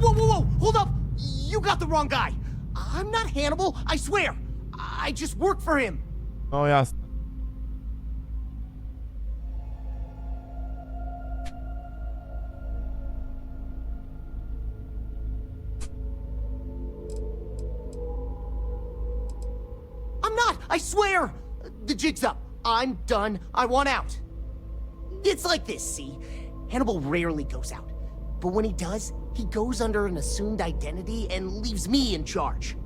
Whoa, whoa, whoa! Hold up! You got the wrong guy! I'm not Hannibal, I swear! I just work for him! No jasne. I'm not! I swear! The jig's up. I'm done. I want out. It's like this, see? Hannibal rarely goes out. But when he does, he goes under an assumed identity and leaves me in charge.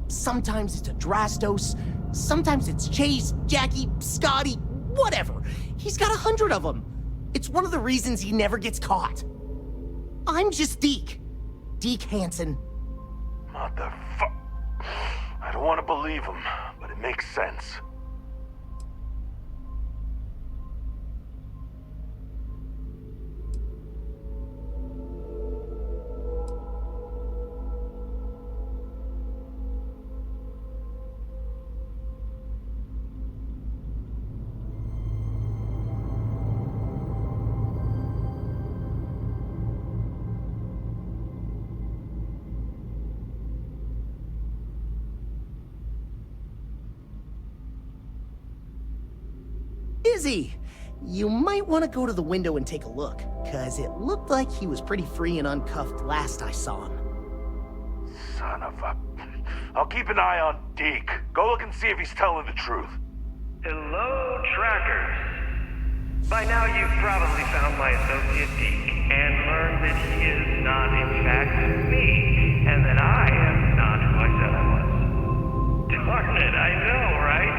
Sometimes it's a Drastos, sometimes it's Chase, Jackie, Scotty, whatever. He's got 100 of them. It's one of the reasons he never gets caught. I'm just Deke. Deke Hansen. Motherfuck. I don't want to believe him, but it makes sense. Izzy, you might want to go to the window and take a look, cause it looked like he was pretty free and uncuffed last I saw him. Son of a... I'll keep an eye on Deke. Go look and see if he's telling the truth. Hello, trackers. By now you've probably found my associate Deke and learned that he is not in fact me, and that I am not who I said I was. Darn it, I know, right?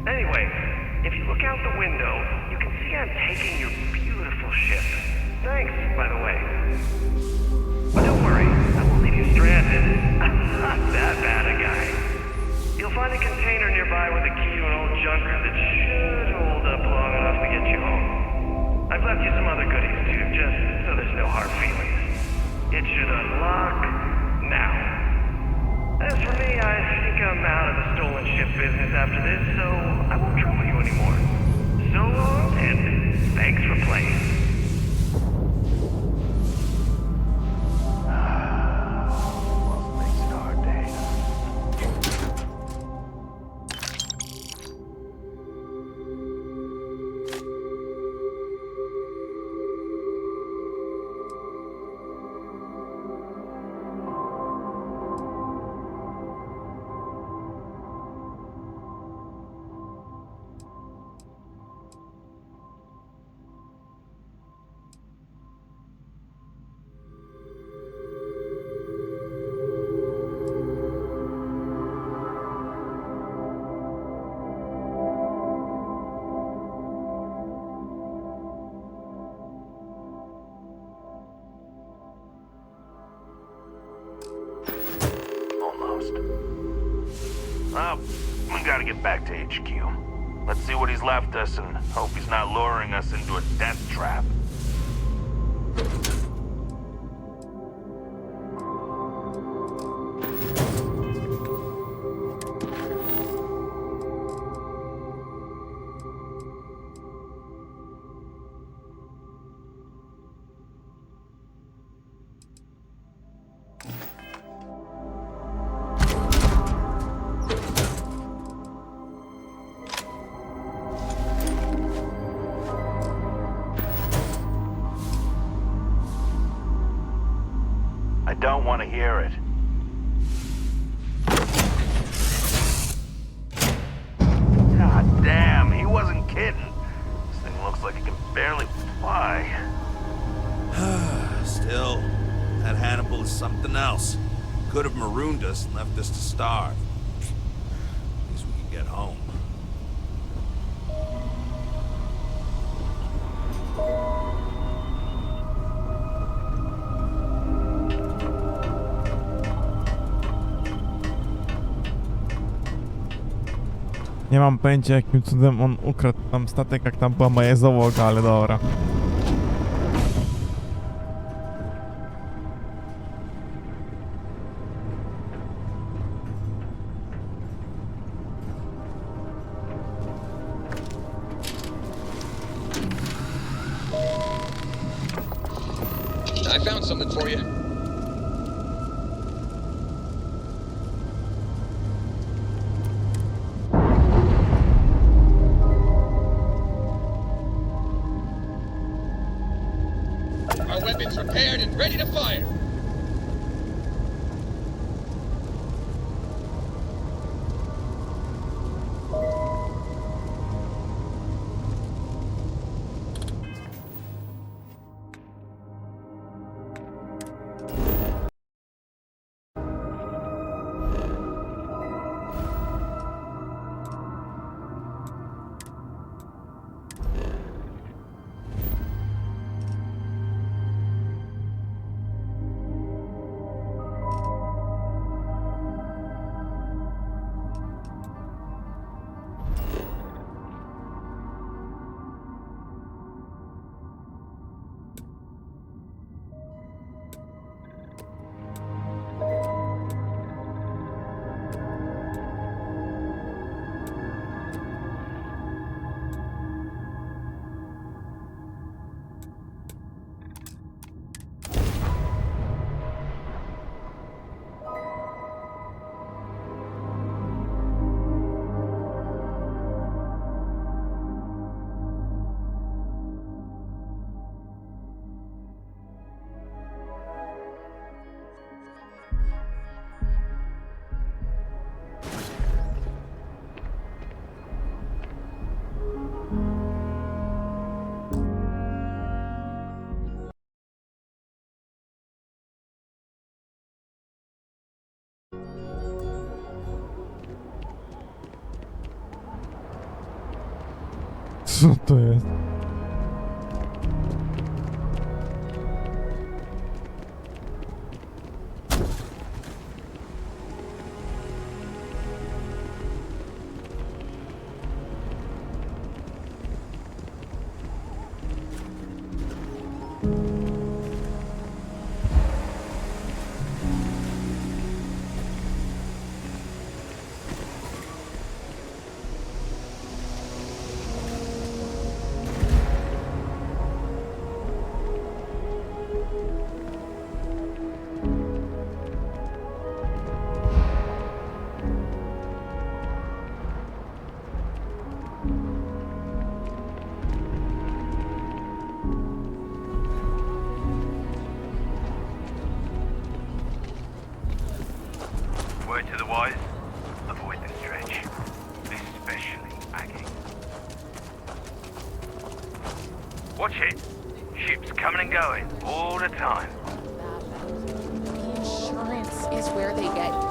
Anyway, if you look out the window, you can see I'm taking your beautiful ship. Thanks, by the way. But don't worry, I won't leave you stranded. I'm not that bad a guy. You'll find a container nearby with a key to an old junker that should hold up long enough to get you home. I've left you some other goodies too, just so there's no hard feelings. It should unlock now. As for me, I think I'm out of the stolen ship business after this, so I won't trouble you anymore. So long, and thanks for playing. Makes it a hard day. Well, we gotta get back to HQ. Let's see what he's left us and hope he's not luring us into a death trap. I don't want to hear it. God damn, he wasn't kidding. This thing looks like it can barely fly. Still, that Hannibal is something else. Could have marooned us and left us to starve. At least we can get home. Nie mam pojęcia, jakim cudem on ukradł tam statek, jak tam była moja załoga, ale dobra. I found something for you. Our weapons repaired and ready to fire. Co to jest? Word to the wise, avoid the stretch, especially Aggie. Watch it. Ships coming and going all the time. The insurance is where they get you.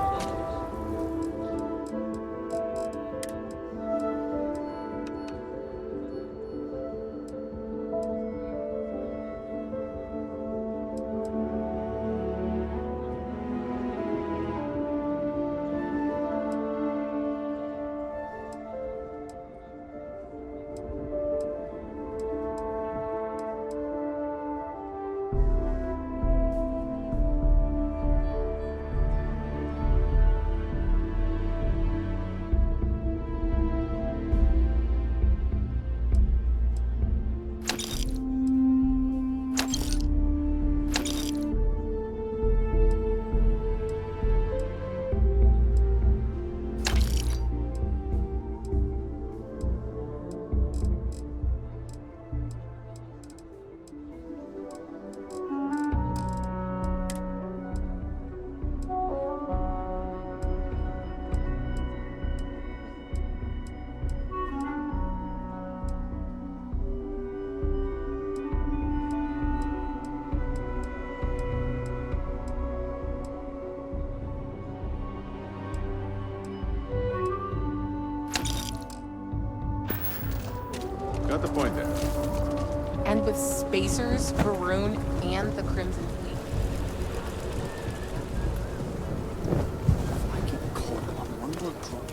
Got the point there. And with Spacers, Varun, and the Crimson Fleet. I get caught on one more drop.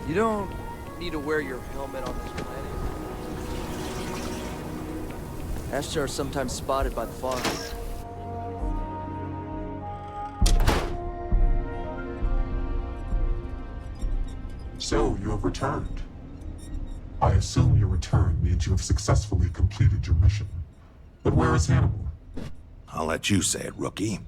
You don't need to wear your helmet on this planet. Astra are sometimes spotted by the fog. So, you have returned. I assume your return means you have successfully completed your mission. But where is Hannibal? I'll let you say it, rookie.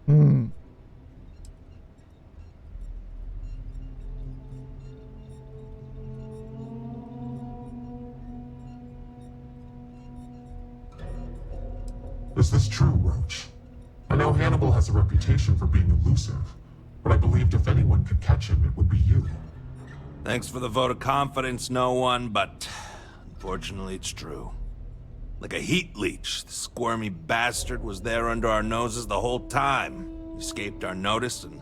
Hmm. Is this true, Roach? I know Hannibal has a reputation for being elusive, but I believed if anyone could catch him, it would be you. Thanks for the vote of confidence, no one, but unfortunately it's true. Like a heat leech, the squirmy bastard was there under our noses the whole time. Escaped our notice and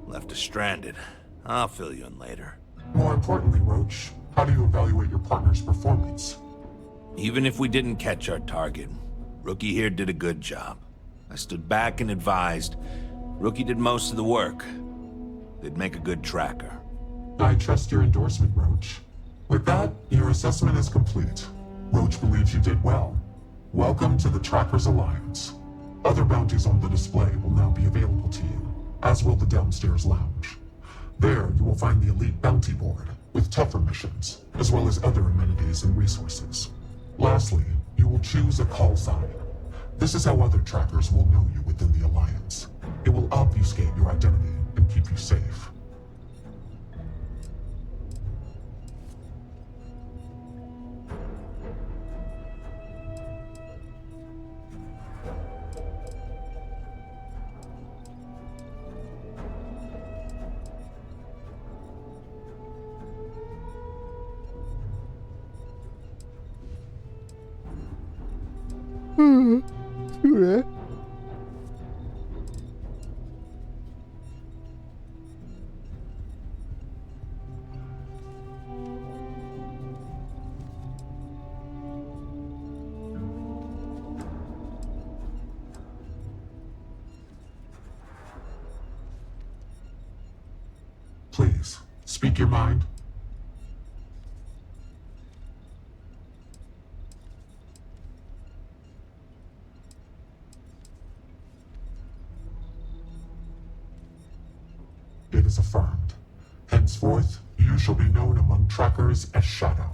left us stranded. I'll fill you in later. More importantly, Roach, how do you evaluate your partner's performance? Even if we didn't catch our target, Rookie here did a good job. I stood back and advised. Rookie did most of the work. They'd make a good tracker. I trust your endorsement, Roach. With that, your assessment is complete. Roach believes you did well. Welcome to the Trackers Alliance. Other bounties on the display will now be available to you, as will the downstairs lounge. There, you will find the elite bounty board, with tougher missions, as well as other amenities and resources. Lastly, you will choose a call sign. This is how other trackers will know you within the Alliance. It will obfuscate your identity and keep you safe. Yeah. Please, speak your mind. It is affirmed. Henceforth, you shall be known among trackers as Shadow.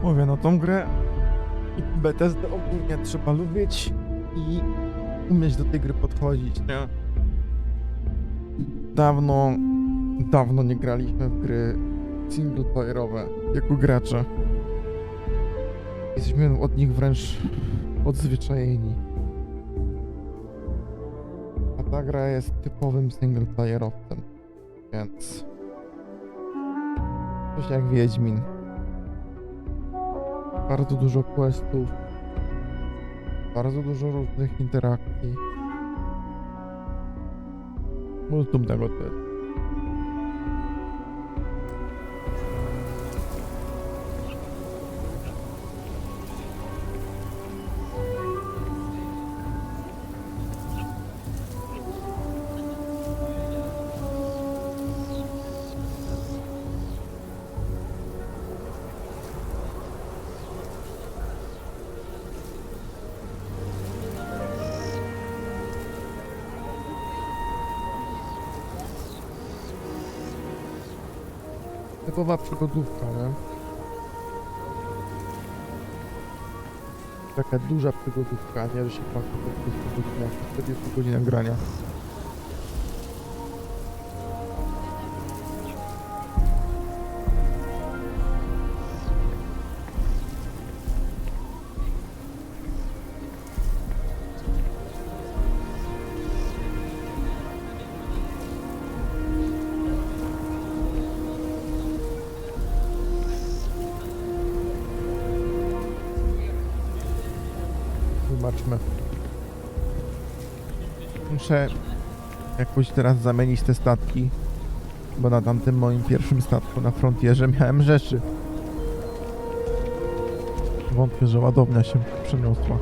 Mówię, no tą grę i Bethesdę ogólnie trzeba lubić i umieć do tej gry podchodzić, nie? Dawno nie graliśmy w gry singleplayerowe jako gracze. Jesteśmy od nich wręcz odzwyczajeni. A ta gra jest typowym singleplayerowcem, więc coś jak Wiedźmin. Bardzo dużo questów, bardzo dużo różnych interakcji. Multum tego to jest. Typowa przygodówka, nie? Taka duża przygodówka, nie? Że się pachnie po 40 godzinach grania. Zobaczmy. Muszę jakoś teraz zamienić te statki, bo na tamtym moim pierwszym statku na Frontierze miałem rzeczy. Wątpię, że ładownia się przeniosła.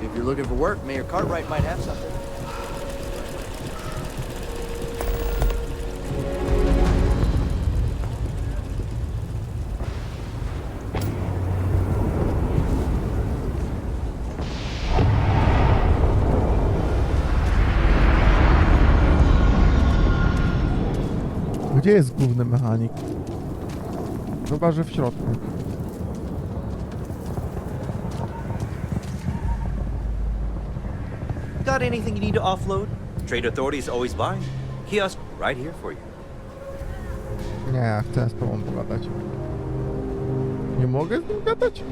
If you're looking for work, Mayor Cartwright might have something. Gdzie jest główny mechanik? Chyba, że w środku. Got anything you need to offload? Trade authorities always buying. Kiosk right here for you. Nie, ja chcę z tobą pogadać. Nie mogę z nim gadać?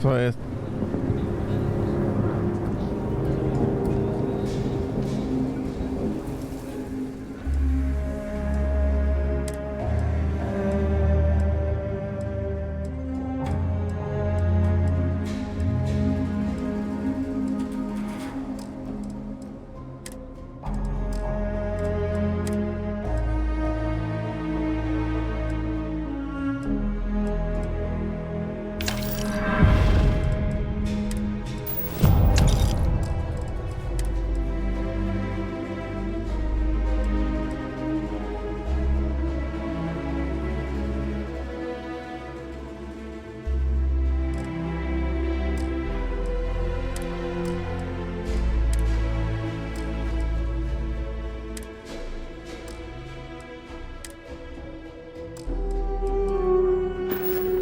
Co jest?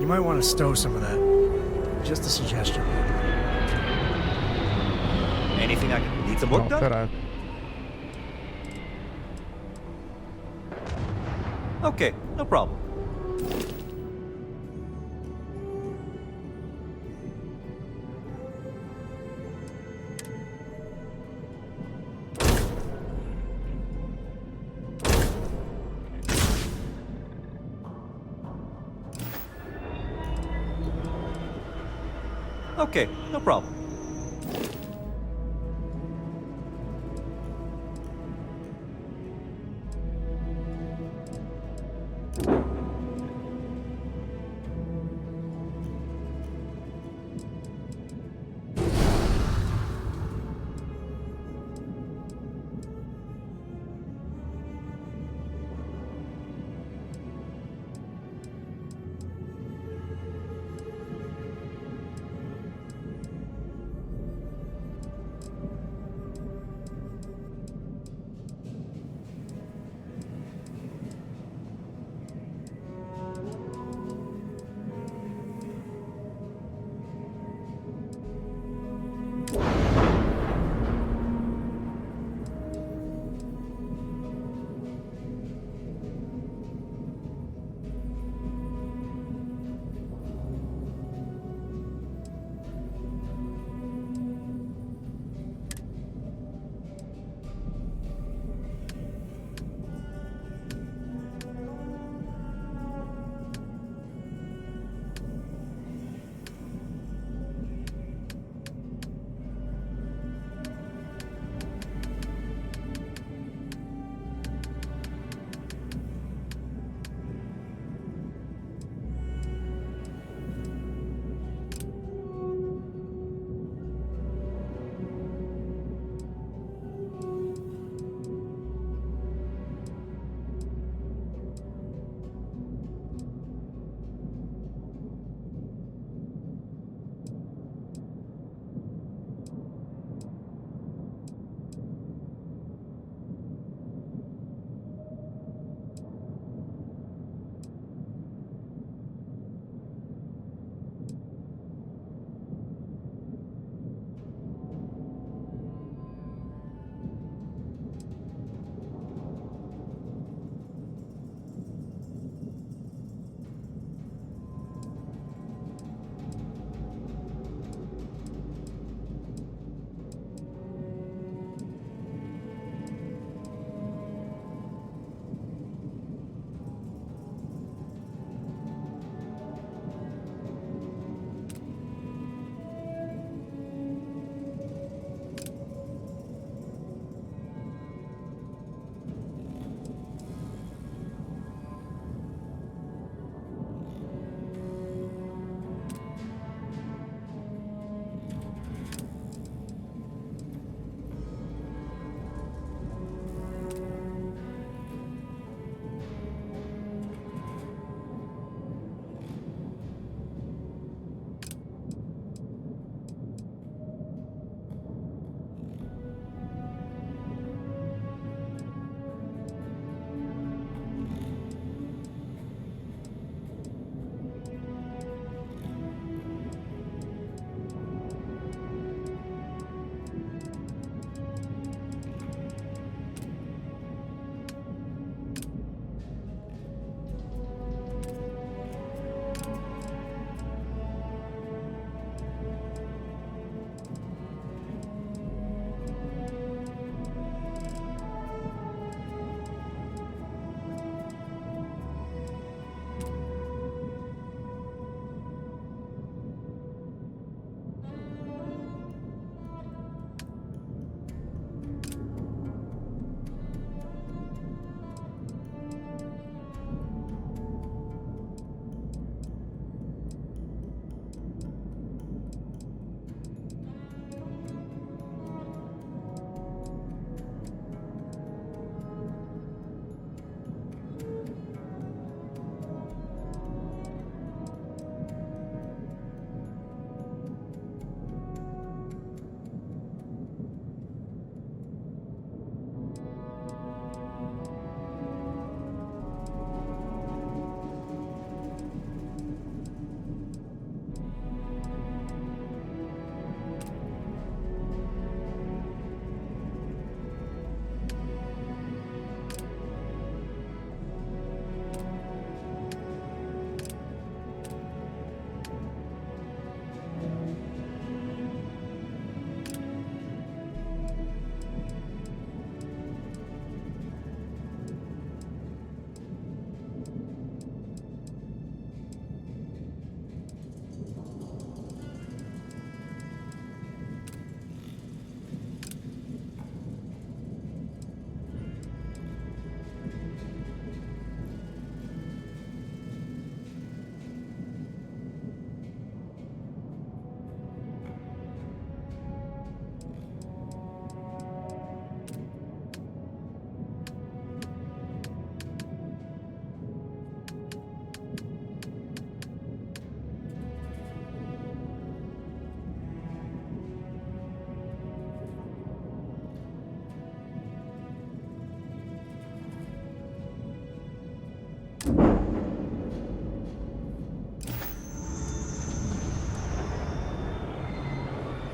You might want to stow some of that. Just a suggestion. Anything I can need some work done? Teraz. Okay, no problem. Okay, no problem.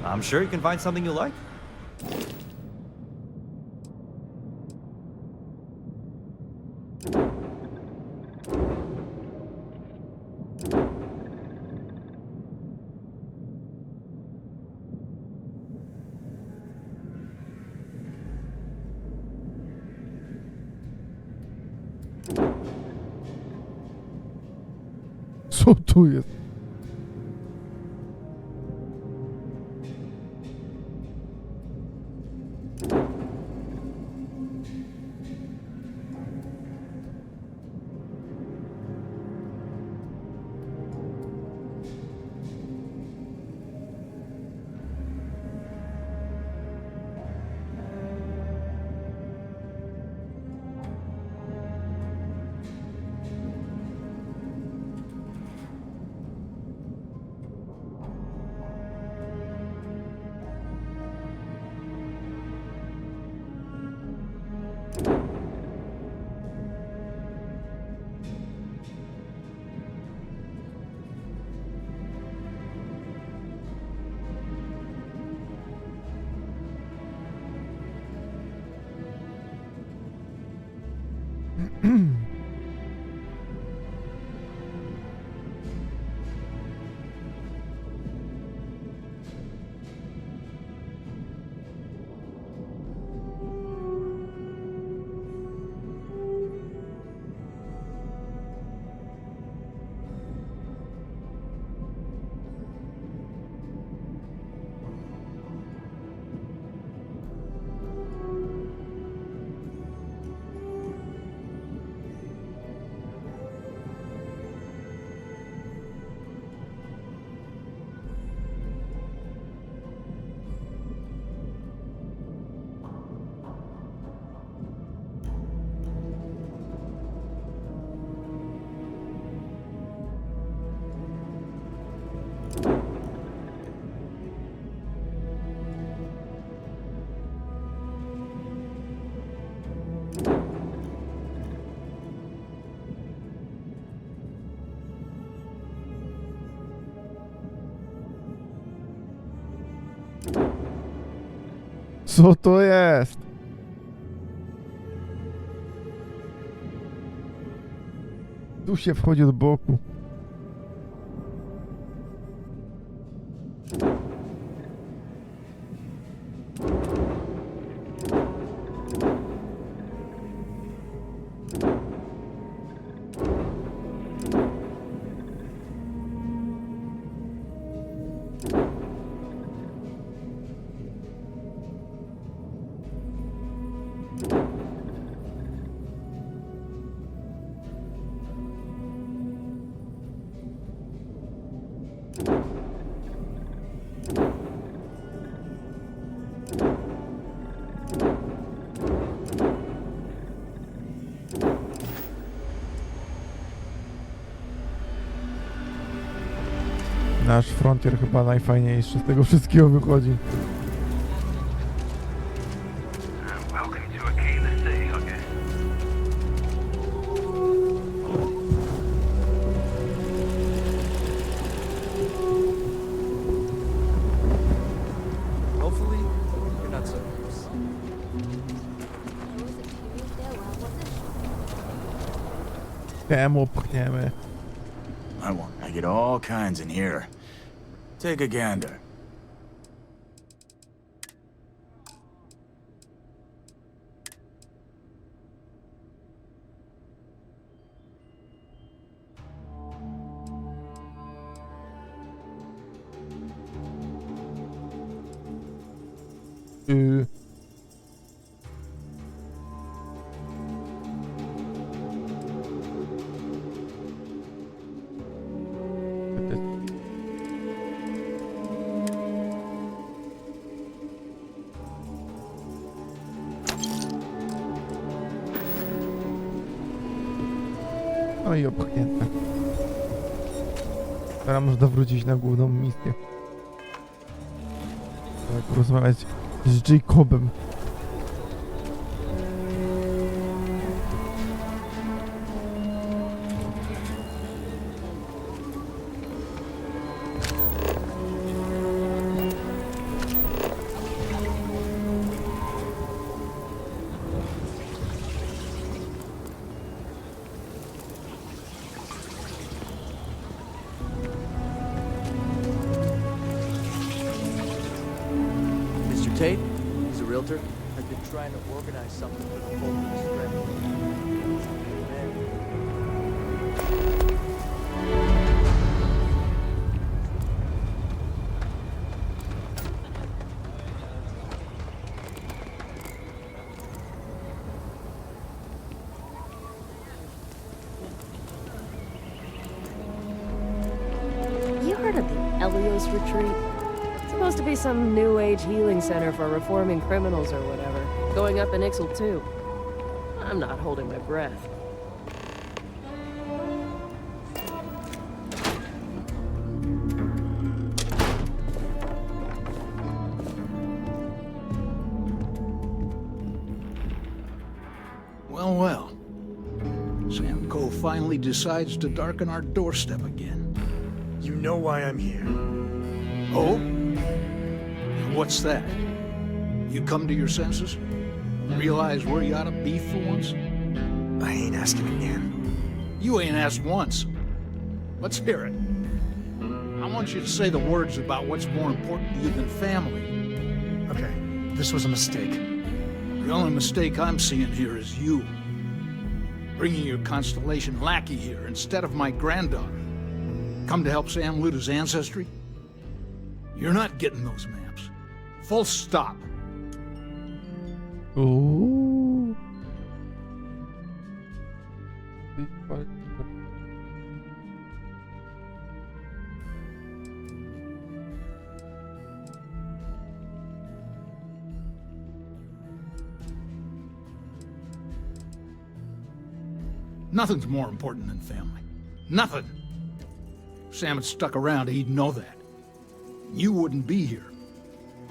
I'm sure you can find something you like. Co tu jest? Co to jest? Tu się wchodzi od boku. Nasz frontier chyba najfajniejszy z tego wszystkiego wychodzi. Hopefully, you're not so close. Temu pchniemy. I get all kinds in here. Take a gander. No i opchnięte. Teraz można wrócić na główną misję. Tak, porozmawiać z Jacobem. Tate, he's a realtor, has been trying to organize something for the whole strip. You heard of the Elios Retreat? It's supposed to be some new age healing center for reforming criminals or whatever. Going up in Ixel too. I'm not holding my breath. Well, well. Sam Coe finally decides to darken our doorstep again. You know why I'm here. Oh? And what's that? You come to your senses? Realize where you ought to be for once? I ain't asking again. You ain't asked once. Let's hear it. I want you to say the words about what's more important to you than family. Okay, this was a mistake. The only mistake I'm seeing here is you. Bringing your Constellation lackey here instead of my granddaughter. Come to help Sam loot his ancestry? You're not getting those maps. Full stop. Ooh. Nothing's more important than family. Nothing. If Sam had stuck around, he'd know that. You wouldn't be here.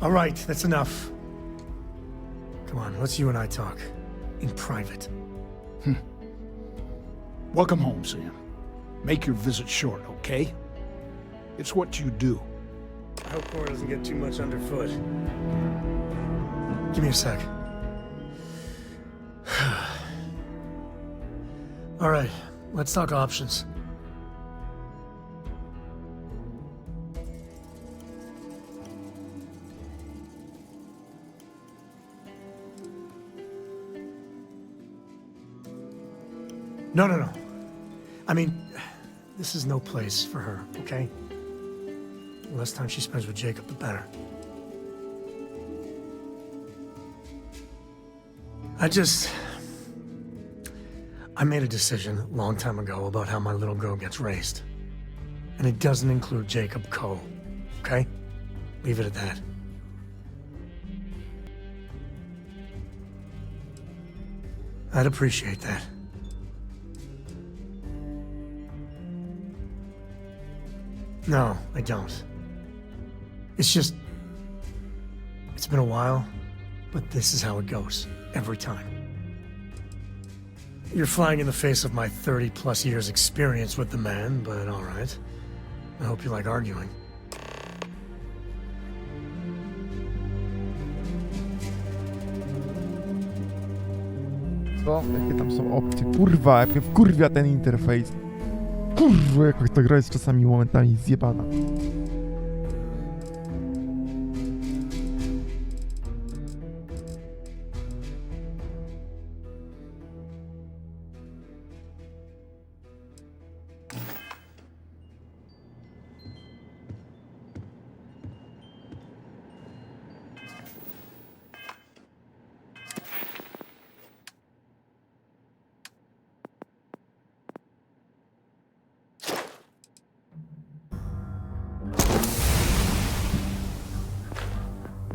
All right, that's enough. Come on, let's you and I talk. In private. Welcome home, Sam. Make your visit short, okay? It's what you do. I hope Cora doesn't get too much underfoot. Give me a sec. All right, let's talk options. No. I mean, this is no place for her, okay? The less time she spends with Jacob, the better. I made a decision a long time ago about how my little girl gets raised. And it doesn't include Jacob Coe, okay? Leave it at that. I'd appreciate that. No, I don't. It's just... It's been a while, but this is how it goes. Every time. You're flying in the face of my 30-plus years experience with the man, but all right. I hope you like arguing. Co? Jakie tam są opcje? Kurwa, jak mnie wkurwia ten interfejs. Kurwa, jakoś ta gra jest czasami momentami zjebana.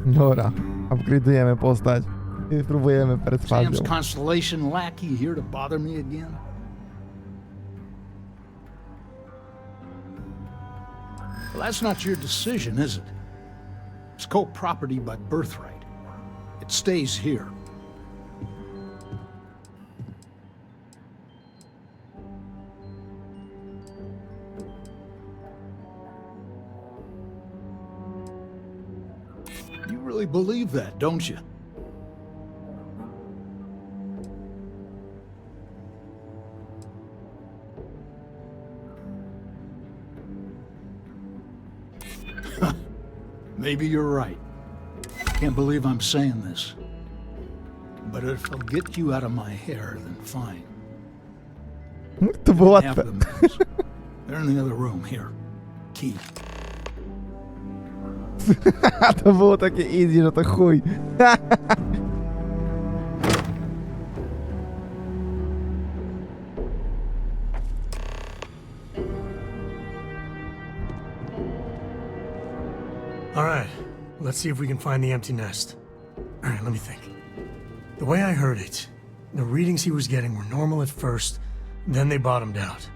Dobra, upgrade'ujemy postać i spróbujemy perswazją. Sam's Constellation lackey here to bother me again? Well, that's not your decision, is it? It's co-property by birthright. It stays here. You really believe that, don't you? Maybe you're right. Can't believe I'm saying this. But if it'll get you out of my hair, then fine. To było Have łatwe. the meds. They're in the other room. Here. Key. To było takie easy, że to chuj. Alright, let's see if we can find the empty nest. Alright, let me think. The way I heard it, the readings he was getting were normal at first, then they bottomed out.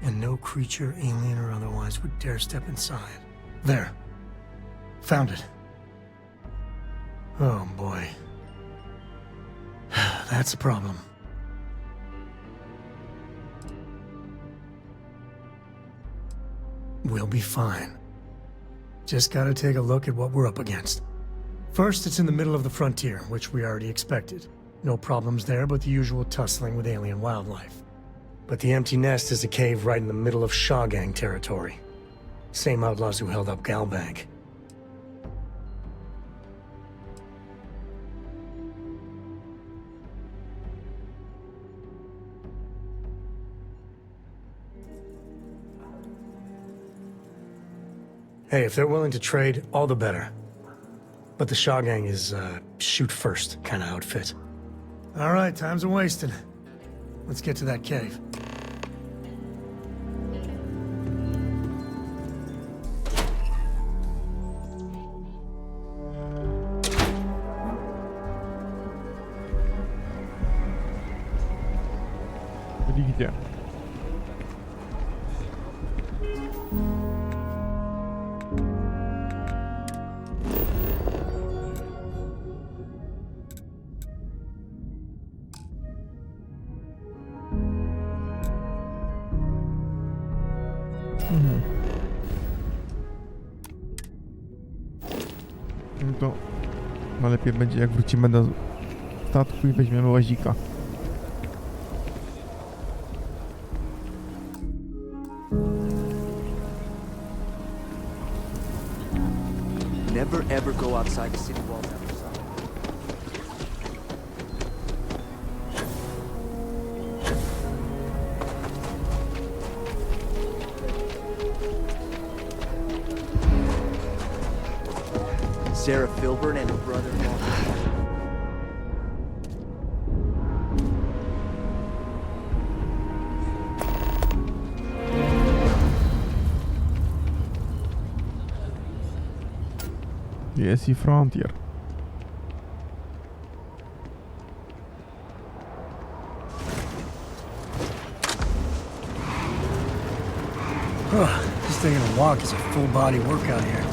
And no creature, alien or otherwise, would dare step inside. There. Found it. Oh boy. That's a problem. We'll be fine. Just gotta take a look at what we're up against. First, it's in the middle of the frontier, which we already expected. No problems there, but the usual tussling with alien wildlife. But the empty nest is a cave right in the middle of Shaw Gang territory. Same outlaws who held up Galbank. Hey, if they're willing to trade, all the better. But the Shaw Gang is, shoot first kind of outfit. All right, time's a wasted. Let's get to that cave. Byli gdzie? No to no lepiej będzie, jak wrócimy do statku i weźmiemy łazika. Never ever go outside the city walls after sunset. Sarah Filburn and her brother-in-law. Jest i Frontier. Just taking a walk is a full body workout here.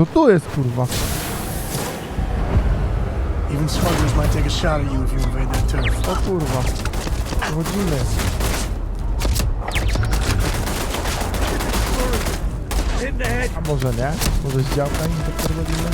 to tu jest, kurwa. Even smugglers might take a shot at you if you invade their turf. O kurwa. Chodzimy. A może nie? Może z działka im to prowadzimy?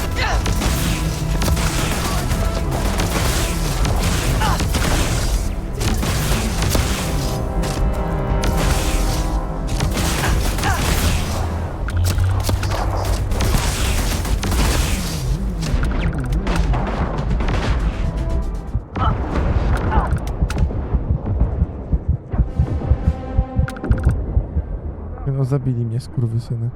No zabili mnie, skurwysyny.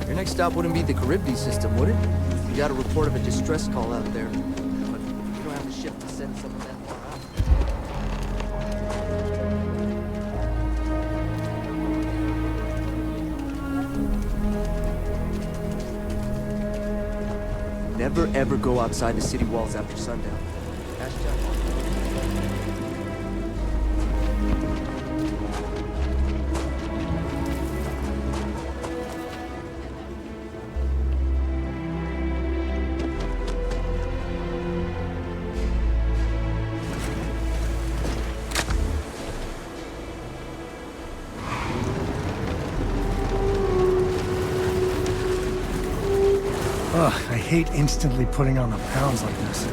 Your next stop wouldn't be the Caribbean system, would it? You got a report of a distress call out there. But you don't have a ship to send someone that far out. Never ever go outside the city walls after sundown. Ask Jeff. Ugh, I hate instantly putting on the pounds like this.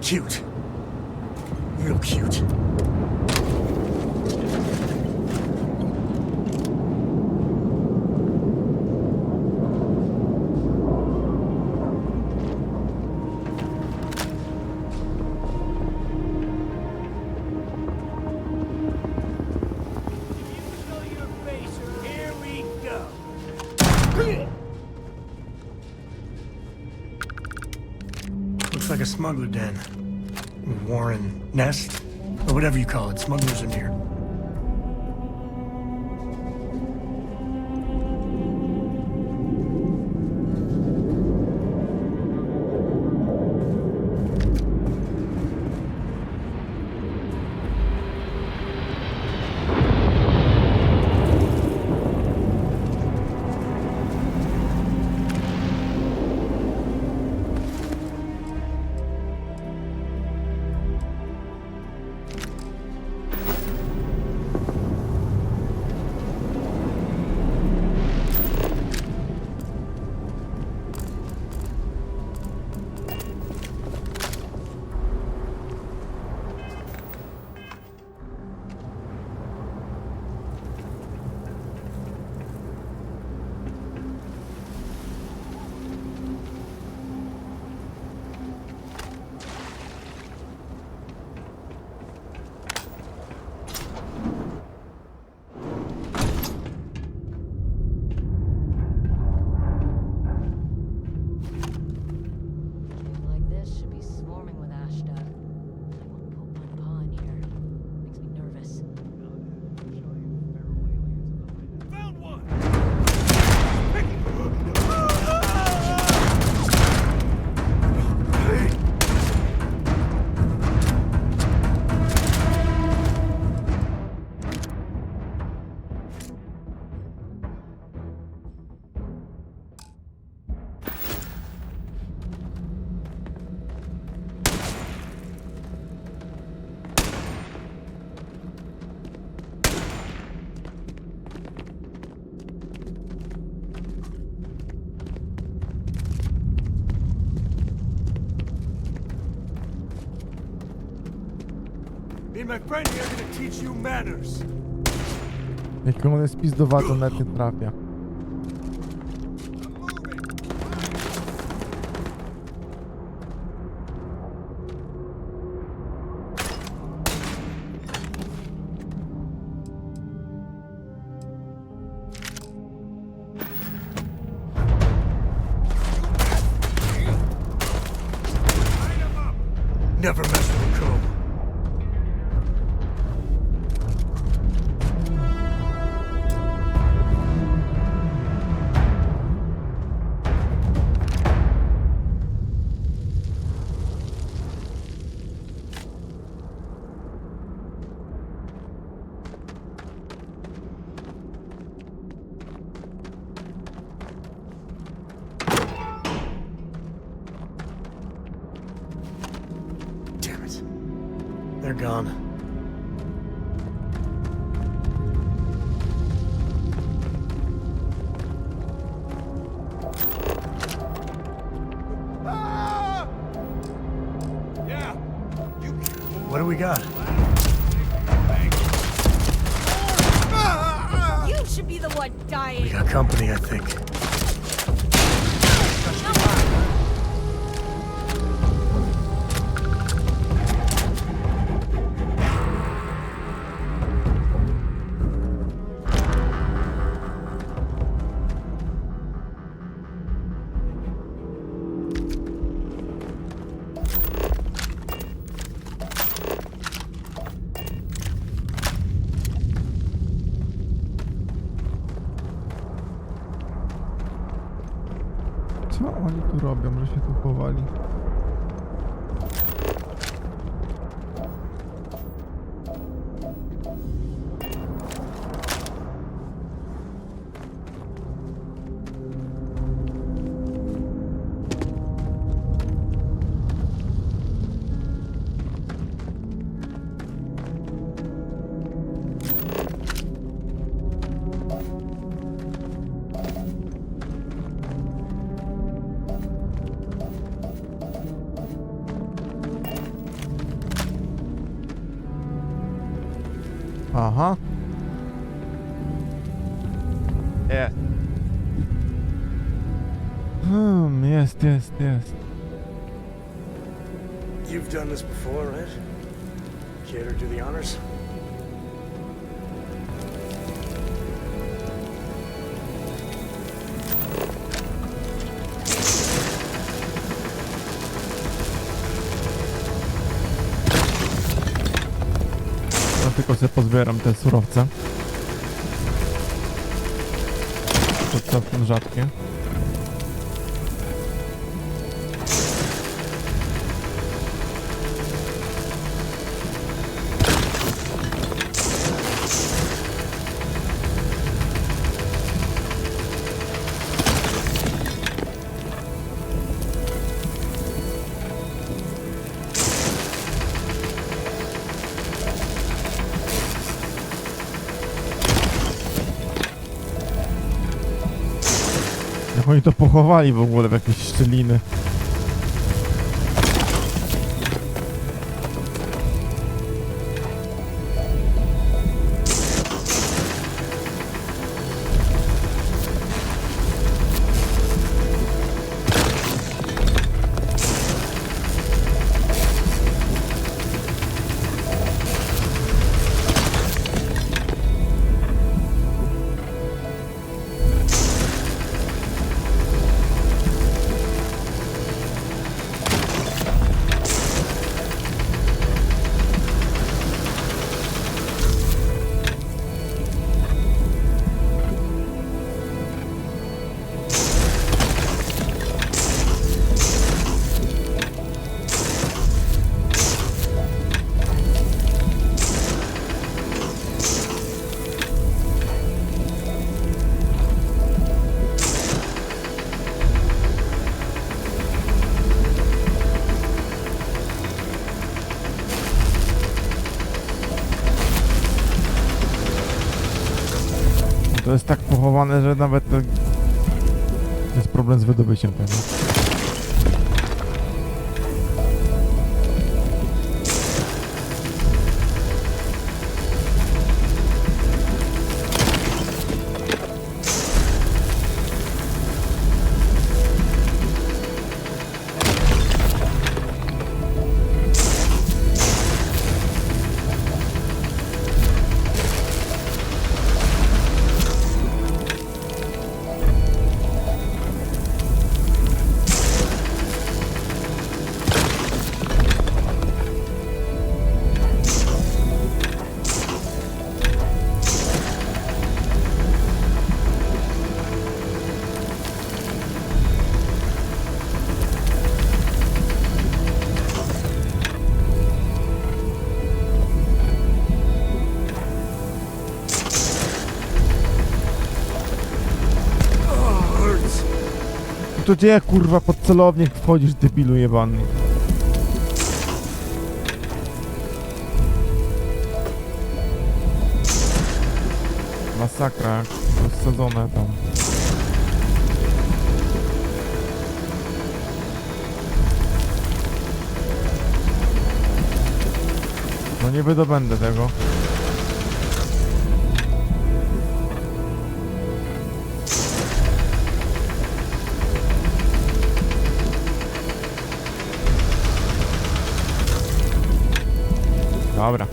Cute. Real cute. Here we go. Looks like a smuggler den. Warren Nest? Or whatever you call it. Smugglers are near. Like this should be swarming with Ashta. I won't put one paw in here. Makes me nervous. Found one. Me and my friend here are gonna teach you manners. Jak on jest pizdowato, nawet nie trafia. Never mess with a cove. Damn it. They're gone. Yeah. What do we got? You should be the one dying. We got company, I think. Co oni tu robią, że się tu chowali? Aha. Jest. Jest. You've done this before, right? Care to do the honors? Ja tylko sobie pozbieram te surowce. To całkiem rzadkie. Jak oni to pochowali w ogóle w jakieś szczeliny. To jest tak pochowane, że nawet jest problem z wydobyciem tego. To gdzie kurwa pod celownik wchodzisz, debilu jebany? Masakra, rozsadzone tam. No nie wydobędę tego. Dobra.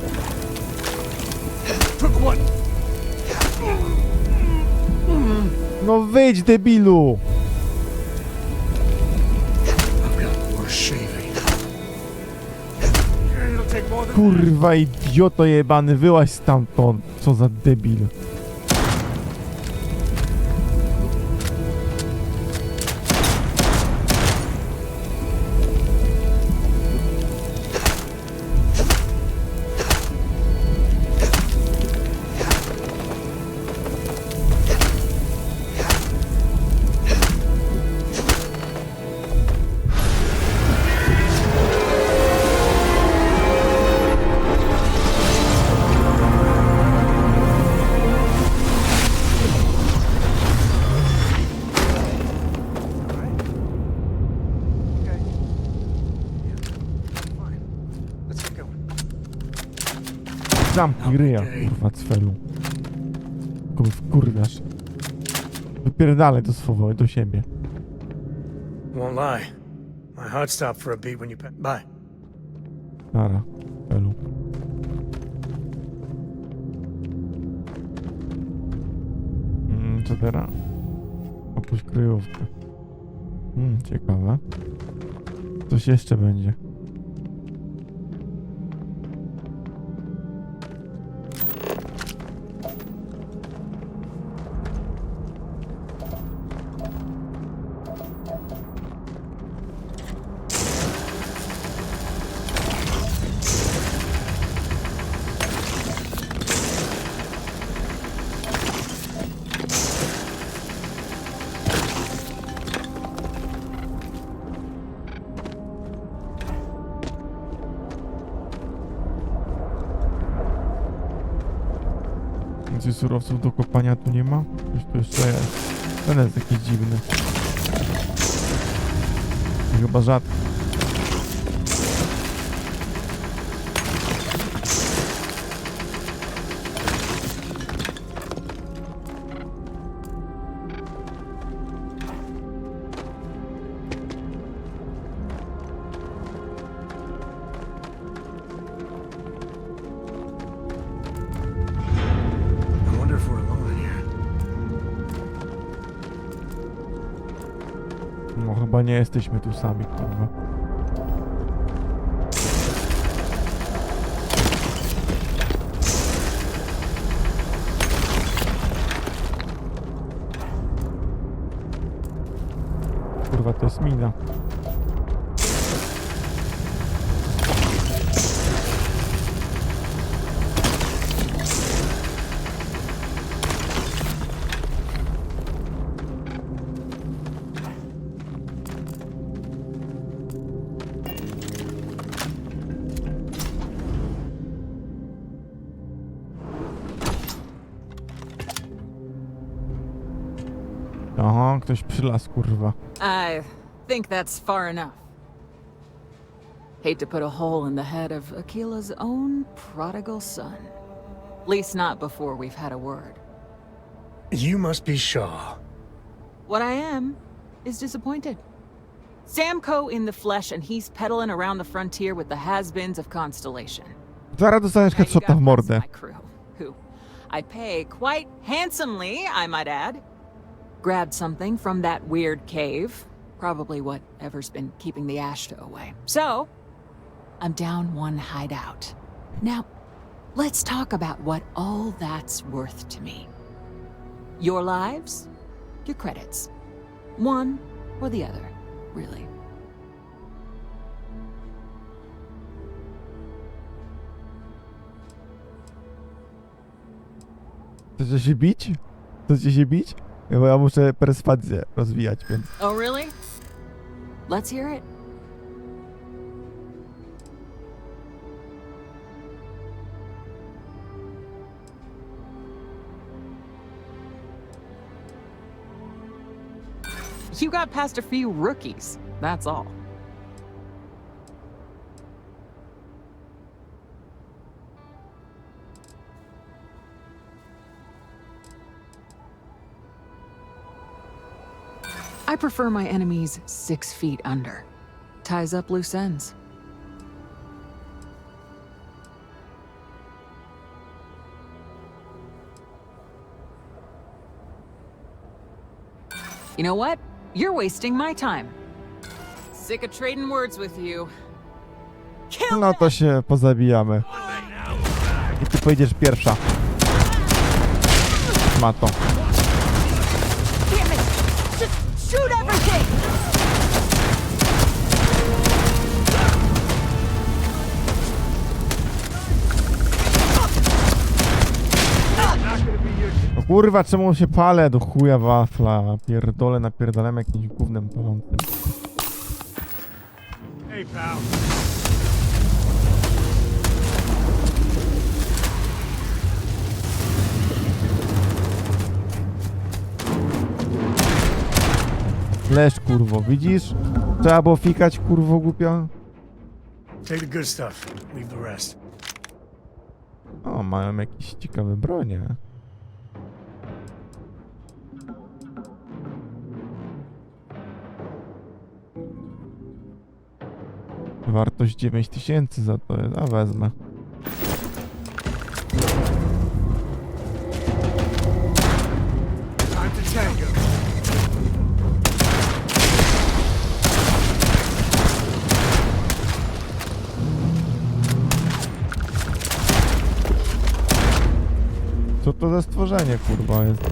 No wyjdź, debilu! Kurwa idioto jebany, wyłaź stamtąd. Co za debil. Zamknij ryja, kurwa, cfelu. Tylko wkurwiasz. Wypierdalaj do swobody, do siebie. Won't lie. My heart stopped for a beat when you Bye. Nara, cfelu. Co teraz? Opuść kryjówkę. Ciekawe. Coś jeszcze będzie. Więcej surowców do kopania tu nie ma? Coś tu jeszcze jest. Ten jest jakiś dziwny. Chyba rzadki. No chyba nie jesteśmy tu sami, kurwa. Kurwa, to jest mina. Aha, ktoś przylazł, kurwa. I think that's far enough. Hate to put a hole in the head of Akila's own prodigal son. At least not before we've had a word. You must be Shaw. What I am is disappointed. Samco in the flesh, and he's peddling around the frontier with the has-beens of Constellation. Zaraz dostaniesz headshota w mordę. My crew, who I pay quite handsomely, I might add. Grabbed something from that weird cave. Probably whatever's been keeping the Ashta away. So, I'm down one hideout. Now, let's talk about what all that's worth to me. Your lives, your credits. One or the other, really. Chcecie się bić? Chcecie się bić? Bo ja muszę perswazję rozwijać, więc... Oh, really? Let's hear it. You got past a few rookies, that's all. I prefer my enemies 6 feet under. Ties up loose ends. You know what? You're wasting my time. Sick of trading words with you. No to się pozabijamy. I ty pojedziesz pierwsza. Ma to. Damn it! Just shoot everything! No kurwa, czemu się palę do chuja wafla? Pierdolę, napierdolem jakimś gównem palącym. Hey, pal. Leż, kurwo, widzisz? Trzeba było fikać, kurwo głupia. Take the good stuff, leave the rest. O, mają jakieś ciekawe bronie. Wartość 9000 za to jest, a wezmę. Time to tango. Co to za stworzenie, kurwa, jest?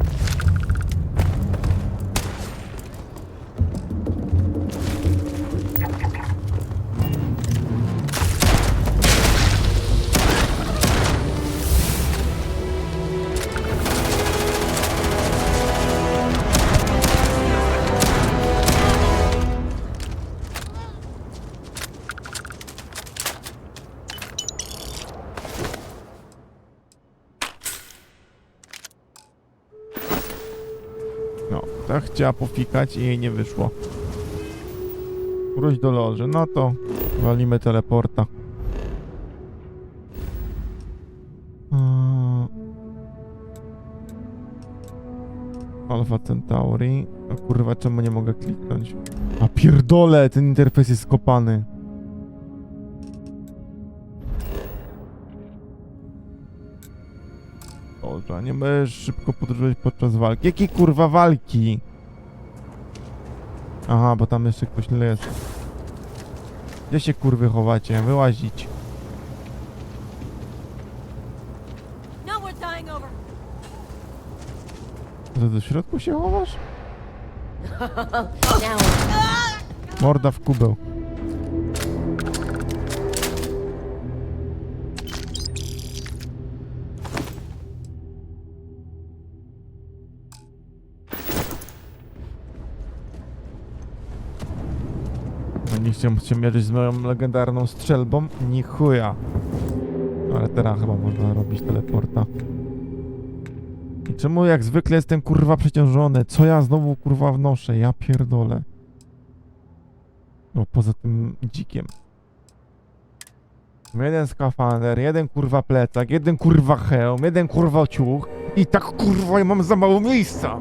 No, ta chciała pofikać i jej nie wyszło. Wróć do loży, no to walimy teleporta. Alpha Centauri. O kurwa, czemu nie mogę kliknąć? A pierdolę, ten interfejs jest skopany. Dobrze, nie możesz szybko podróżować podczas walki. Jakiej kurwa walki? Aha, bo tam jeszcze ktoś jest. Gdzie się kurwy chowacie? Wyłazić. No, we're dying over. To do środku się chowasz? Now. Morda w kubeł. Nie chciałem się mierzyć z moją legendarną strzelbą. Ni chuja. Ale teraz chyba można robić teleporta. I czemu jak zwykle jestem kurwa przeciążony? Co ja znowu kurwa wnoszę? Ja pierdolę. No poza tym dzikiem. Jeden skafander, jeden kurwa plecak, jeden kurwa hełm, jeden kurwa ciuch. I tak kurwa ja mam za mało miejsca.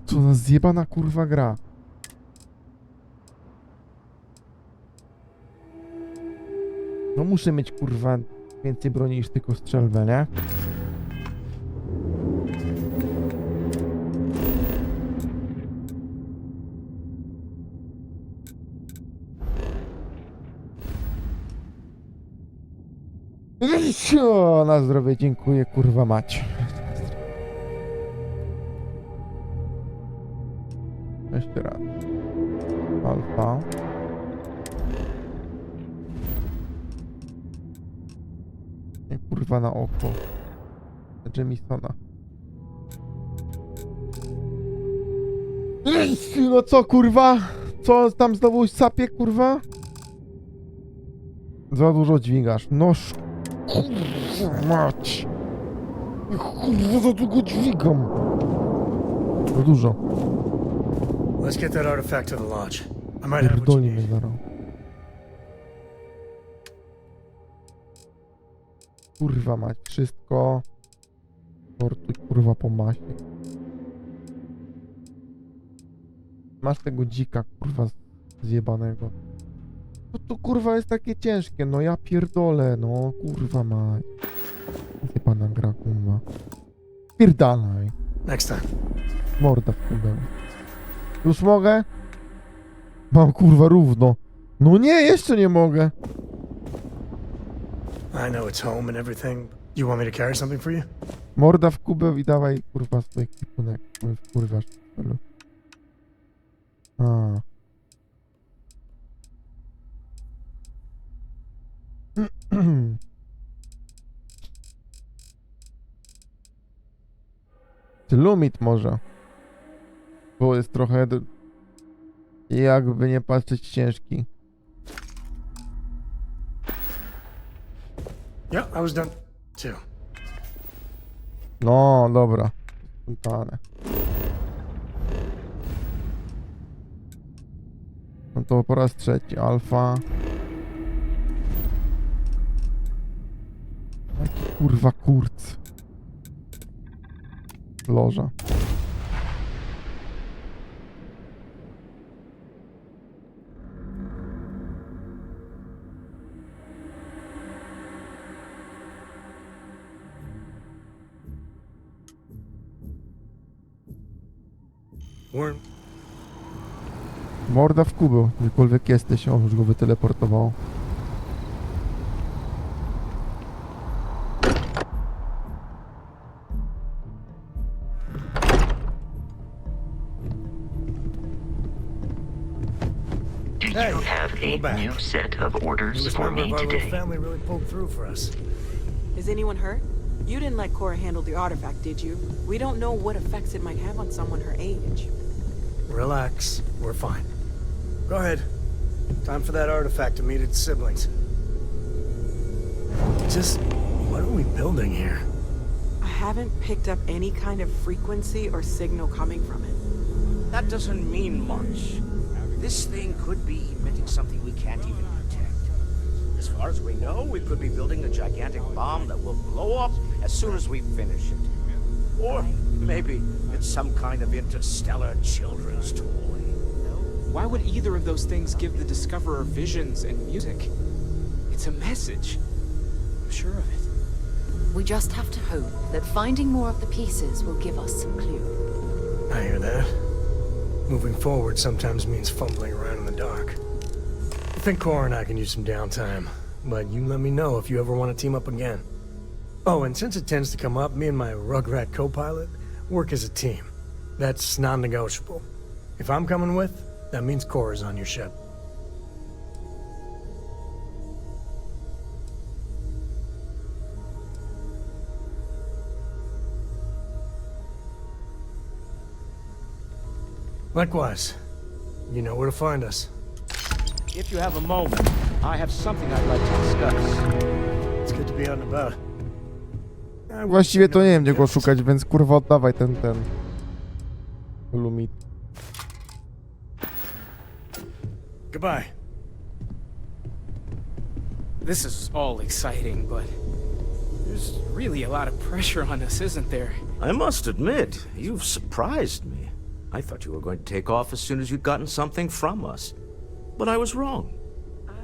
Co za zjebana kurwa gra. No muszę mieć kurwa więcej broni niż tylko strzelbę, nie? O, na zdrowie, dziękuję kurwa mać. Jeszcze raz. Alfa. Nie kurwa na oko. Jamisona. No co kurwa? Co tam znowu sapie kurwa? Za dużo dźwigasz. No kurwa mać. Kurwa za długo dźwigam. Za dużo. Let's get that artifact to the lodge. I might have what you Pierdoli mnie need. zaraz. Kurwa mać, wszystko. Portuj kurwa po masie. Masz tego dzika kurwa zjebanego. No to kurwa jest takie ciężkie, no ja pierdolę, no kurwa mać. Zjebana gra kurwa. Pierdalaj. Next time. Morda w kurwa. Już mogę? Mam kurwa równo. No nie, jeszcze nie mogę. I know it's home and everything. You want me to carry something for you? Morda w kubeł i dawaj kurwa swój ekwipunek. Kurwa szpelu. A. Czy Lumit może? Bo jest trochę jakby nie patrzeć ciężki. Yeah, I was done too. No, dobra. Spontane. No to po raz trzeci alfa. Jaki kurwa kurc. Loża. Morda w kubeł, gdziekolwiek jesteś, o, już go wyteleportowało. Do you have a new set of orders for me today? Family really pulled through for us. Is anyone hurt? You didn't let Cora handle the artifact, did you? We don't know what effects it might have on someone her age. Relax, we're fine. Go ahead. Time for that artifact to meet its siblings. Just, what are we building here? I haven't picked up any kind of frequency or signal coming from it. That doesn't mean much. This thing could be emitting something we can't even detect. As far as we know, we could be building a gigantic bomb that will blow up as soon as we finish it. Or maybe it's some kind of interstellar children's toy. Why would either of those things give the Discoverer visions and music? It's a message. I'm sure of it. We just have to hope that finding more of the pieces will give us some clue. I hear that. Moving forward sometimes means fumbling around in the dark. I think Cora and I can use some downtime, but you let me know if you ever want to team up again. Oh, and since it tends to come up, me and my Rugrat co-pilot work as a team. That's non-negotiable. If I'm coming with, that means Cora's on your ship. Likewise. You know where to find us. If you have a moment, I have something I'd like to discuss. It's good to be out and about. Właściwie to nie wiem, gdzie go szukać, więc kurwa oddawaj ten Lumit. Goodbye. This is all exciting, but there's really a lot of pressure on us, isn't there? I must admit, you've surprised me. I thought you were going to take off as soon as you'd gotten something from us. But I was wrong.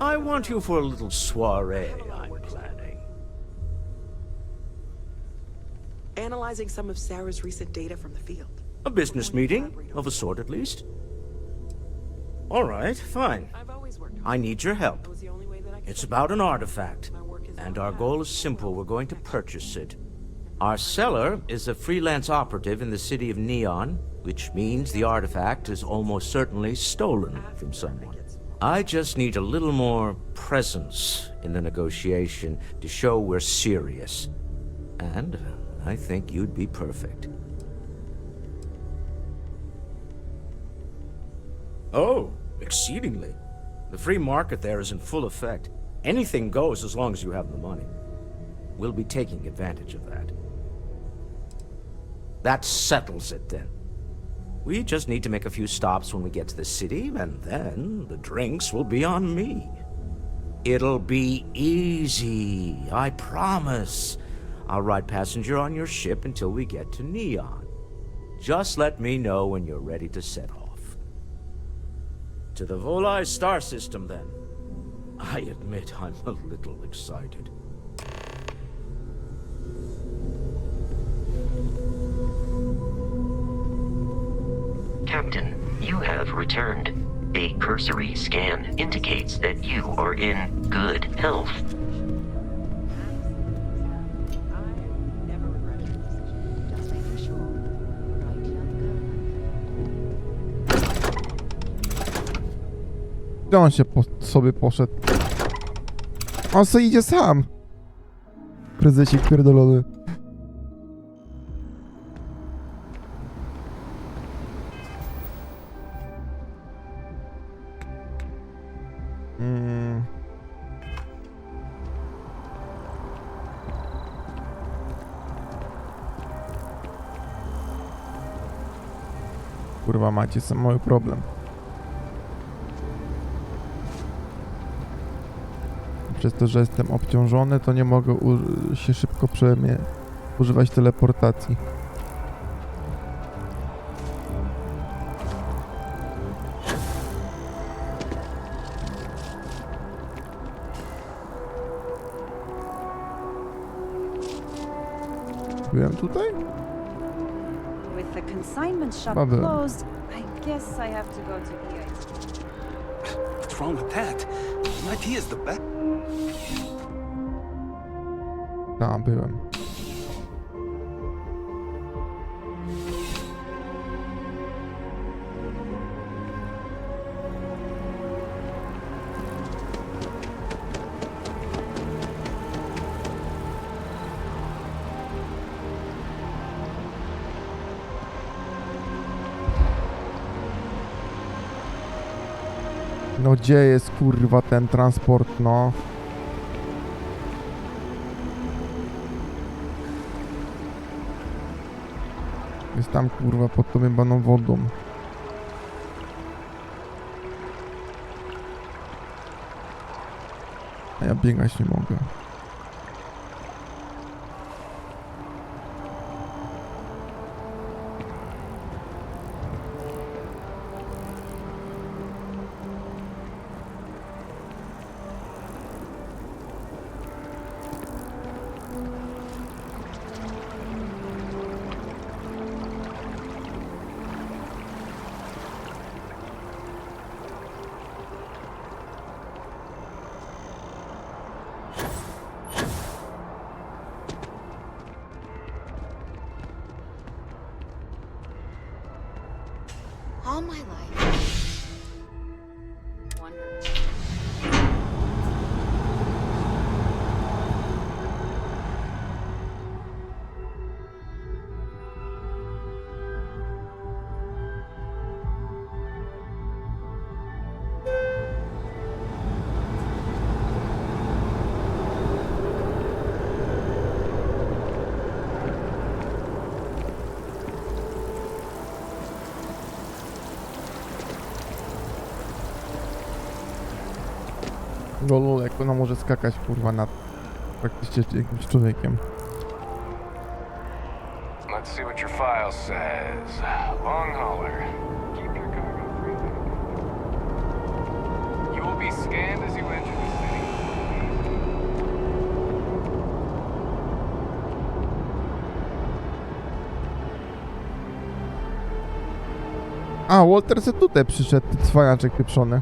I want you for a little soiree I'm planning. Analyzing some of Sarah's recent data from the field. A business meeting, of a sort at least. All right, fine. I need your help. It's about an artifact, and our goal is simple. We're going to purchase it. Our seller is a freelance operative in the city of Neon, which means the artifact is almost certainly stolen from someone. I just need a little more presence in the negotiation to show we're serious. And I think you'd be perfect. Oh, exceedingly. The free market there is in full effect. Anything goes as long as you have the money. We'll be taking advantage of that. That settles it then. We just need to make a few stops when we get to the city, and then the drinks will be on me. It'll be easy, I promise. I'll ride passenger on your ship until we get to Neon. Just let me know when you're ready to set off. To the Volai star system, then. I admit I'm a little excited. Captain, you have returned. A cursory scan indicates that you are in good health. Gdzie on się sobie poszedł? On sobie idzie sam. Prezesik pierdolony. Kurwa macie, sam mały problem. przez to, że jestem obciążony, to nie mogę się szybko używać teleportacji. Byłem tutaj? With the consignment shop Byłem. closed, I guess I have to go to EIT. What's wrong with that? MIT is the best. Tak, byłem. No gdzie jest kurwa ten transport, no? Jest tam kurwa pod tą jebaną wodą. A ja biegać nie mogę. All my life. Wonderful. Lol, jak ona może skakać kurwa nad praktycznie jakimś człowiekiem. Let's see what your file says. Long hauler. Keep your cargo free. You will be scanned as you enter the city. A, Walter se tutaj przyszedł, ty cwaniaczek pieprzony.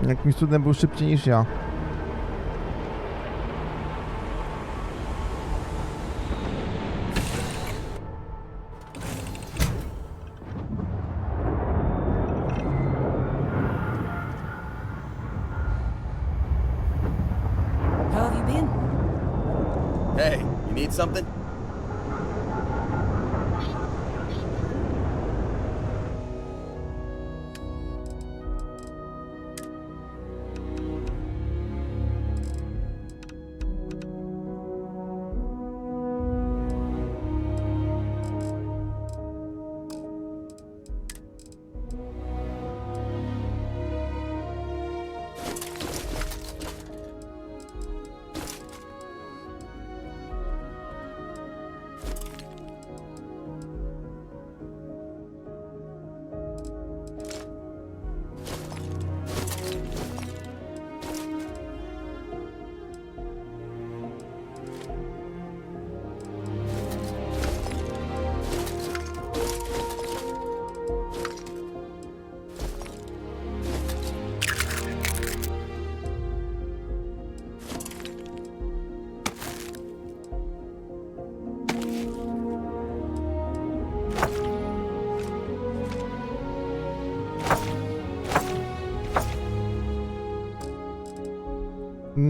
Jakimś cudem był szybciej niż ja. How have you been? Hey, you need something?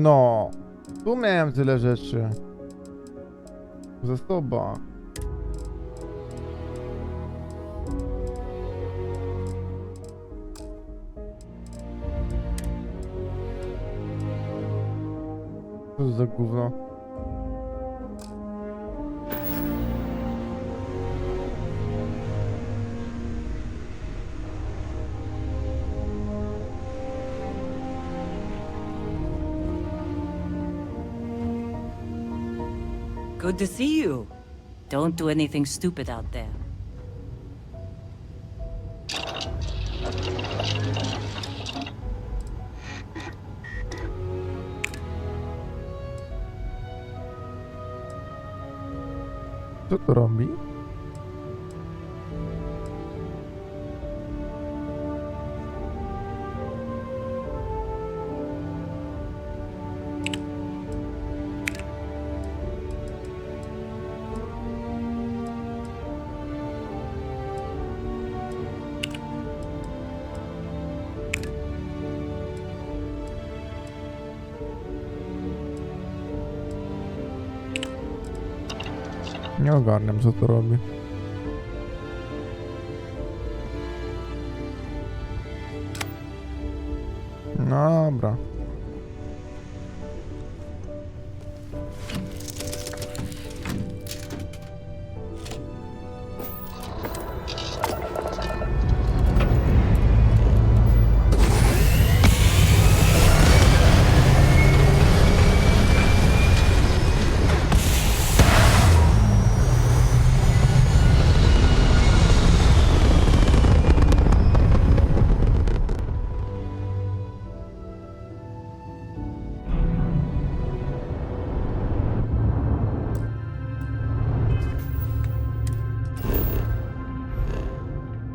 No, tu miałem tyle rzeczy. W zasobach. Co to za gówno? Good to see you. Don't do anything stupid out there. Co to robi? Nie ogarniam, co to robi. Dobra.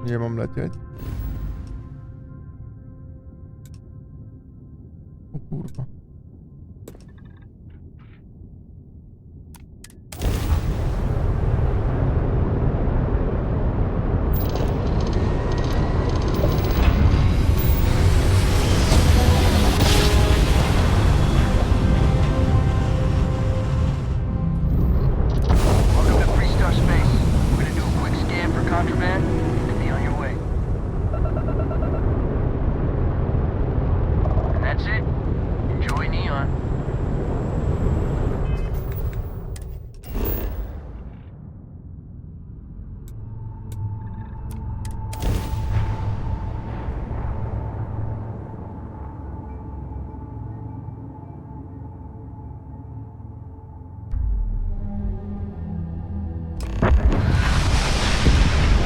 Gdzie mam lecieć? O kurwa. Welcome to Freestar Space. We're gonna do a quick scan for contraband and be on your way. And that's it. Enjoy Neon.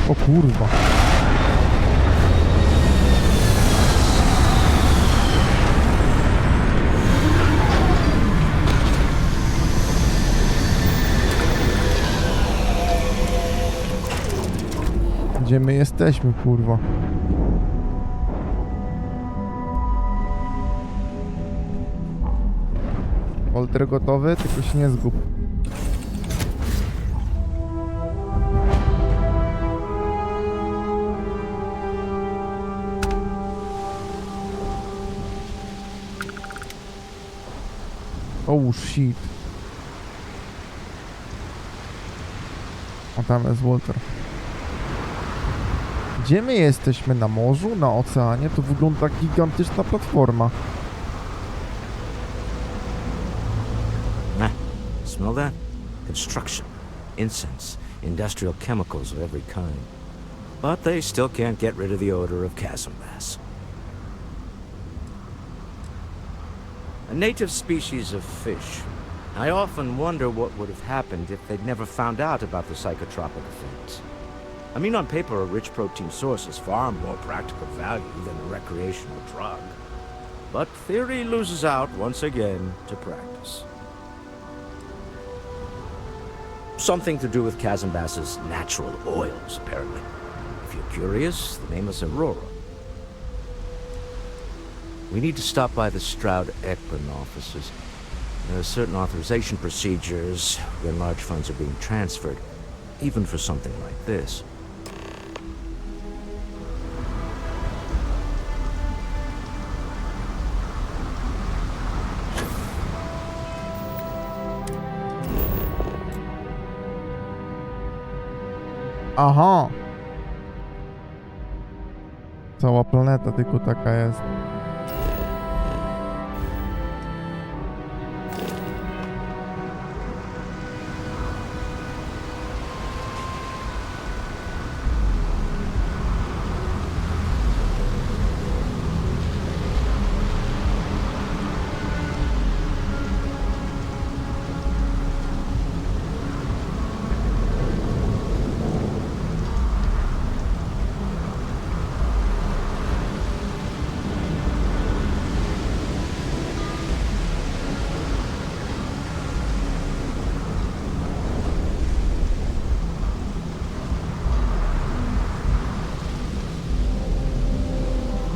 O kurwa. Gdzie my jesteśmy, kurwa? Polter gotowy, tylko się nie zgub. Oh shit. O, tam jest Walter. Gdzie my jesteśmy? Na morzu? Na oceanie? To wygląda jak gigantyczna platforma. Smell that? Construction, incense, industrial chemicals of every kind. But they still can't get rid of the odor of chasm bass. A native species of fish. I often wonder what would have happened if they'd never found out about the psychotropic effects. I mean, on paper, a rich protein source is far more practical value than a recreational drug. But theory loses out once again to practice. Something to do with chasm bass's natural oils, apparently. If you're curious, the name is Aurora. We need to stop by the Stroud-Ekman offices. There are certain authorization procedures when large funds are being transferred, even for something like this. Aha! Cała planeta tylko taka jest.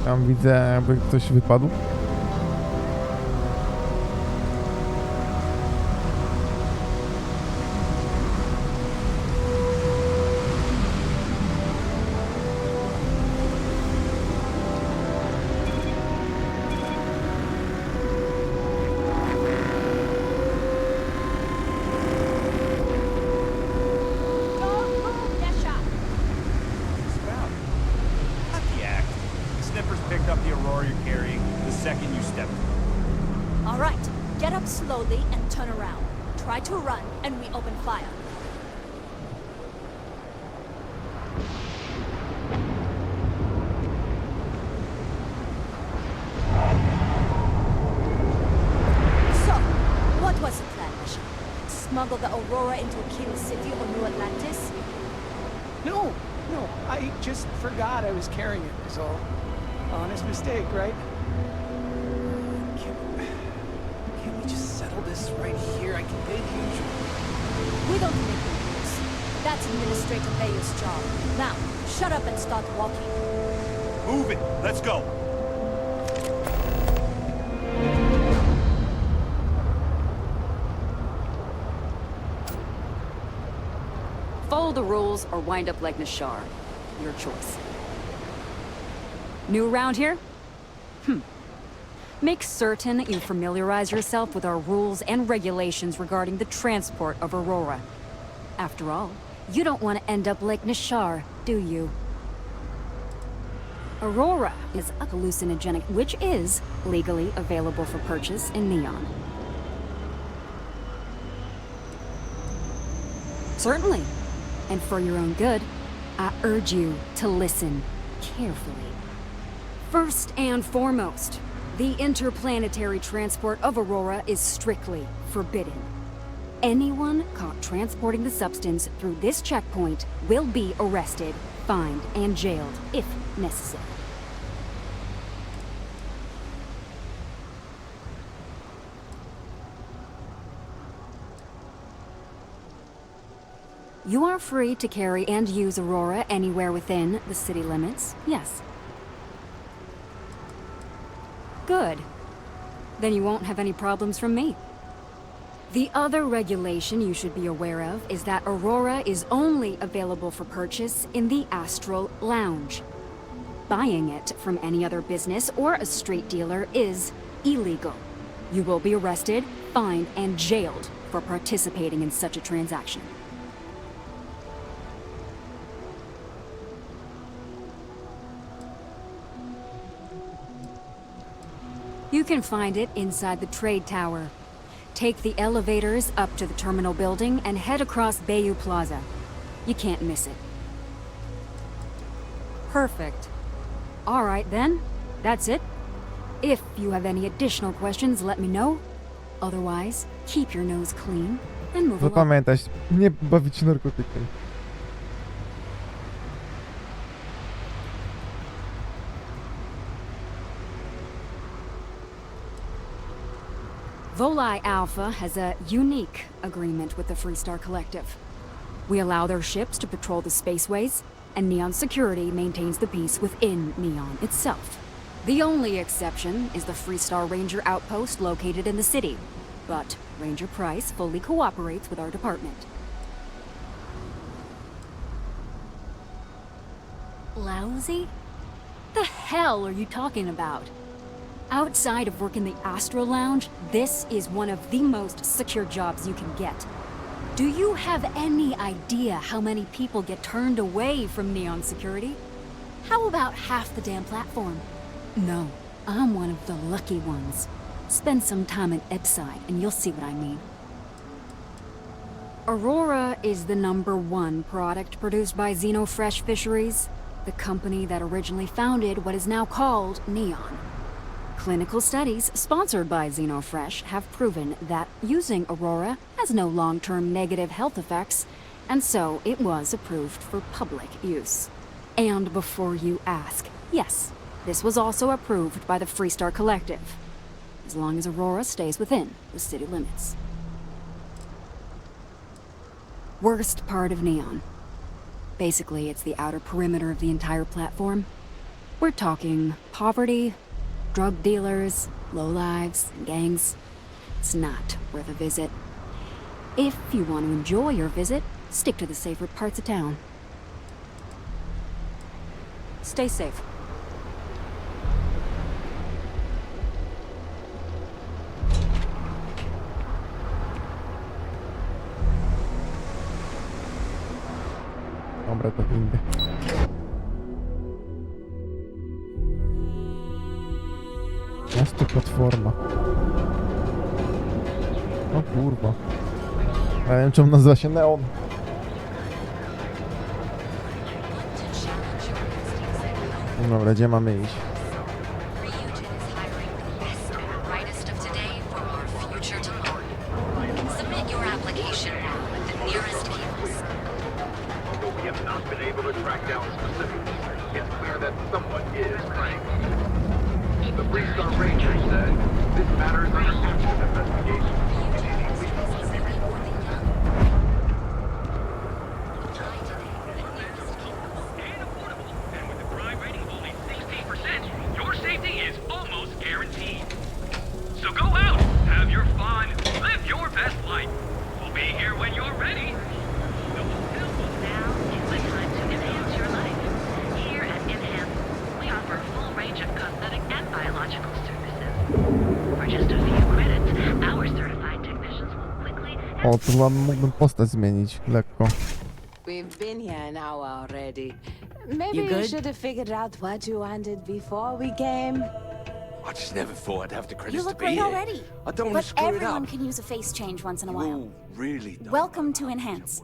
Tam widzę, jakby ktoś wypadł. All right, get up slowly and turn around. Try to run, and we open fire. So, what was the plan, Misha? Smuggle the Aurora into Aquila City or New Atlantis? No, I just forgot I was carrying it, was all. Honest mistake, right? Can't we just settle this right here? I can pay the usual. We don't make the rules. That's Administrator Bayer's job. Now, shut up and start walking. Move it. Let's go. Follow the rules or wind up like Nashar. Your choice. New around here? Make certain you familiarize yourself with our rules and regulations regarding the transport of Aurora. After all, you don't want to end up like Nashar, do you? Aurora is a hallucinogenic, which is legally available for purchase in Neon. Certainly. And for your own good, I urge you to listen carefully. First and foremost, the interplanetary transport of Aurora is strictly forbidden. Anyone caught transporting the substance through this checkpoint will be arrested, fined, and jailed if necessary. You are free to carry and use Aurora anywhere within the city limits, yes. Good. Then you won't have any problems from me. The other regulation you should be aware of is that Aurora is only available for purchase in the Astral Lounge. Buying it from any other business or a street dealer is illegal. You will be arrested, fined, and jailed for participating in such a transaction. You can find it inside the trade tower. Take the elevators up to the terminal building and head across Bayou Plaza. You can't miss it. Perfect. All right then, that's it. If you have any additional questions, let me know. Otherwise, keep your nose clean and move along. Zapamiętać, nie bawić się narkotykiem. Volii Alpha has a unique agreement with the Freestar Collective. We allow their ships to patrol the spaceways, and Neon Security maintains the peace within Neon itself. The only exception is the Freestar Ranger outpost located in the city, but Ranger Price fully cooperates with our department. Lousy? The hell are you talking about? Outside of work in the Astro Lounge, this is one of the most secure jobs you can get. Do you have any idea how many people get turned away from Neon Security? How about half the damn platform? No, I'm one of the lucky ones. Spend some time at Epside and you'll see what I mean. Aurora is the #1 product produced by Xenofresh Fisheries, the company that originally founded what is now called Neon. Clinical studies sponsored by Xenofresh have proven that using Aurora has no long-term negative health effects, and so it was approved for public use. And before you ask, yes, this was also approved by the Freestar Collective, as long as Aurora stays within the city limits. Worst part of Neon. Basically, it's the outer perimeter of the entire platform. We're talking poverty, drug dealers, lowlives, gangs. It's not worth a visit. If you want to enjoy your visit, stick to the safer parts of town. Stay safe. Dobra, to windy. Jest tu platforma. O kurwa. Ja wiem, czemu nazywa się Neon. Dobra, gdzie mamy iść? The three-star ranger said this matter is under active investigation. Any leads to be reported. And with a crime rating of only 16%, your safety is almost guaranteed. So go out, have your fun, live your best life. We'll be here when you're ready. Now is the time to enhance your life. Here at Enhance, we offer a full range of cosmetic and biological services. For just a few credits, our certified technicians will quickly... O, tu mógłbym postać zmienić lekko. We've been here an hour already. Maybe You you good? should have figured out what you wanted before we came. I just never thought I'd have the credits You to look be great here. already. I don't want But to screw it everyone up. can use a face change once in a while. Really don't. Welcome to Enhance.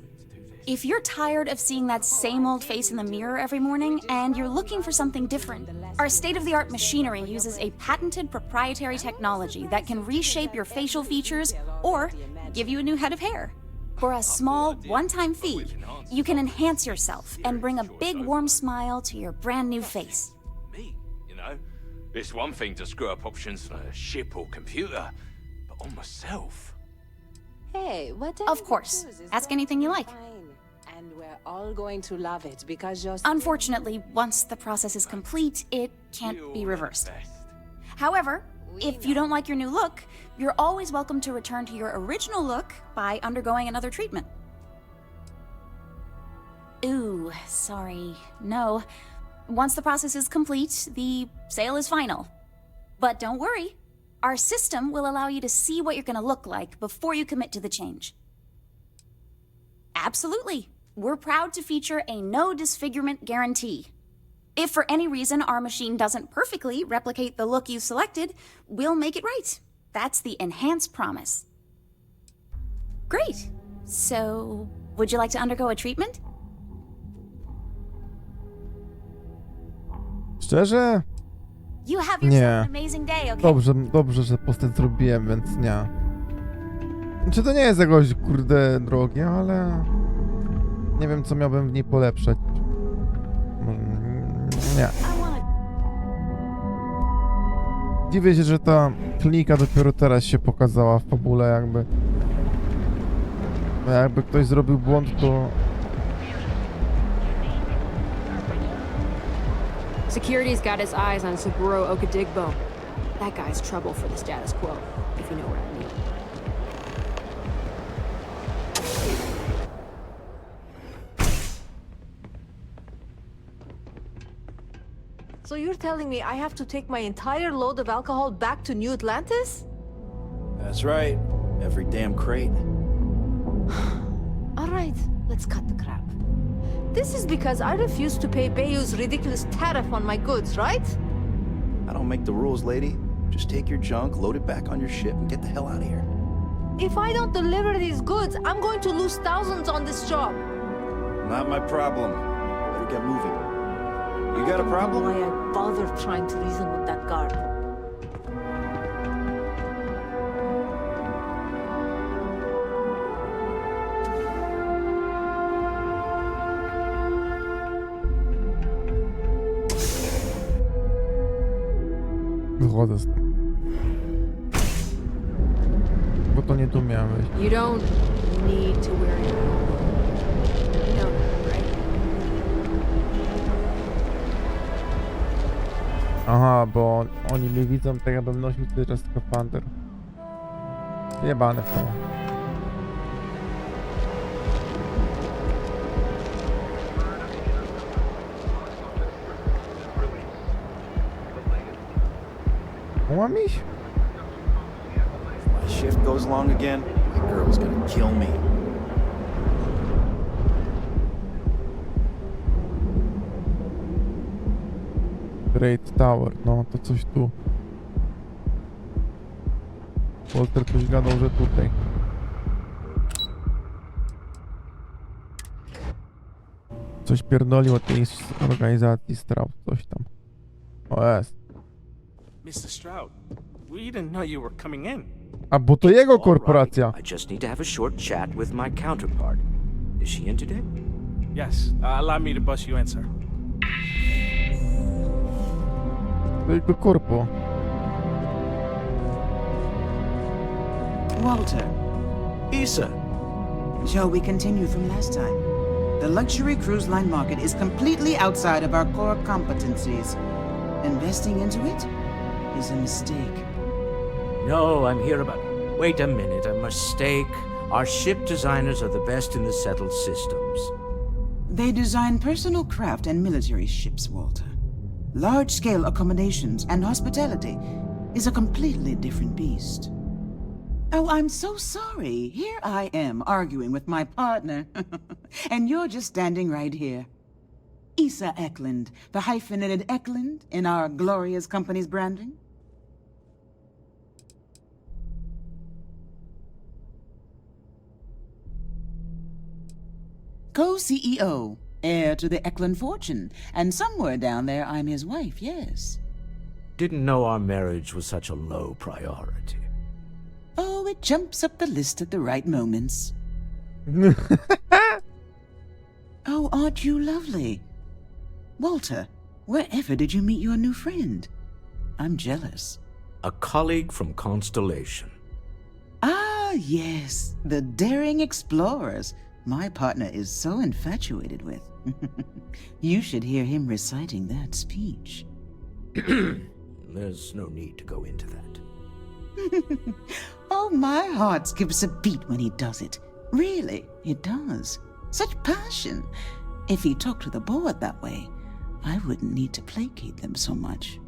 If you're tired of seeing that same old face in the mirror every morning and you're looking for something different, our state-of-the-art machinery uses a patented proprietary technology that can reshape your facial features or give you a new head of hair. For a small, one-time fee, you can enhance yourself and bring a big, warm smile to your brand new face. Me, you know? It's one thing to screw up options on a ship or computer, but on myself. Hey, whatever Of course. Ask anything you like. And we're all going to love it because you're... Unfortunately, once the process is complete, it can't be reversed. However, if you don't like your new look, you're always welcome to return to your original look by undergoing another treatment. Ooh, sorry. No. Once the process is complete, the sale is final. But don't worry. Our system will allow you to see what you're going to look like before you commit to the change. Absolutely. We're proud to feature a no disfigurement guarantee. If for any reason our machine doesn't perfectly replicate the look you selected, we'll make it right. That's the Enhance promise. Great. So, would you like to undergo a treatment? Szczerze? You have Nie. yourself an amazing day, okay? Dobrze, że postać zrobiłem, więc nie. Znaczy to nie jest jakoś, kurde, drogie, ale... Nie wiem, co miałbym w niej polepszać. Nie. Dziwię się, że ta klinika dopiero teraz się pokazała w fabule, jakby... Jakby ktoś zrobił błąd, to... Security's got his eyes on Saburo Okadigbo. That guy's trouble for the status quo, if you know what I mean. So you're telling me I have to take my entire load of alcohol back to New Atlantis? That's right. Every damn crate. All right, let's cut the crap. This is because I refuse to pay Bayou's ridiculous tariff on my goods, right? I don't make the rules, lady. Just take your junk, load it back on your ship, and get the hell out of here. If I don't deliver these goods, I'm going to lose thousands on this job. Not my problem. Better get moving. You got a problem? Why I bothered trying to reason with that guard. Wychodzę z tym. Bo to nie tu miałeś. You don't need to wear it. You know that, right? Aha, bo oni mnie widzą tak, jakbym nosił cały czas skafander. Jebane w to. Mam iść? My shift goes long again, my girl's gonna kill me. Great Tower, no to coś tu. Walter coś gadał, że tutaj. Coś pierdolił o tej organizacji Stroud, coś tam. O jest. Mr. Stroud, we didn't know you were coming in. A bo to jego korporacja. I just need to have a short chat with my counterpart. Is she in today? Yes, allow me to bust you in, sir. To jego korpo. Walter. Issa. Shall we continue from last time? The luxury cruise line market is completely outside of our core competencies. Investing into it is a mistake. No, I'm here about... Wait a minute, a mistake. Our ship designers are the best in the settled systems. They design personal craft and military ships, Walter. Large-scale accommodations and hospitality is a completely different beast. Oh, I'm so sorry. Here I am arguing with my partner, and you're just standing right here. Issa Eklund, the hyphenated Eklund in our glorious company's branding. Co-CEO, heir to the Eklund fortune, and somewhere down there I'm his wife, yes. Didn't know our marriage was such a low priority. Oh, it jumps up the list at the right moments. Oh, aren't you lovely? Walter, wherever did you meet your new friend? I'm jealous. A colleague from Constellation. Ah, yes, the daring explorers my partner is so infatuated with. You should hear him reciting that speech. There's no need to go into that. Oh, my heart skips a beat when he does it. Really, it does. Such passion. If he talked to the board that way, I wouldn't need to placate them so much.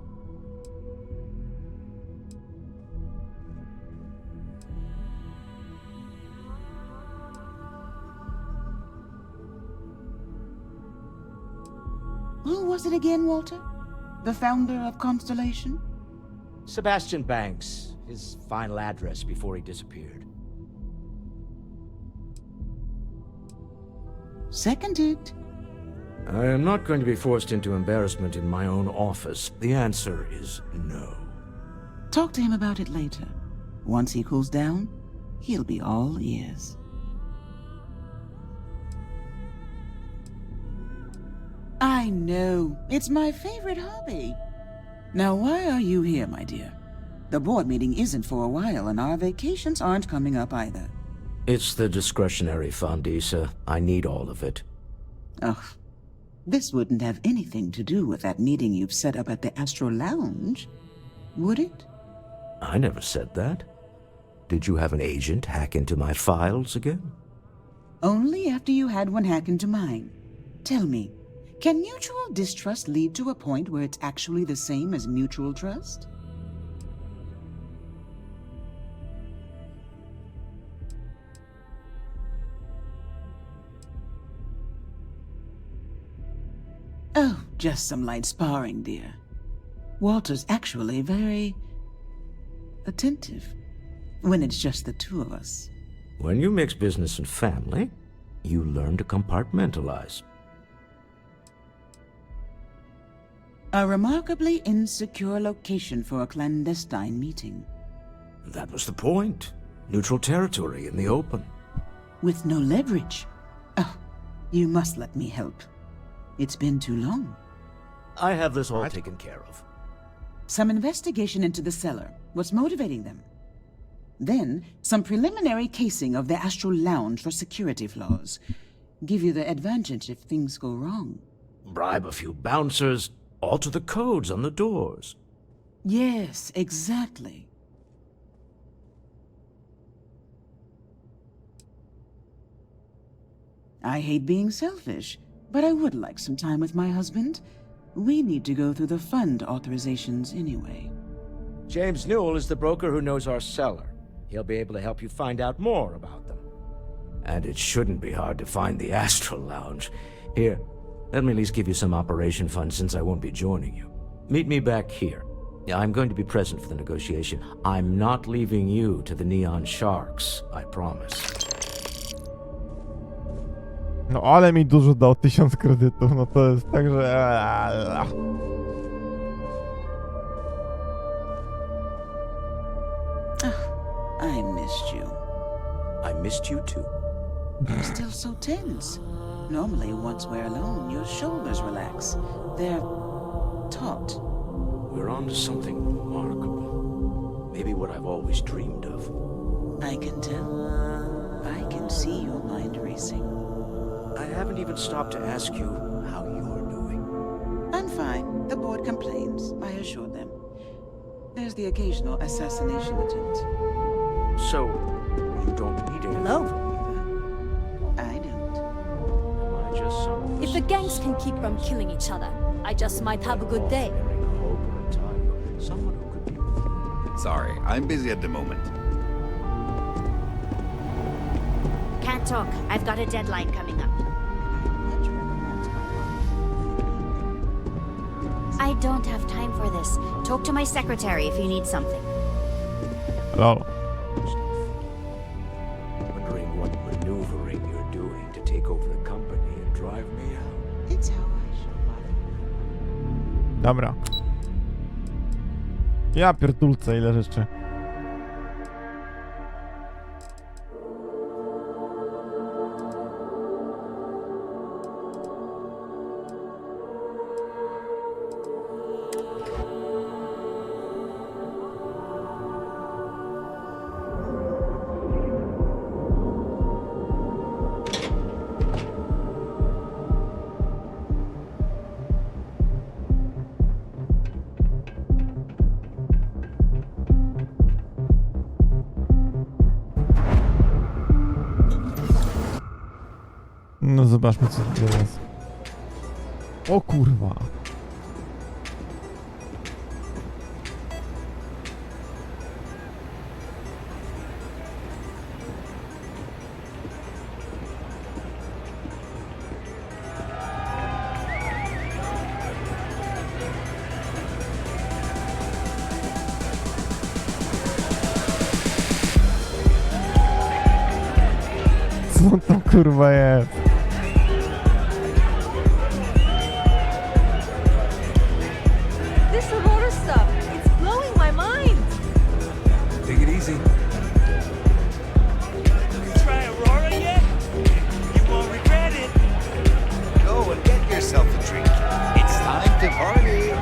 Who was it again, Walter? The founder of Constellation? Sebastian Banks. His final address before he disappeared. Seconded. I am not going to be forced into embarrassment in my own office. The answer is no. Talk to him about it later. Once he cools down, he'll be all ears. I know. It's my favorite hobby. Now, why are you here, my dear? The board meeting isn't for a while, and our vacations aren't coming up either. It's the discretionary fund, Issa. I need all of it. Ugh. This wouldn't have anything to do with that meeting you've set up at the Astro Lounge, would it? I never said that. Did you have an agent hack into my files again? Only after you had one hack into mine. Tell me, can mutual distrust lead to a point where it's actually the same as mutual trust? Oh, just some light sparring, dear. Walter's actually very attentive when it's just the two of us. When you mix business and family, you learn to compartmentalize. A remarkably insecure location for a clandestine meeting. That was the point. Neutral territory in the open. With no leverage. Oh, you must let me help. It's been too long. I have this all taken care of. Some investigation into the seller. What's motivating them? Then, some preliminary casing of the Astral Lounge for security flaws. Give you the advantage if things go wrong. Bribe a few bouncers, Alter the codes on the doors. Yes, exactly. I hate being selfish, but I would like some time with my husband. We need to go through the fund authorizations anyway. James Newell is the broker who knows our seller. He'll be able to help you find out more about them. And it shouldn't be hard to find the Astral Lounge. Here, let me at least give you some operation funds since I won't be joining you. Meet me back here. I'm going to be present for the negotiation. I'm not leaving you to the Neon Sharks, I promise. No ale mi dużo dał, 1000 kredytów, no to jest tak, że... I missed you. I missed you too. You're still so tense. Normally, once we're alone, your shoulders relax. They're taut. We're on to something remarkable. Maybe what I've always dreamed of. I can tell. I can see your mind racing. I haven't even stopped to ask you how you're doing. I'm fine. The board complains. I assure them. There's the occasional assassination attempt. So, you don't need any Hello? I don't. Am I just some... If the gangs can keep from killing each other, I just might have a good day. Someone who could be... Sorry, I'm busy at the moment. Can't talk. I've got a deadline coming up. I don't have time for this. Talk to my secretary if you need something. Hello. Wondering what maneuvering you're doing to take over the company and drive me out. It's how I show up. Dobra. Ja pierdulce, ile rzeczy. No zobaczmy co tu teraz. O kurwa. Co to kurwa jest? This Aurora stuff, it's blowing my mind. Take it easy. Try Aurora yet? You won't regret it. Go and get yourself a drink. It's time to party.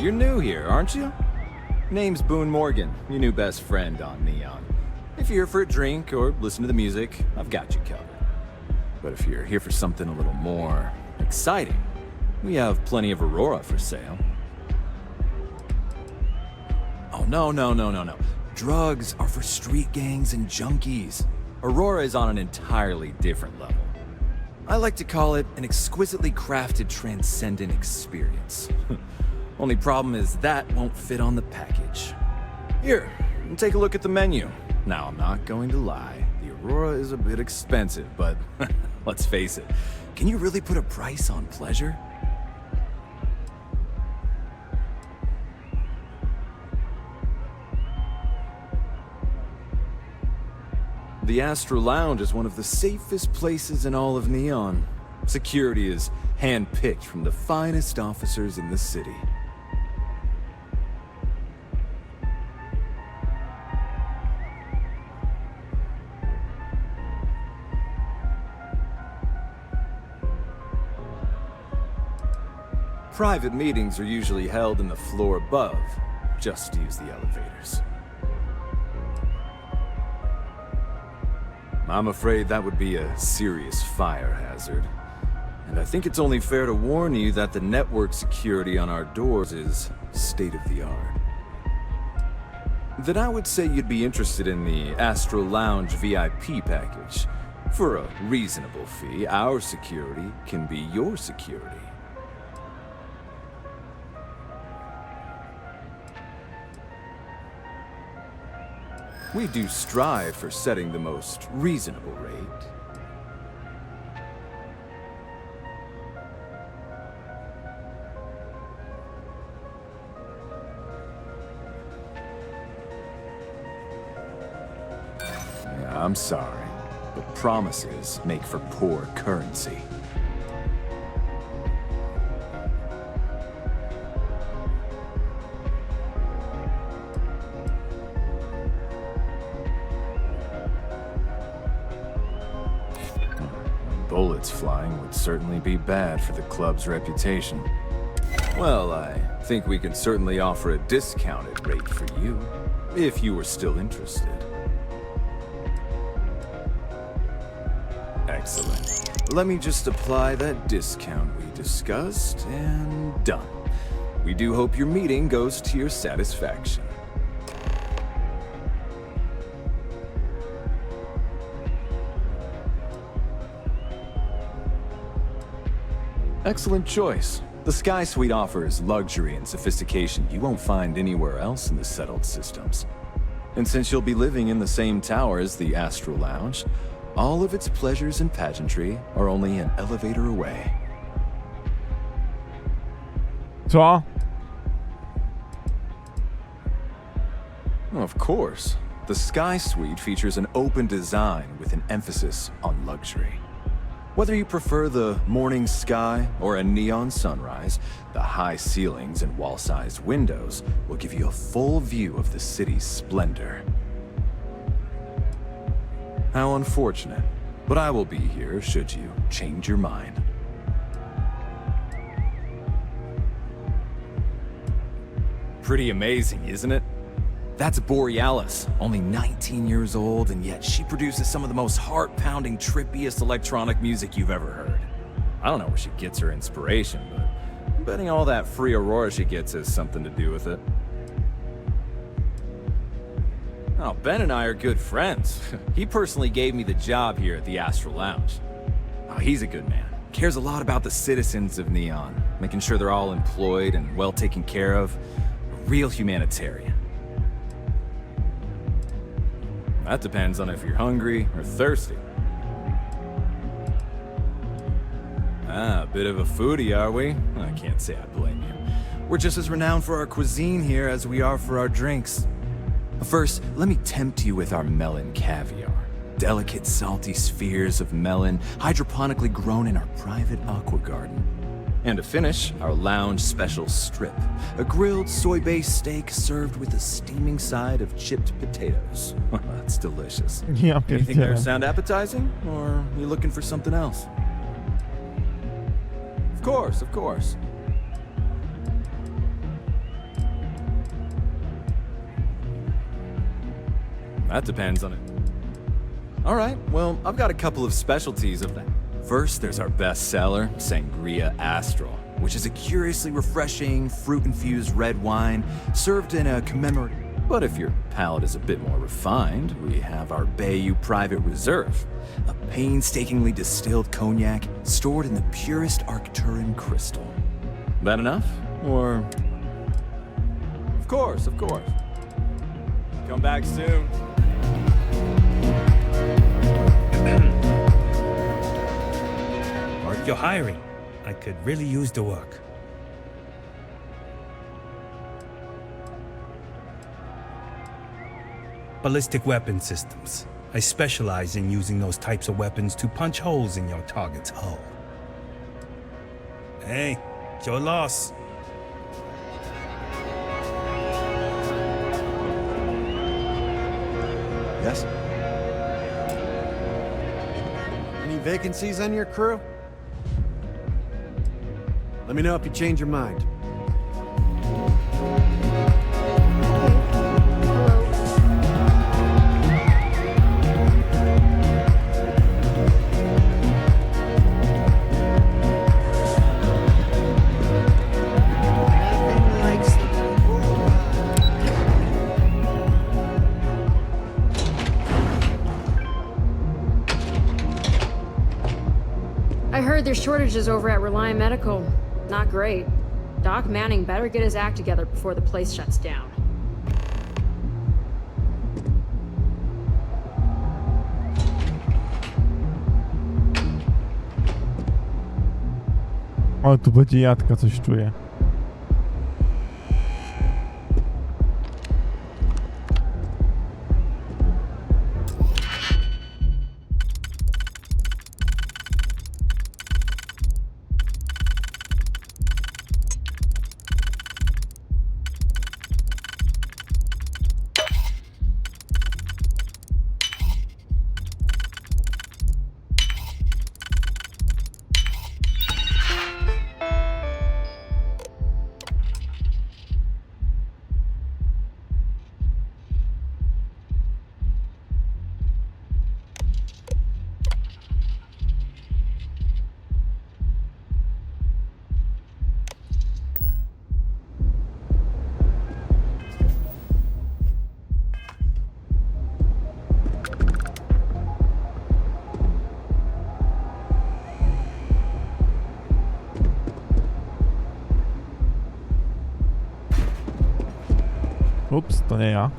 You're new here, aren't you? Name's Boone Morgan, your new best friend on Neon. If you're here for a drink or listen to the music, I've got you covered. But if you're here for something a little more exciting, we have plenty of Aurora for sale. Oh, no. Drugs are for street gangs and junkies. Aurora is on an entirely different level. I like to call it an exquisitely crafted, transcendent experience. Only problem is that won't fit on the package. Here, take a look at the menu. Now, I'm not going to lie. The Aurora is a bit expensive, but let's face it. Can you really put a price on pleasure? The Astral Lounge is one of the safest places in all of Neon. Security is hand-picked from the finest officers in the city. Private meetings are usually held in the floor above. Just use the elevators. I'm afraid that would be a serious fire hazard. And I think it's only fair to warn you that the network security on our doors is state-of-the-art. Then I would say you'd be interested in the Astro Lounge VIP package. For a reasonable fee, our security can be your security. We do strive for setting the most reasonable rate. Yeah, I'm sorry, but promises make for poor currency. Bullets flying would certainly be bad for the club's reputation. Well, I think we can certainly offer a discounted rate for you, if you were still interested. Excellent. Let me just apply that discount we discussed, and done. We do hope your meeting goes to your satisfaction. Excellent choice. The Sky Suite offers luxury and sophistication you won't find anywhere else in the settled systems. And since you'll be living in the same tower as the Astro Lounge, all of its pleasures and pageantry are only an elevator away. Co? Of course. The Sky Suite features an open design with an emphasis on luxury. Whether you prefer the morning sky or a neon sunrise, the high ceilings and wall-sized windows will give you a full view of the city's splendor. How unfortunate, but I will be here should you change your mind. Pretty amazing, isn't it? That's Borealis, only 19 years old, and yet she produces some of the most heart-pounding, trippiest electronic music you've ever heard. I don't know where she gets her inspiration, but I'm betting all that free Aurora she gets has something to do with it. Oh, Ben and I are good friends. He personally gave me the job here at the Astro Lounge. Oh, he's a good man. Cares a lot about the citizens of Neon, making sure they're all employed and well taken care of. A real humanitarian. That depends on if you're hungry or thirsty. Ah, a bit of a foodie, are we? I can't say I blame you. We're just as renowned for our cuisine here as we are for our drinks. First, let me tempt you with our melon caviar. Delicate, salty spheres of melon, hydroponically grown in our private aqua garden. And to finish, our lounge special strip, a grilled soy-based steak served with a steaming side of chipped potatoes. That's delicious. Yeah, Anything there sound appetizing, or are you looking for something else? Of course, of course. That depends on it. All right, well, I've got a couple of specialties of that. First, there's our best seller, Sangria Astral, which is a curiously refreshing, fruit-infused red wine served in a commemorative. But if your palate is a bit more refined, we have our Bayou Private Reserve, a painstakingly distilled cognac stored in the purest Arcturan crystal. That enough? Or... Of course, of course. Come back soon. Or if you're hiring, I could really use the work. Ballistic weapon systems. I specialize in using those types of weapons to punch holes in your target's hull. Hey, it's your loss. Yes? Any vacancies on your crew? Let me know if you change your mind. I heard there's shortages over at Reliant Medical. Not great. Doc Manning better get his act together before the place shuts down. O, tu będzie jadka, coś czuję. Ups, to nie ja.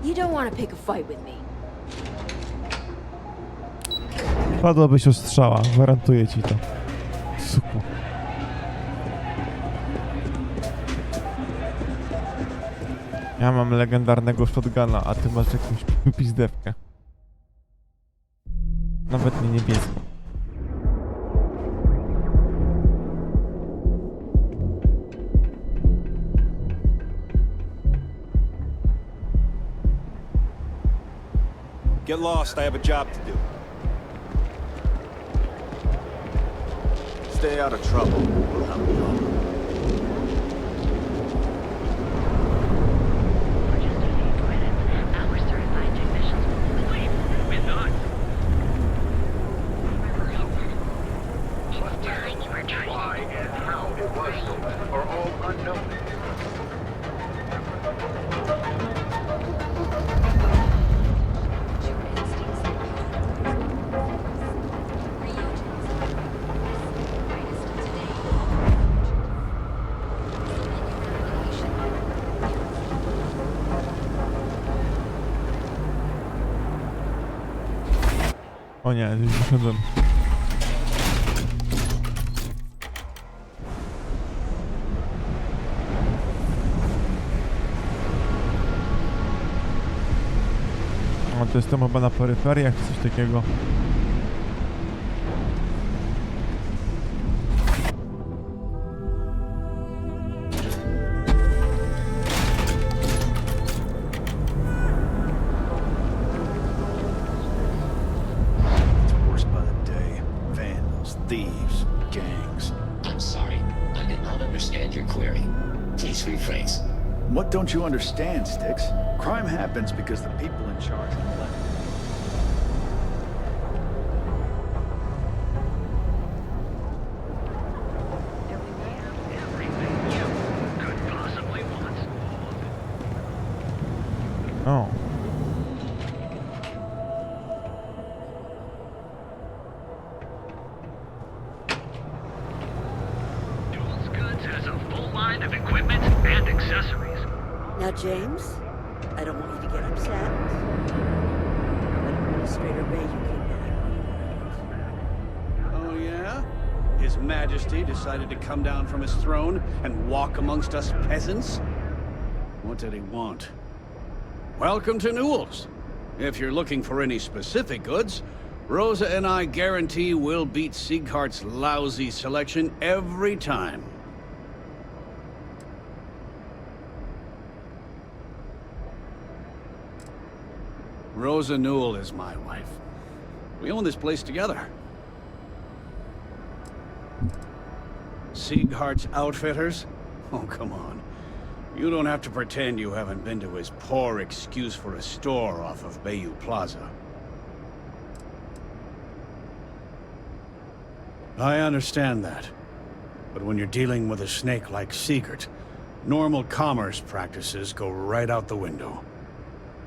You don't want to pick a fight with me. Padłabyś ostrzała, gwarantuję ci to. Suku. Ja mam legendarnego shotguna, a ty masz jakąś pizdewkę. Nawet nie niebieską. Get lost, I have a job to do. Stay out of trouble. We'll help you out. Our certified technicians will wait with us. What time you were trying? Why and how it was stolen are all unknown. O nie, już wyszedłem. O, to jestem chyba na peryferiach, coś takiego. Thieves, gangs. I'm sorry. I did not understand your query. Please rephrase. What don't you understand, Sticks? Crime happens because the people in charge are left. Oh. Of equipment and accessories. Now, James, I don't want you to get upset. But Administrator Ray, you came back. Oh, yeah? His Majesty decided to come down from his throne and walk amongst us peasants? What did he want? Welcome to Newell's. If you're looking for any specific goods, Rosa and I guarantee we'll beat Sieghart's lousy selection every time. Rosa Newell is my wife. We own this place together. Sieghart's Outfitters? Oh, come on. You don't have to pretend you haven't been to his poor excuse for a store off of Bayou Plaza. I understand that. But when you're dealing with a snake like Siegert, normal commerce practices go right out the window.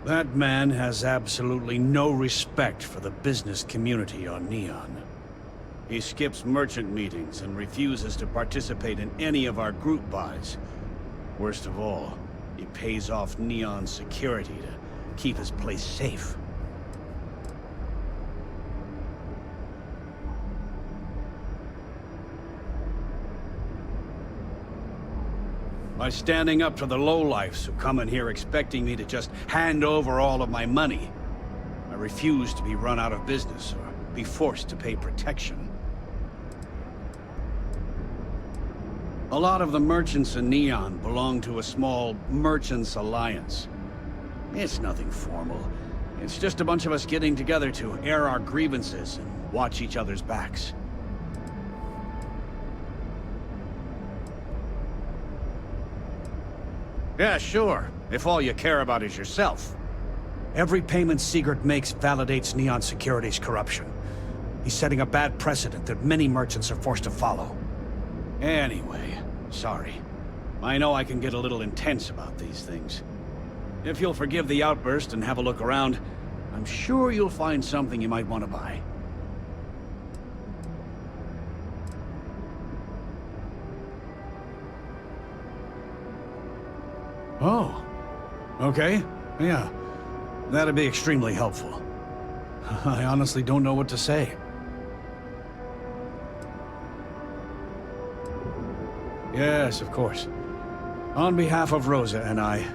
That man has absolutely no respect for the business community on Neon. He skips merchant meetings and refuses to participate in any of our group buys. Worst of all, he pays off Neon security to keep his place safe. By standing up to the lowlifes who come in here expecting me to just hand over all of my money, I refuse to be run out of business or be forced to pay protection. A lot of the merchants in Neon belong to a small merchants alliance. It's nothing formal. It's just a bunch of us getting together to air our grievances and watch each other's backs. Yeah, sure, if all you care about is yourself. Every payment Siegert makes validates Neon Security's corruption. He's setting a bad precedent that many merchants are forced to follow. Anyway, sorry. I know I can get a little intense about these things. If you'll forgive the outburst and have a look around, I'm sure you'll find something you might want to buy. Oh. Okay. Yeah. That'd be extremely helpful. I honestly don't know what to say. Yes, of course. On behalf of Rosa and I,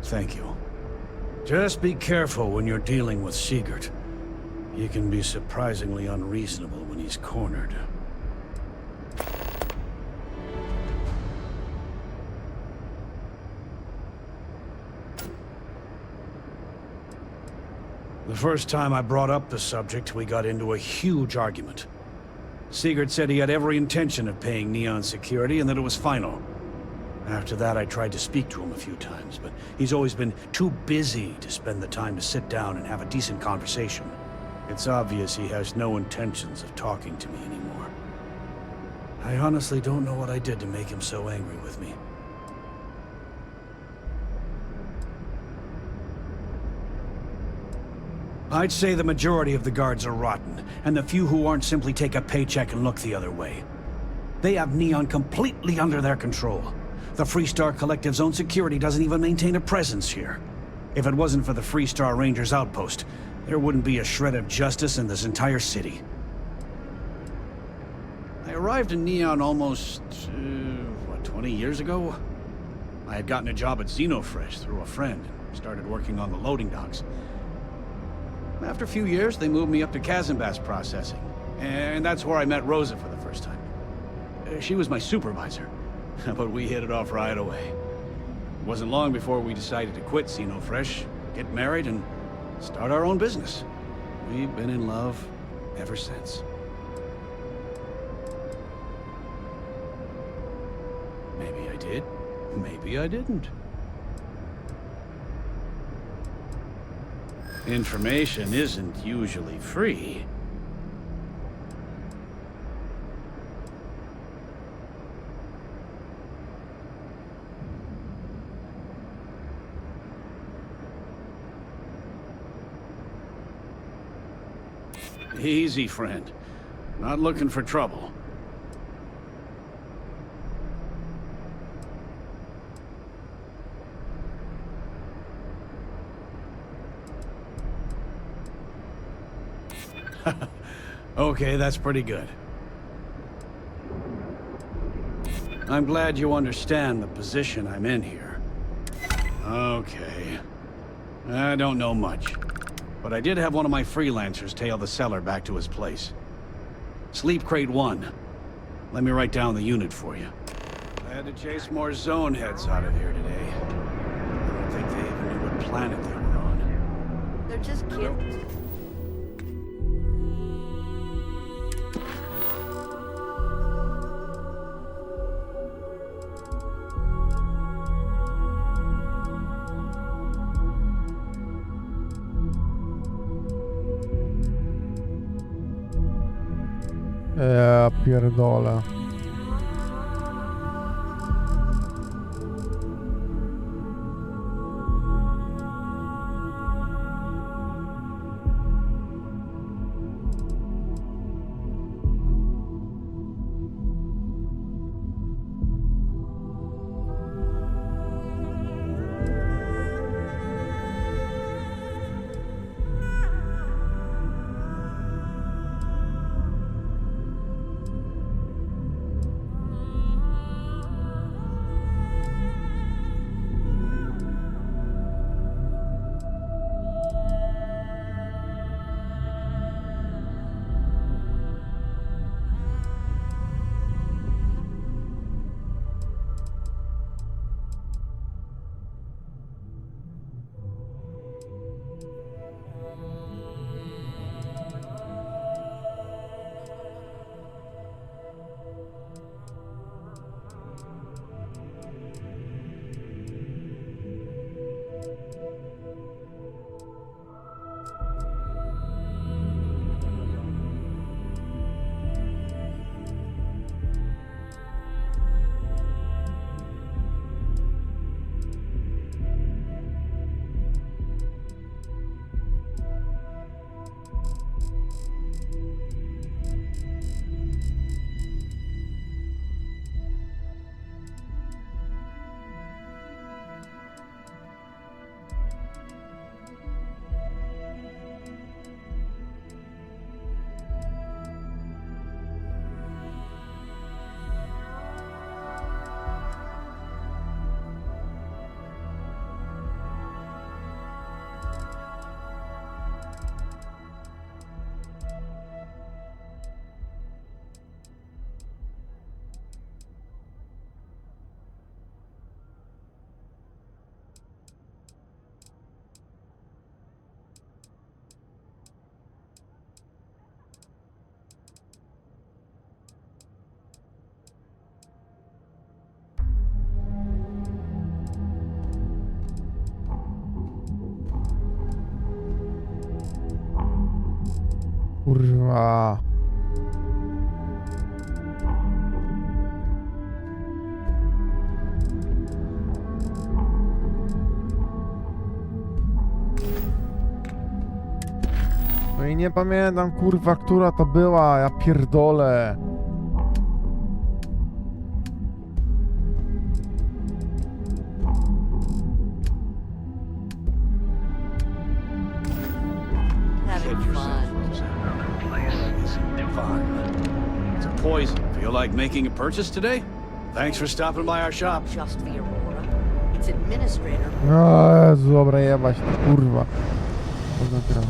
thank you. Just be careful when you're dealing with Siegert. He can be surprisingly unreasonable when he's cornered. The first time I brought up the subject, we got into a huge argument. Siegert said he had every intention of paying Neon security and that it was final. After that, I tried to speak to him a few times, but he's always been too busy to spend the time to sit down and have a decent conversation. It's obvious he has no intentions of talking to me anymore. I honestly don't know what I did to make him so angry with me. I'd say the majority of the guards are rotten, and the few who aren't simply take a paycheck and look the other way. They have Neon completely under their control. The Freestar Collective's own security doesn't even maintain a presence here. If it wasn't for the Freestar Rangers outpost, there wouldn't be a shred of justice in this entire city. I arrived in Neon almost, 20 years ago? I had gotten a job at Xenofresh through a friend and started working on the loading docks. After a few years, they moved me up to Kazanbas processing, and that's where I met Rosa for the first time. She was my supervisor, but we hit it off right away. It wasn't long before we decided to quit Xenofresh, get married, and start our own business. We've been in love ever since. Maybe I did, maybe I didn't. Information isn't usually free. Easy, friend. Not looking for trouble. Okay, that's pretty good. I'm glad you understand the position I'm in here. Okay. I don't know much, but I did have one of my freelancers tail the seller back to his place. Sleep Crate 1. Let me write down the unit for you. I had to chase more zone heads out of here today. I don't think they even knew what planet they were on. They're just kids. Ja pierdolę. Kurwa. No i nie pamiętam, kurwa, która to była, ja pierdolę. It's a poison. Feel like making a purchase today? Thanks for stopping by our shop. Just the Aurora. Its administrator. O Jezu, dobra, jebać, kurwa. Dobra.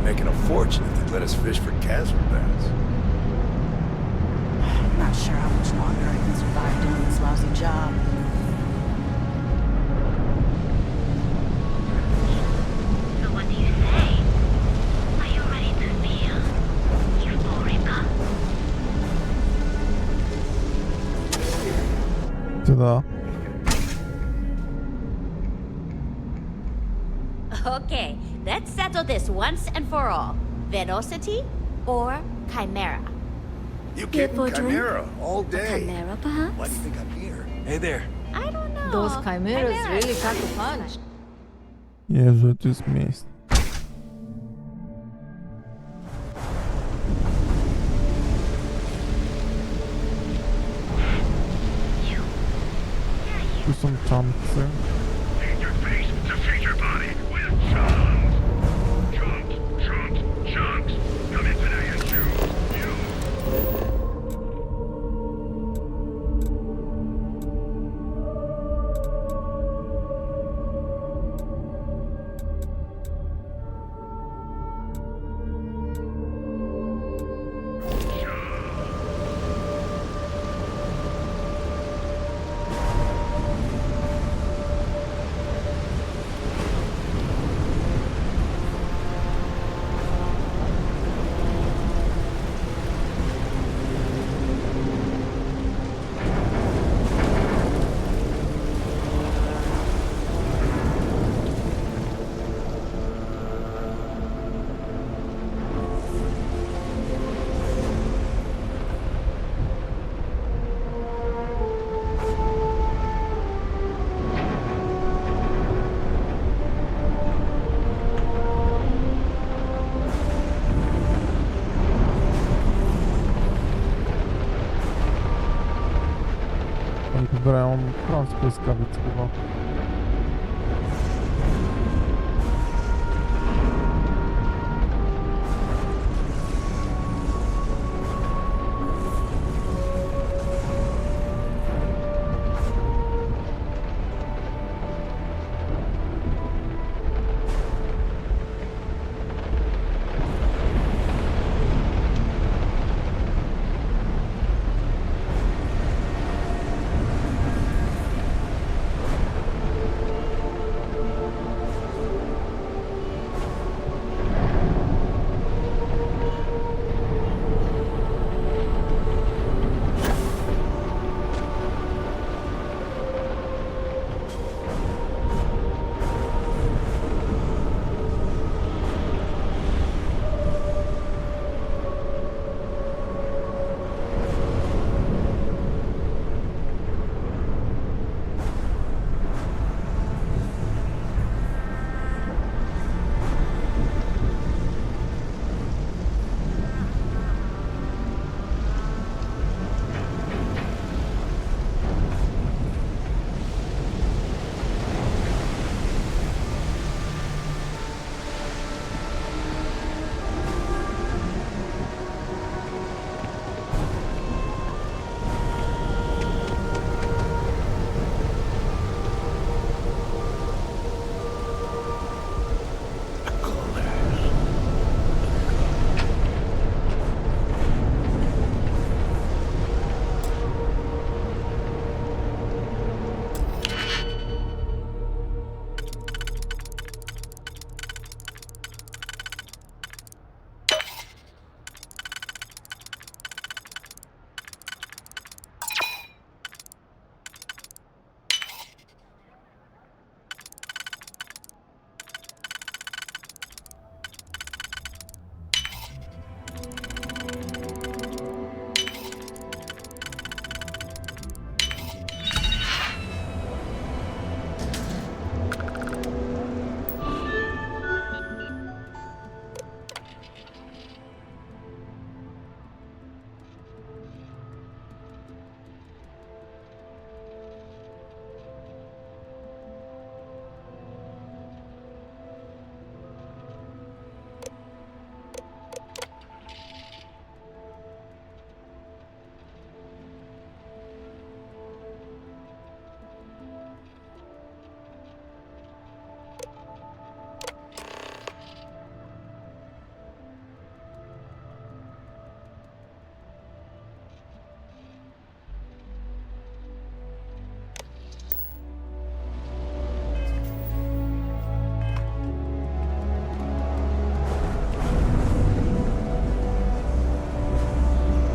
Making a fortune if they let us fish for chasm bass. I'm not sure how much longer I can survive doing this lousy job. So what do you say? Are you ready to feel euphorica? da. Okay, let's settle this once and for all. Velocity or Chimera? You Here kidding? for a drink? Chimera all day. Chimera, perhaps? Why do you think I'm here? Hey there. I don't know. Those chimeras really pack a punch. Jezu, tu jest miejsce. Tu są czamcy. Feed your face to feed your body with chunks. Chunks, chunks, chunks. Come in today and choose. Oni pobierają prąd z błyskawic chyba.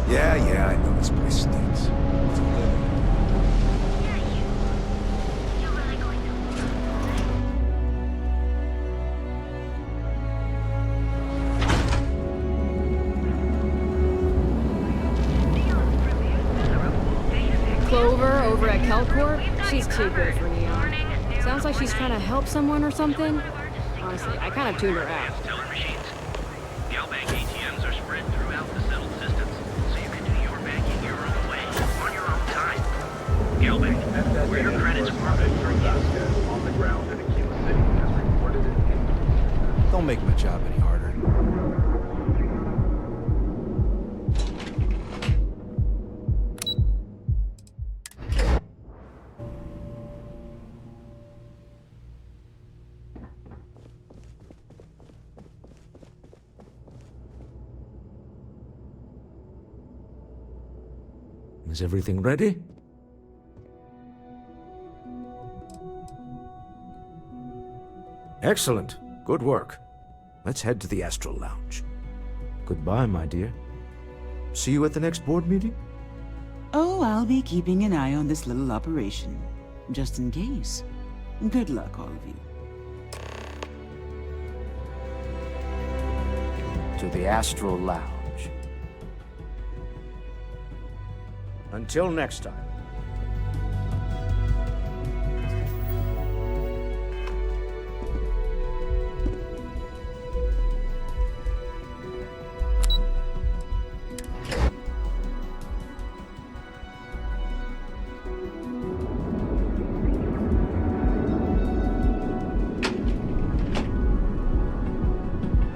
Yeah, I know this place stinks. Yeah, you Telcorp? She's too good for Neon. Sounds like she's trying to help someone or something. Honestly, I kind of tuned her out. Teller machines. Galbank ATMs are spread throughout the settled systems, so you can do your banking your own way, on your own time. Galbank, where your credits are good for you. On the ground in Aquila City has reported an increase. Don't make my job any harder. Is everything ready? Excellent. Good work. Let's head to the Astral Lounge. Goodbye, my dear. See you at the next board meeting? Oh, I'll be keeping an eye on this little operation, just in case. Good luck, all of you. To the Astral Lounge. Until next time.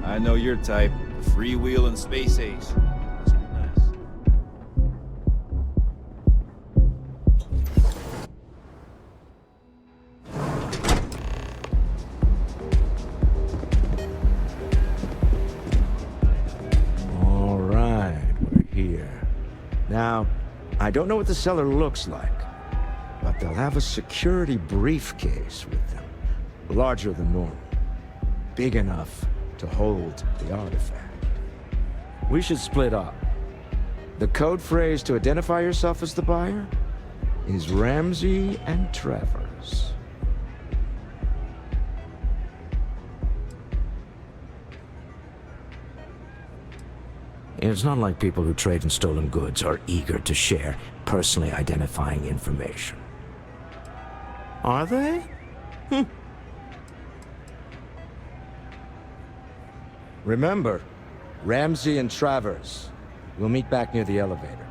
I know your type. Freewheel and space age. Must be nice. All right, we're here. Now, I don't know what the cellar looks like, but they'll have a security briefcase with them, larger than normal, big enough to hold the artifact. We should split up. The code phrase to identify yourself as the buyer is Ramsey and Travers. It's not like people who trade in stolen goods are eager to share personally identifying information. Are they? Remember, Ramsey and Travers. We'll meet back near the elevator.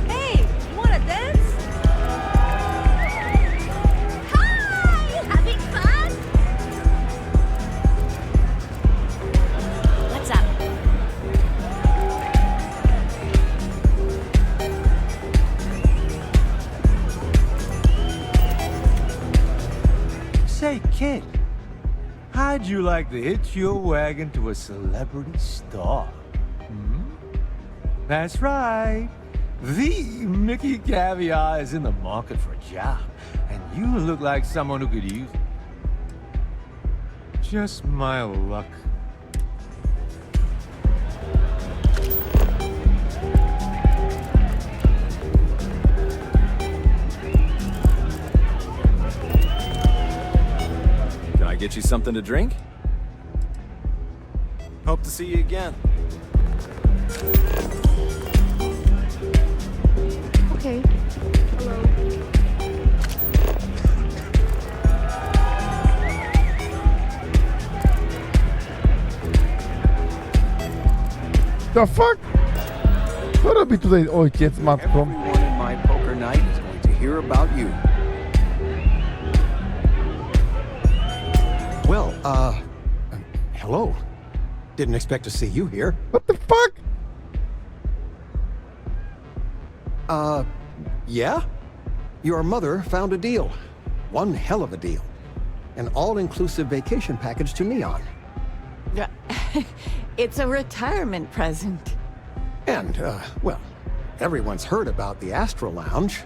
Hey, you wanna dance? Hi! Having fun? What's up? Say, kid, how'd you like to hitch your wagon to a celebrity star? Hmm? That's right. The Mickey Caviar is in the market for a job, and you look like someone who could use it. Just my luck. Can I get you something to drink? Hope to see you again. Okay. Hello. The fuck? Co robi tutaj ojciec z matką? Everyone in my poker night is going to hear about you. Well, hello. Didn't expect to see you here. What the fuck? Yeah? Your mother found a deal. One hell of a deal. An all-inclusive vacation package to Neon. It's a retirement present. And, well, everyone's heard about the Astral Lounge.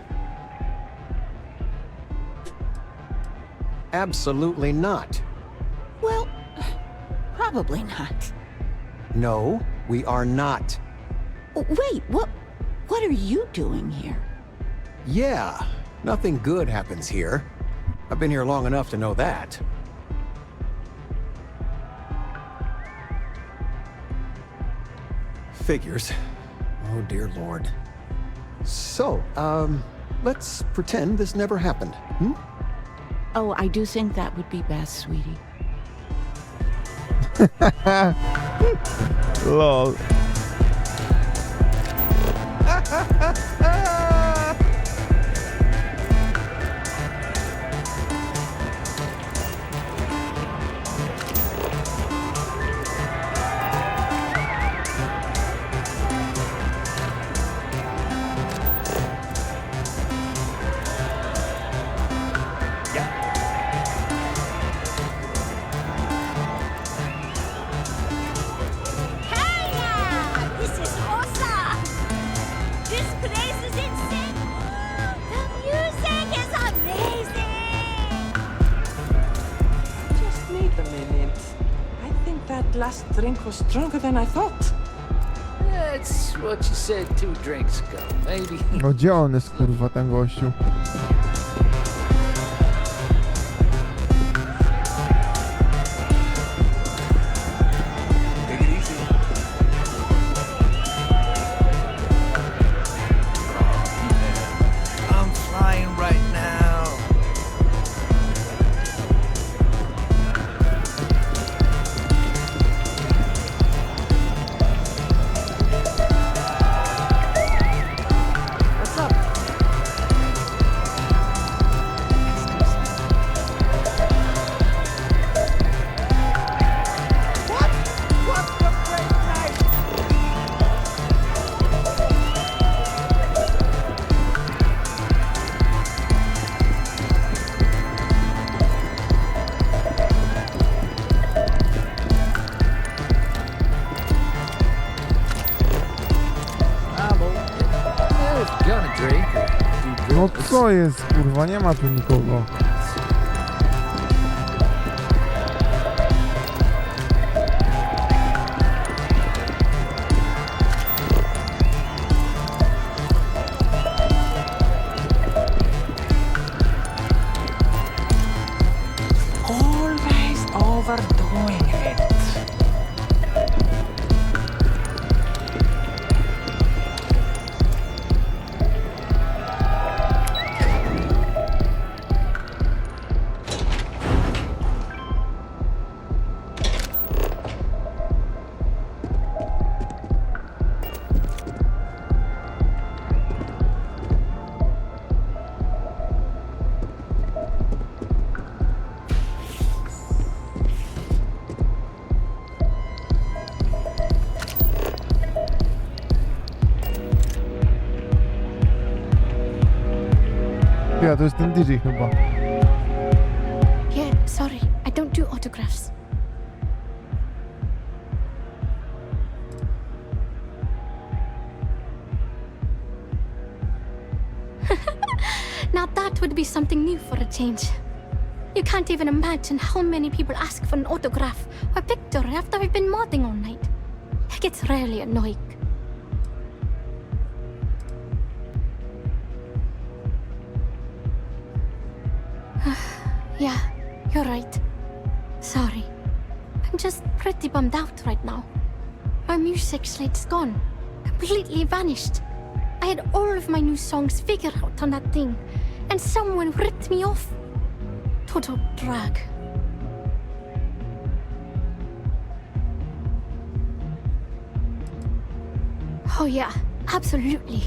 Absolutely not. Well, probably not. No, we are not. Wait, what What are you doing here? Yeah, nothing good happens here. I've been here long enough to know that. Figures. Oh, dear Lord. So, let's pretend this never happened, hmm? Oh, I do think that would be best, sweetie. Lol. This is awesome! This place is insane! The music is amazing! Just wait a minute. I think that last drink was stronger than I thought. That's what you said 2 drinks ago, maybe. No gdzie on jest, kurwa, ten gościu? I'm flying right now. What's up? If you're gonna drink or do No drugs. co jest, kurwa, nie ma tu nikogo. Always overdoing it. Ja, to jest ten DJ chyba. Yeah, sorry, I don't do autographs. Now that would be something new for a change. You can't even imagine how many people ask for an autograph or picture after I've been modding all night. It gets really annoying. Yeah, you're right. Sorry. I'm just pretty bummed out right now. My music slate's gone. Completely vanished. I had all of my new songs figured out on that thing, and someone ripped me off. Total drag. Oh yeah, absolutely.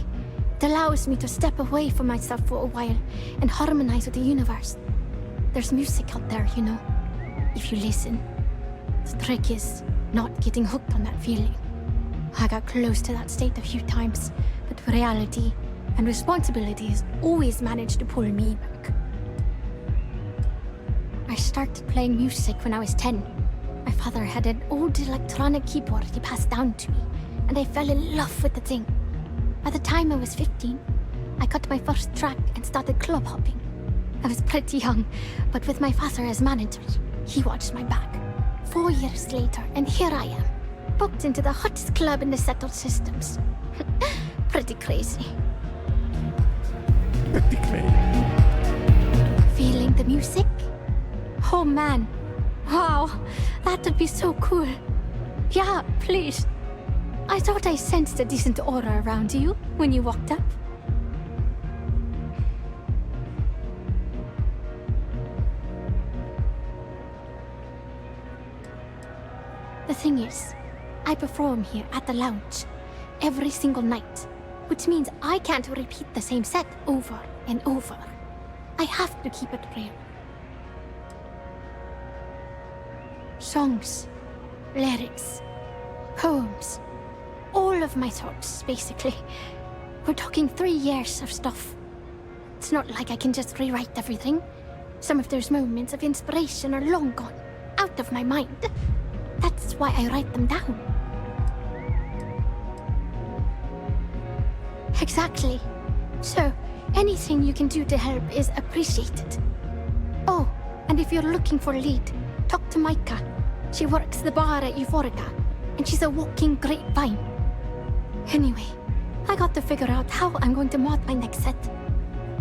It allows me to step away from myself for a while and harmonize with the universe. There's music out there, you know, if you listen. The trick is not getting hooked on that feeling. I got close to that state a few times, but reality and responsibilities always managed to pull me back. I started playing music when I was 10. My father had an old electronic keyboard he passed down to me, and I fell in love with the thing. By the time I was 15, I got my first track and started club hopping. I was pretty young, but with my father as manager, he watched my back. 4 years later, and here I am, booked into the hottest club in the settled systems. pretty crazy. Pretty crazy. Feeling the music? Oh man. Wow, that would be so cool. Yeah, please. I thought I sensed a decent aura around you when you walked up. The thing is, I perform here at the lounge every single night, which means I can't repeat the same set over and over. I have to keep it real. Songs, lyrics, poems, all of my thoughts, basically. We're talking 3 years of stuff. It's not like I can just rewrite everything. Some of those moments of inspiration are long gone, out of my mind. That's why I write them down. Exactly. So, anything you can do to help is appreciated. Oh, and if you're looking for a lead, talk to Micah. She works the bar at Euphorica, and she's a walking grapevine. Anyway, I got to figure out how I'm going to mod my next set.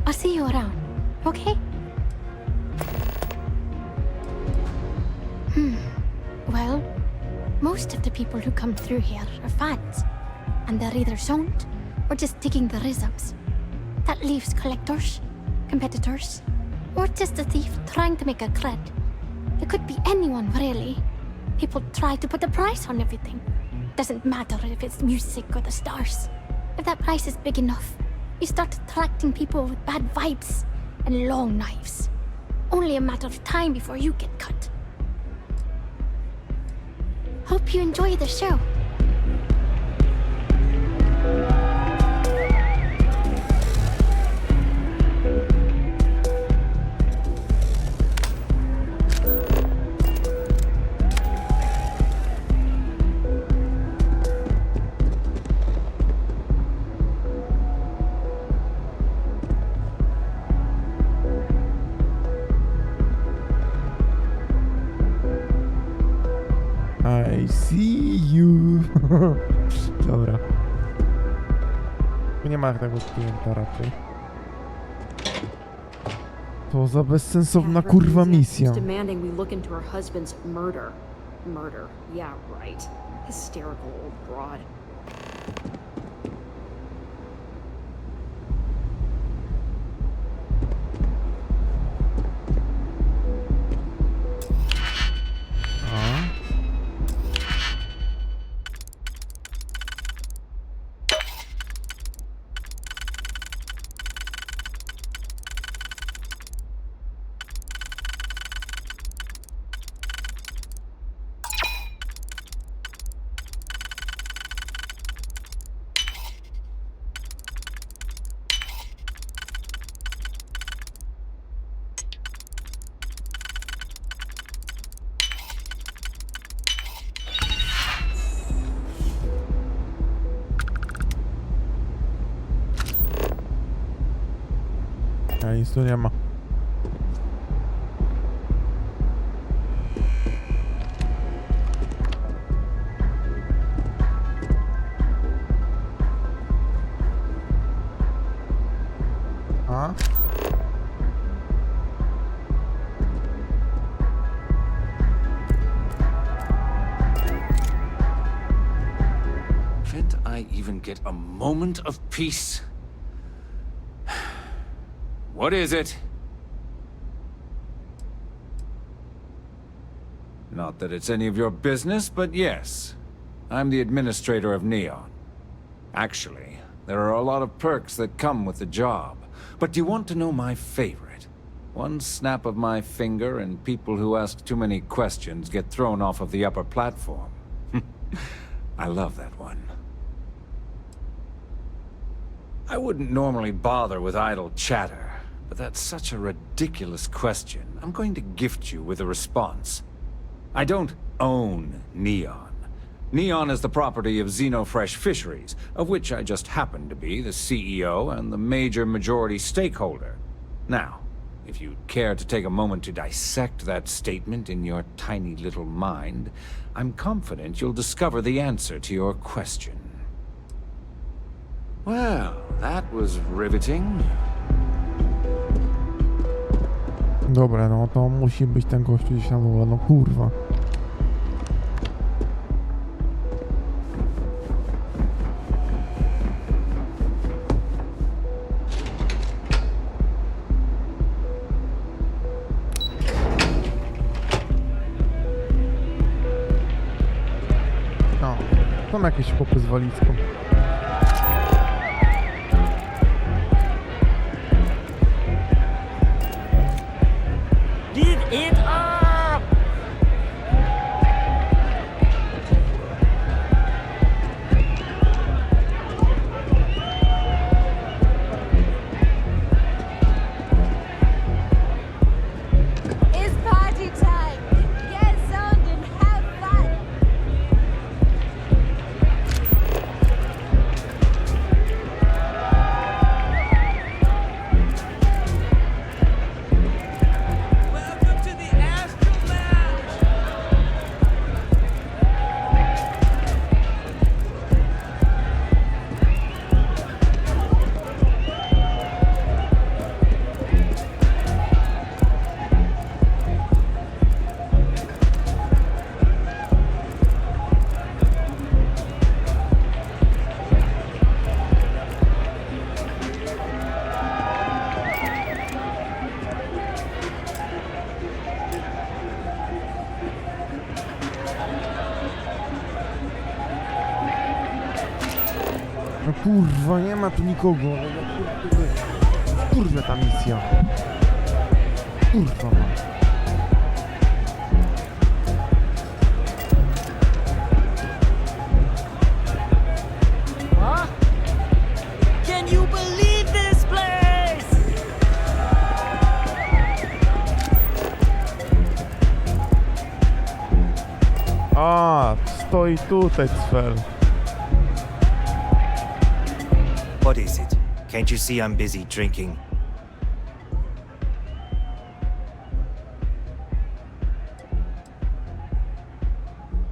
I'll see you around, okay? Well, most of the people who come through here are fans, and they're either zoned or just digging the rhythms. That leaves collectors, competitors, or just a thief trying to make a cred. It could be anyone, really. People try to put a price on everything. Doesn't matter if it's music or the stars. If that price is big enough, you start attracting people with bad vibes and long knives. Only a matter of time before you get cut. Hope you enjoy the show. I see you. Dobra. Tu nie ma tego klienta raczej. To za bezsensowna kurwa misja. Demanding we look into her husband's murder. Murder. Yeah, right. Hysterical old broad. A nic tu nie ma. A? Can't I even get a moment of peace? What is it? Not that it's any of your business, but yes. I'm the administrator of Neon. Actually, there are a lot of perks that come with the job. But do you want to know my favorite? One snap of my finger and people who ask too many questions get thrown off of the upper platform. I love that one. I wouldn't normally bother with idle chatter, but that's such a ridiculous question. I'm going to gift you with a response. I don't own Neon. Neon is the property of Xenofresh Fisheries, of which I just happen to be the CEO and the major majority stakeholder. Now, if you'd care to take a moment to dissect that statement in your tiny little mind, I'm confident you'll discover the answer to your question. Well, that was riveting. Dobra, no to musi być ten gościu gdzieś na dole, no kurwa. No, są jakieś chłopy z walizką. Give it up! It's party time! Get zoned and have fun! Welcome to the Astral Lounge! No kurwa, nie ma tu nikogo. Kurwa ta misja. Kurwa ma. Huh? Can you believe this place? A, stoi tutaj cfel. What is it? Can't you see I'm busy drinking?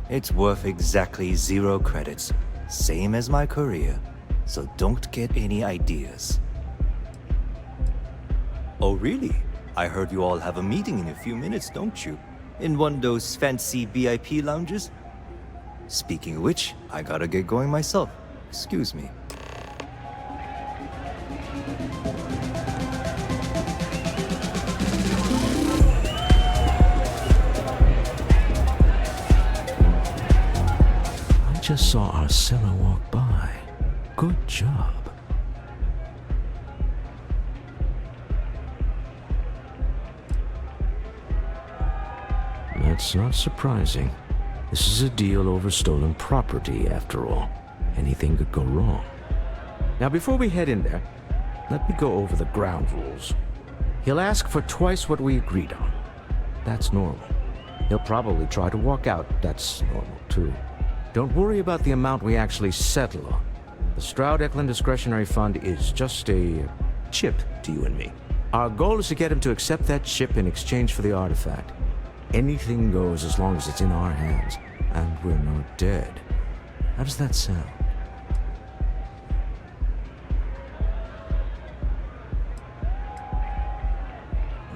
It's worth exactly 0 credits, same as my career, so don't get any ideas. Oh really? I heard you all have a meeting in a few minutes, don't you? In one of those fancy VIP lounges? Speaking of which, I gotta get going myself. Excuse me. I just saw Arcella walk by. Good job. That's not surprising. This is a deal over stolen property, after all. Anything could go wrong. Now, before we head in there, let me go over the ground rules. He'll ask for twice what we agreed on. That's normal. He'll probably try to walk out. That's normal, too. Don't worry about the amount we actually settle on. The Stroud-Eklund Discretionary Fund is just a chip to you and me. Our goal is to get him to accept that chip in exchange for the artifact. Anything goes as long as it's in our hands, and we're not dead. How does that sound?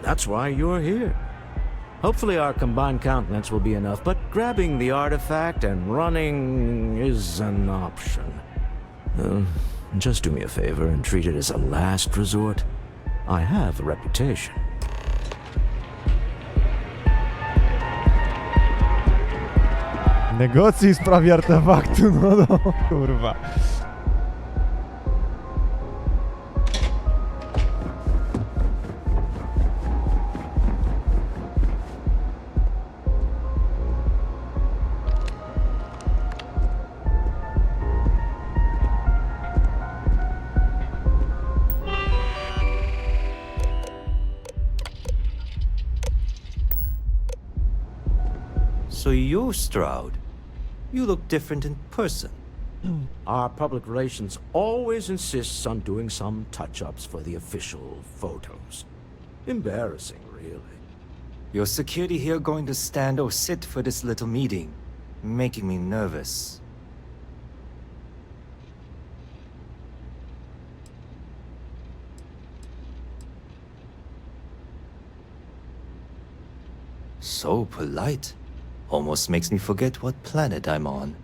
That's why you're here. Hopefully our combined countenance will be enough, but grabbing the artifact and running is an option. Just do me a favor and treat it as a last resort. I have a reputation. Negocjuj w sprawie artefaktu, no kurwa. So you're Stroud. You look different in person. Our public relations always insists on doing some touch-ups for the official photos. Embarrassing, really. Your security here going to stand or sit for this little meeting, making me nervous. So polite. Almost makes me forget what planet I'm on.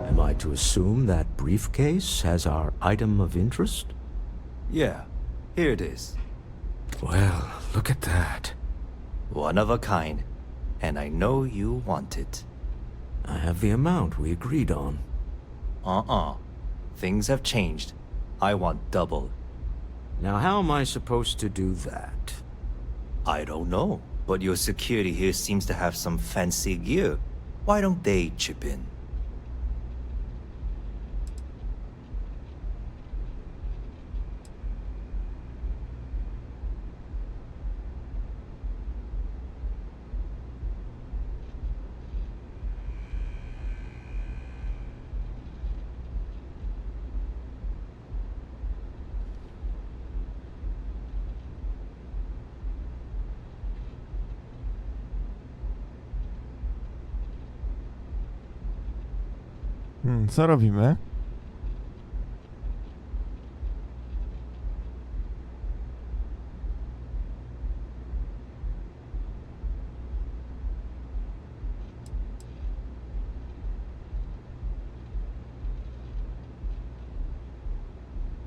Am I to assume that briefcase has our item of interest? Yeah, here it is. Well, look at that. One of a kind. And I know you want it. I have the amount we agreed on. Things have changed. I want double. Now how am I supposed to do that? I don't know, but your security here seems to have some fancy gear. Why don't they chip in? Co robimy?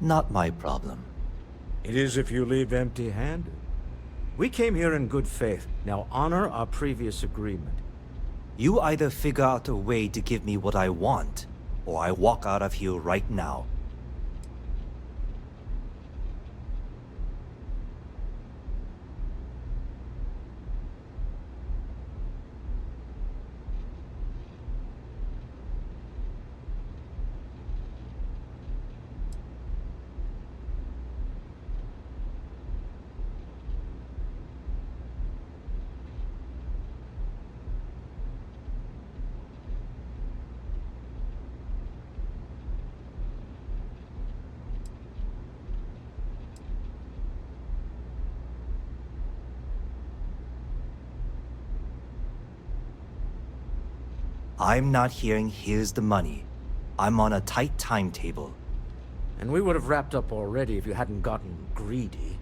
Not my problem. It is if you leave empty-handed. We came here in good faith. Now honor our previous agreement. You either figure out a way to give me what I want, or I walk out of here right now. I'm not hearing here's the money. I'm on a tight timetable. And we would have wrapped up already if you hadn't gotten greedy.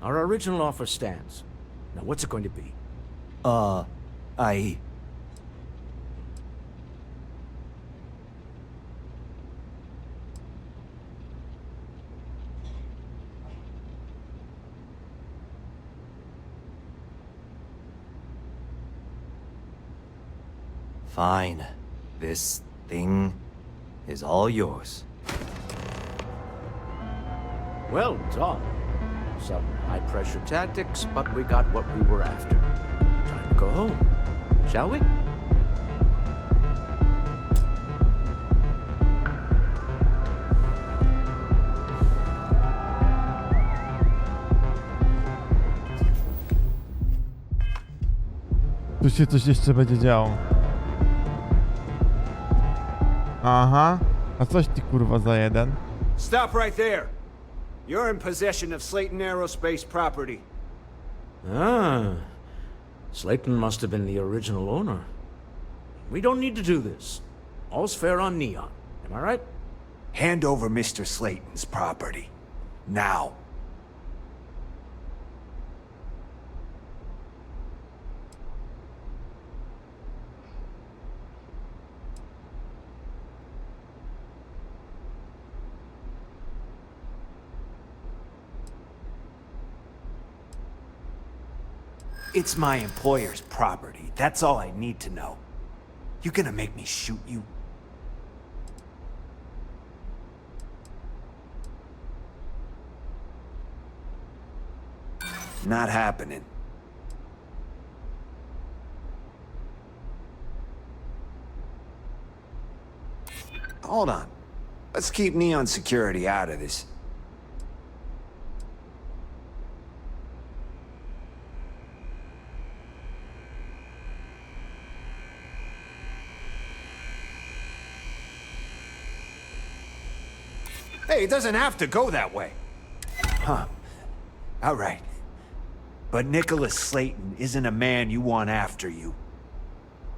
Our original offer stands. Now what's it going to be? Fine. This thing is all yours. Well done. Some high-pressure tactics, but we got what we were after. Time to go home, shall we? Tu się coś jeszcze będzie działo. Aha. A coś ty kurwa za jeden? Stop right there. You're in possession of Slayton Aerospace property. Ah. Slayton must have been the original owner. We don't need to do this. All's fair on Neon. Am I right? Hand over Mr. Slayton's property. Now. It's my employer's property. That's all I need to know. You gonna make me shoot you? Not happening. Hold on. Let's keep Neon Security out of this. Hey, it doesn't have to go that way. Huh. All right. But Nicholas Slayton isn't a man you want after you.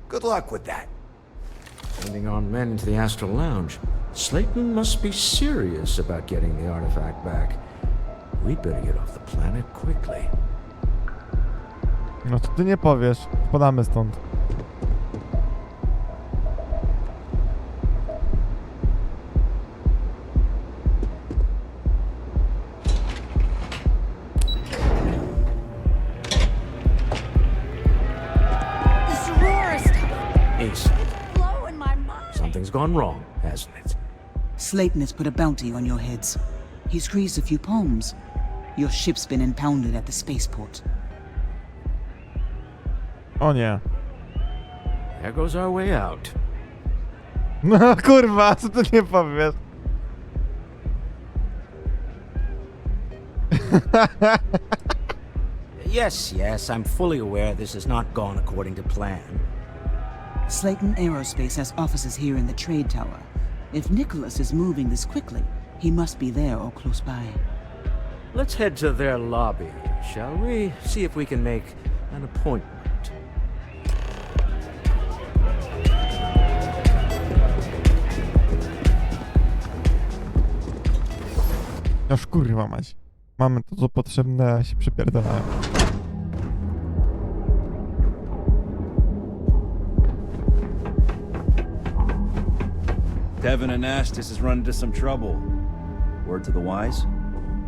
Good luck with that. Sending our men into the Astral Lounge. Slayton must be serious about getting the artifact back. We'd better get off the planet quickly. No to ty nie powiesz. Podamy stąd. This Aurora stuff. Ace, Blowing my mind. something's gone wrong, hasn't it? Slayton has put a bounty on your heads. He's greased a few palms. Your ship's been impounded at the spaceport. O nie. There goes our way out. No kurwa, co ty nie powiesz? Yes, I'm fully aware this has not gone according to plan. Slayton Aerospace has offices here in the trade tower. If Nicholas is moving this quickly, he must be there or close by. Let's head to their lobby, shall we? See if we can make an appointment. Aż kurwa mać. Mamy to co potrzebne, a się przypierdalają. Devin Anastas has run into some trouble. Word to the wise?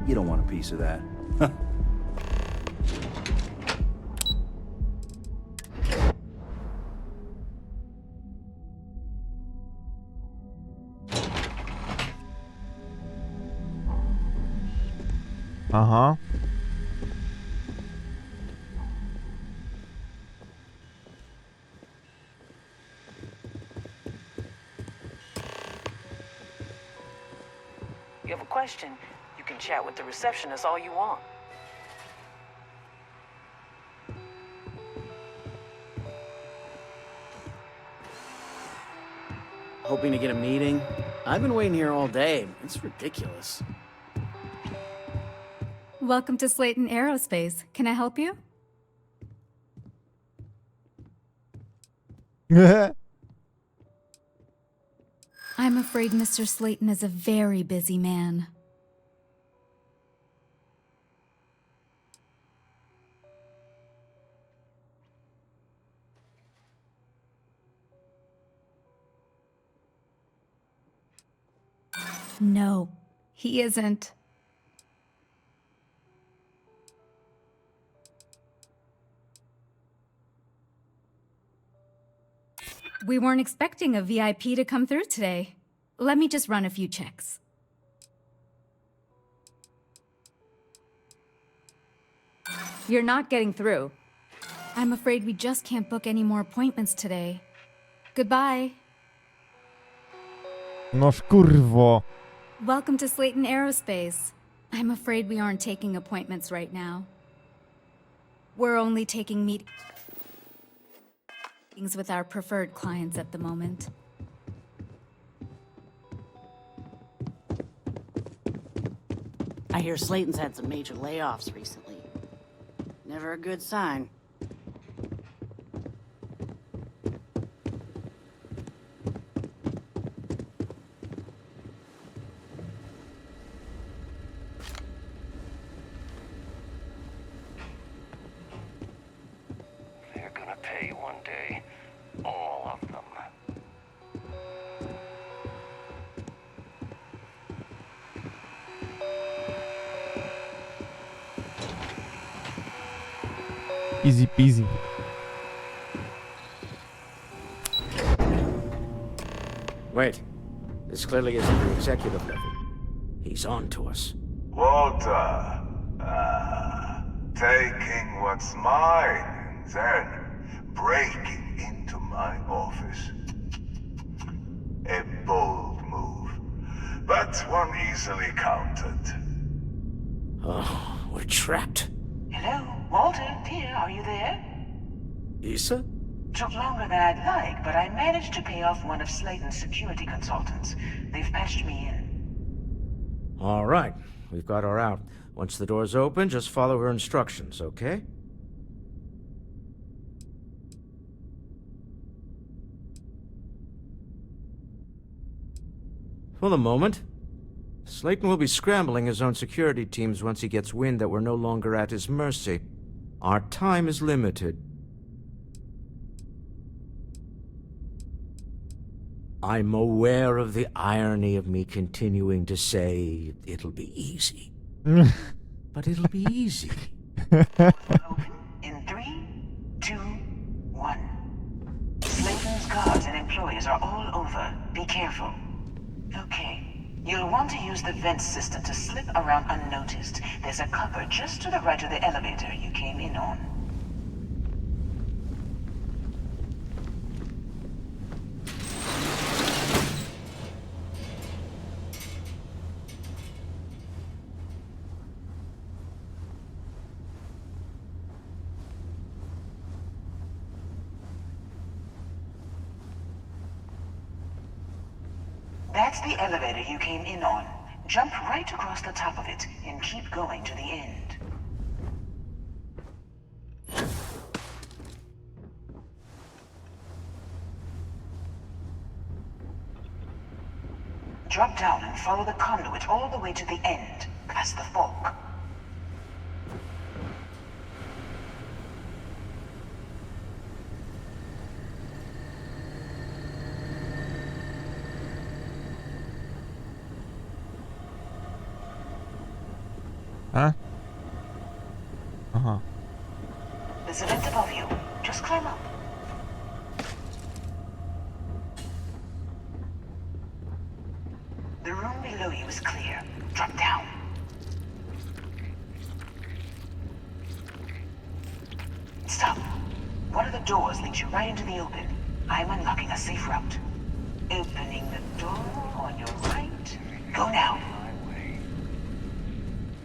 You don't want a piece of that. Aha. You have a question, you can chat with the receptionist all you want. Hoping to get a meeting? I've been waiting here all day. It's ridiculous. Welcome to Slayton Aerospace. Can I help you? I'm afraid Mr. Slayton is a very busy man. No, he isn't. We weren't expecting a VIP to come through today. Let me just run a few checks. You're not getting through. I'm afraid we just can't book any more appointments today. Goodbye. Noż kurwo. Welcome to Slayton Aerospace. I'm afraid we aren't taking appointments right now. We're only taking meetings with our preferred clients at the moment. I hear Slayton's had some major layoffs recently. Never a good sign. They're gonna pay one day. All of them. Easy peasy. Wait. This clearly isn't the executive level. He's on to us. Walter, taking what's mine and then breaking into my office. A bold move, but one easily countered. Oh, we're trapped. Hello, Walter, dear, are you there? Issa? Took longer than I'd like, but I managed to pay off one of Slayton's security consultants. They've patched me in. All right. We've got her out. Once the door's open, just follow her instructions, okay? Well, a moment. Slayton will be scrambling his own security teams once he gets wind that we're no longer at his mercy. Our time is limited. I'm aware of the irony of me continuing to say it'll be easy. But it'll be easy. In 3, 2, 1. Slayton's guards and employees are all over. Be careful. Okay. You'll want to use the vent system to slip around unnoticed. There's a cupboard just to the right of the elevator you came in on. That's the elevator you came in on. Jump right across the top of it and keep going to the end. Drop down and follow the conduit all the way to the end, past the fork. Huh? Uh-huh. There's a vent above you. Just climb up. The room below you is clear. Drop down. Stop. One of the doors leads you right into the open. I'm unlocking a safe route. Opening the door on your right. Go now.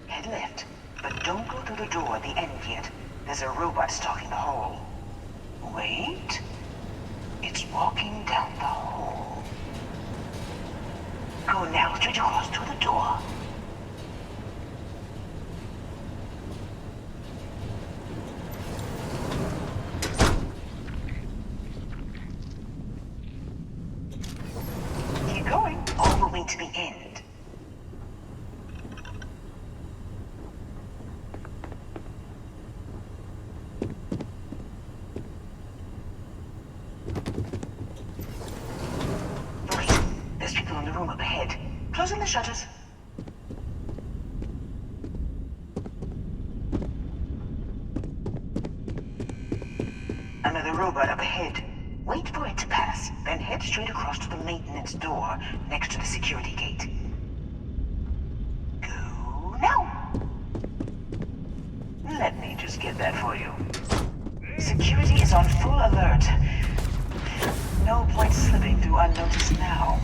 Head left, but don't go through the door at the end yet. There's a robot stalking the hall. Wait. It's walking down the hall. Go now, straight across to the door. Keep going, all the way to the end. Closing the shutters. Another robot up ahead. Wait for it to pass, then head straight across to the maintenance door next to the security gate. Go now. Let me just get that for you. Security is on full alert. No point slipping through unnoticed now.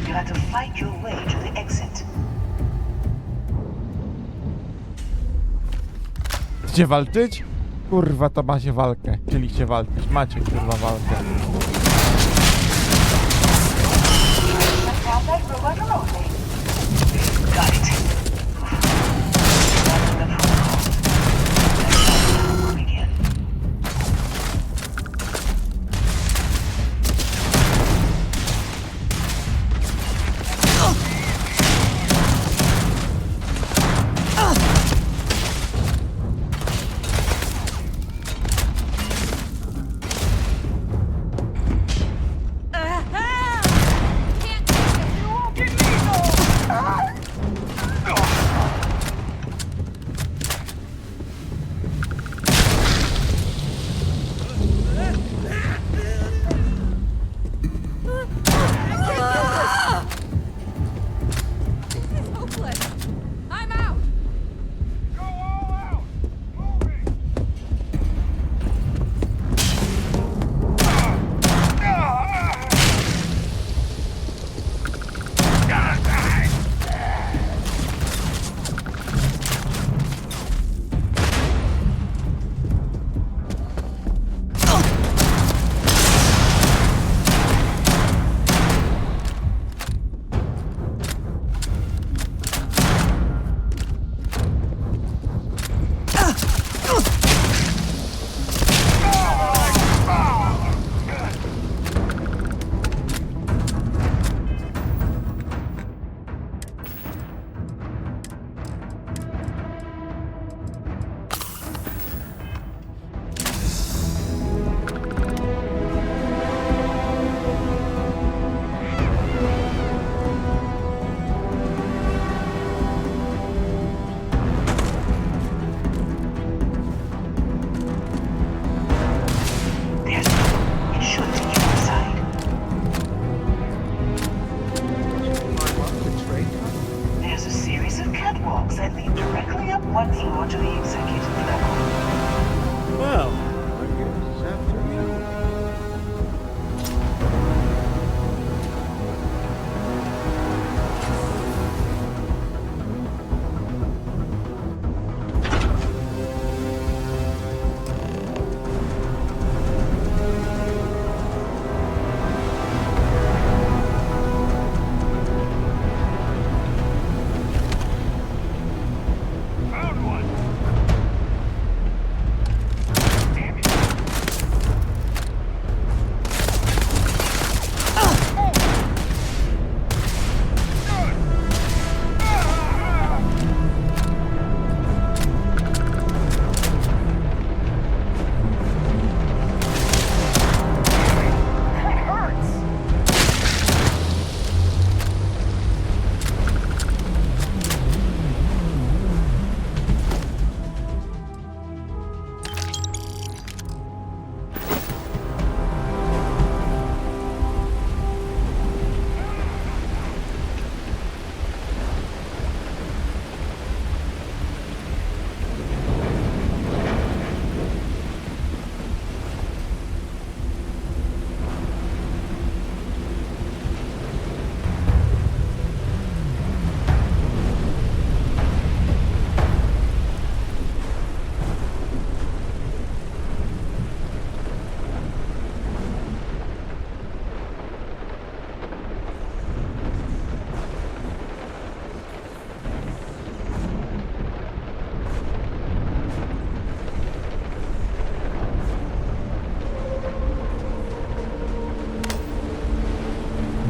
You'll have to fight your way to the exit. Chcecie walczyć? Kurwa, to macie walkę. Chcieliście walczyć. Macie, kurwa, walkę. Got it. Directly up one floor to the executive level. Well, I guess after you. Found one!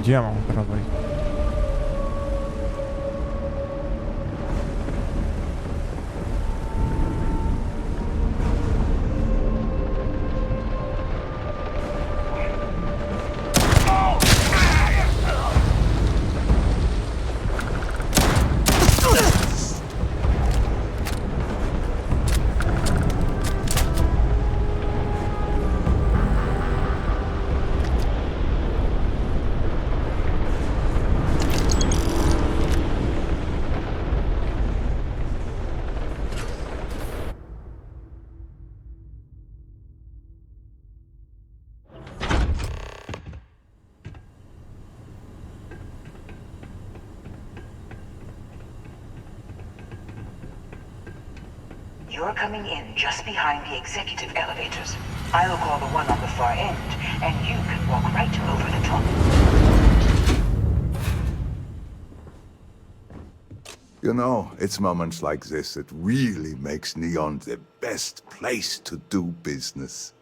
Gdzie ja mam teraz wejść? You're coming in just behind the executive elevators. I'll call the one on the far end, and you can walk right over the top. You know, it's moments like this that really makes Neon the best place to do business.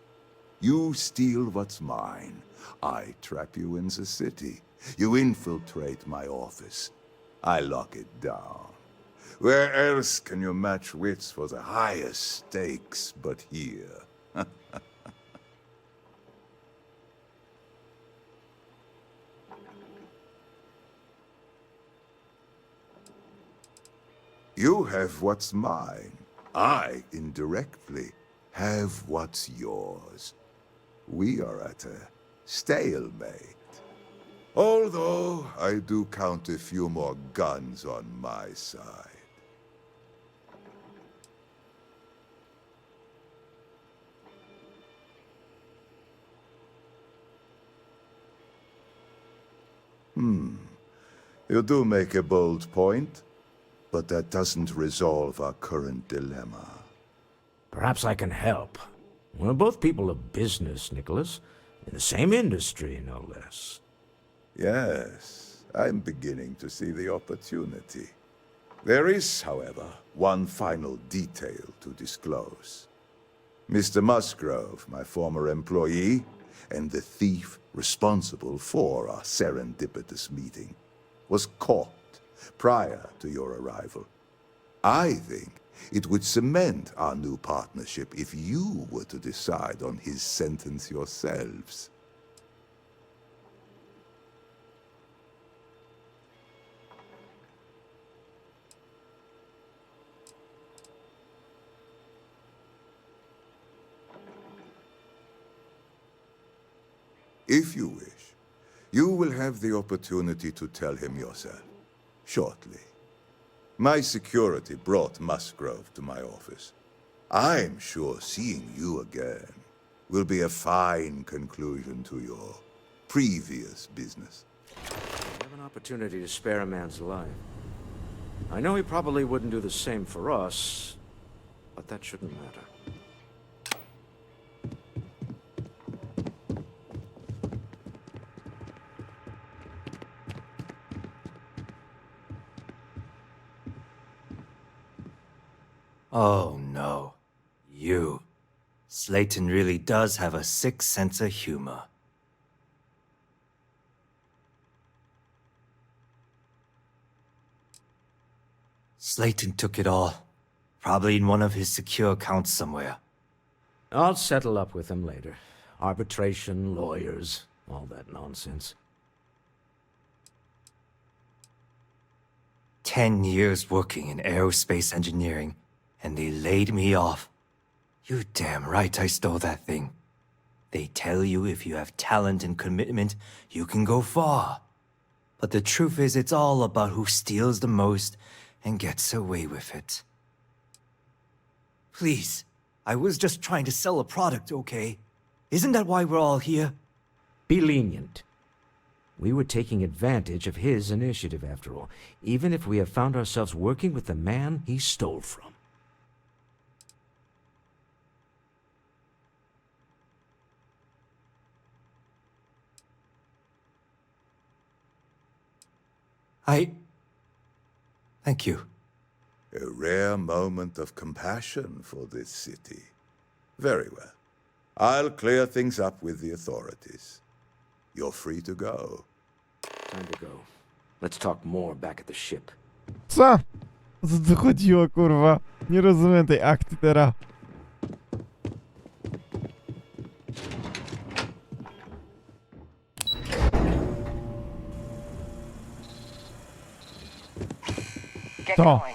You steal what's mine. I trap you in the city. You infiltrate my office. I lock it down. Where else can you match wits for the highest stakes but here? You have what's mine. I, indirectly, have what's yours. We are at a stalemate. Although I do count a few more guns on my side. You do make a bold point, but that doesn't resolve our current dilemma. Perhaps I can help. We're both people of business, Nicholas. In the same industry, no less. Yes, I'm beginning to see the opportunity. There is, however, one final detail to disclose. Mr. Musgrove, my former employee, and the thief responsible for our serendipitous meeting, was caught prior to your arrival. I think it would cement our new partnership if you were to decide on his sentence yourselves. If you wish, you will have the opportunity to tell him yourself, shortly. My security brought Musgrove to my office. I'm sure seeing you again will be a fine conclusion to your previous business. We have an opportunity to spare a man's life. I know he probably wouldn't do the same for us, but that shouldn't matter. Oh no. You. Slayton really does have a sick sense of humor. Slayton took it all. Probably in one of his secure accounts somewhere. I'll settle up with him later. Arbitration, lawyers, all that nonsense. 10 years working in aerospace engineering, and they laid me off. You damn right I stole that thing. They tell you if you have talent and commitment, you can go far. But the truth is, it's all about who steals the most and gets away with it. Please, I was just trying to sell a product, okay? Isn't that why we're all here? Be lenient. We were taking advantage of his initiative, after all, even if we have found ourselves working with the man he stole from. Thank you. A rare moment of compassion for this city. Very well. I'll clear things up with the authorities. You're free to go. Time to go. Let's talk more back at the ship. Co? O co tu chodziło, kurwa? Nie rozumiem tej akty teraz. Get going.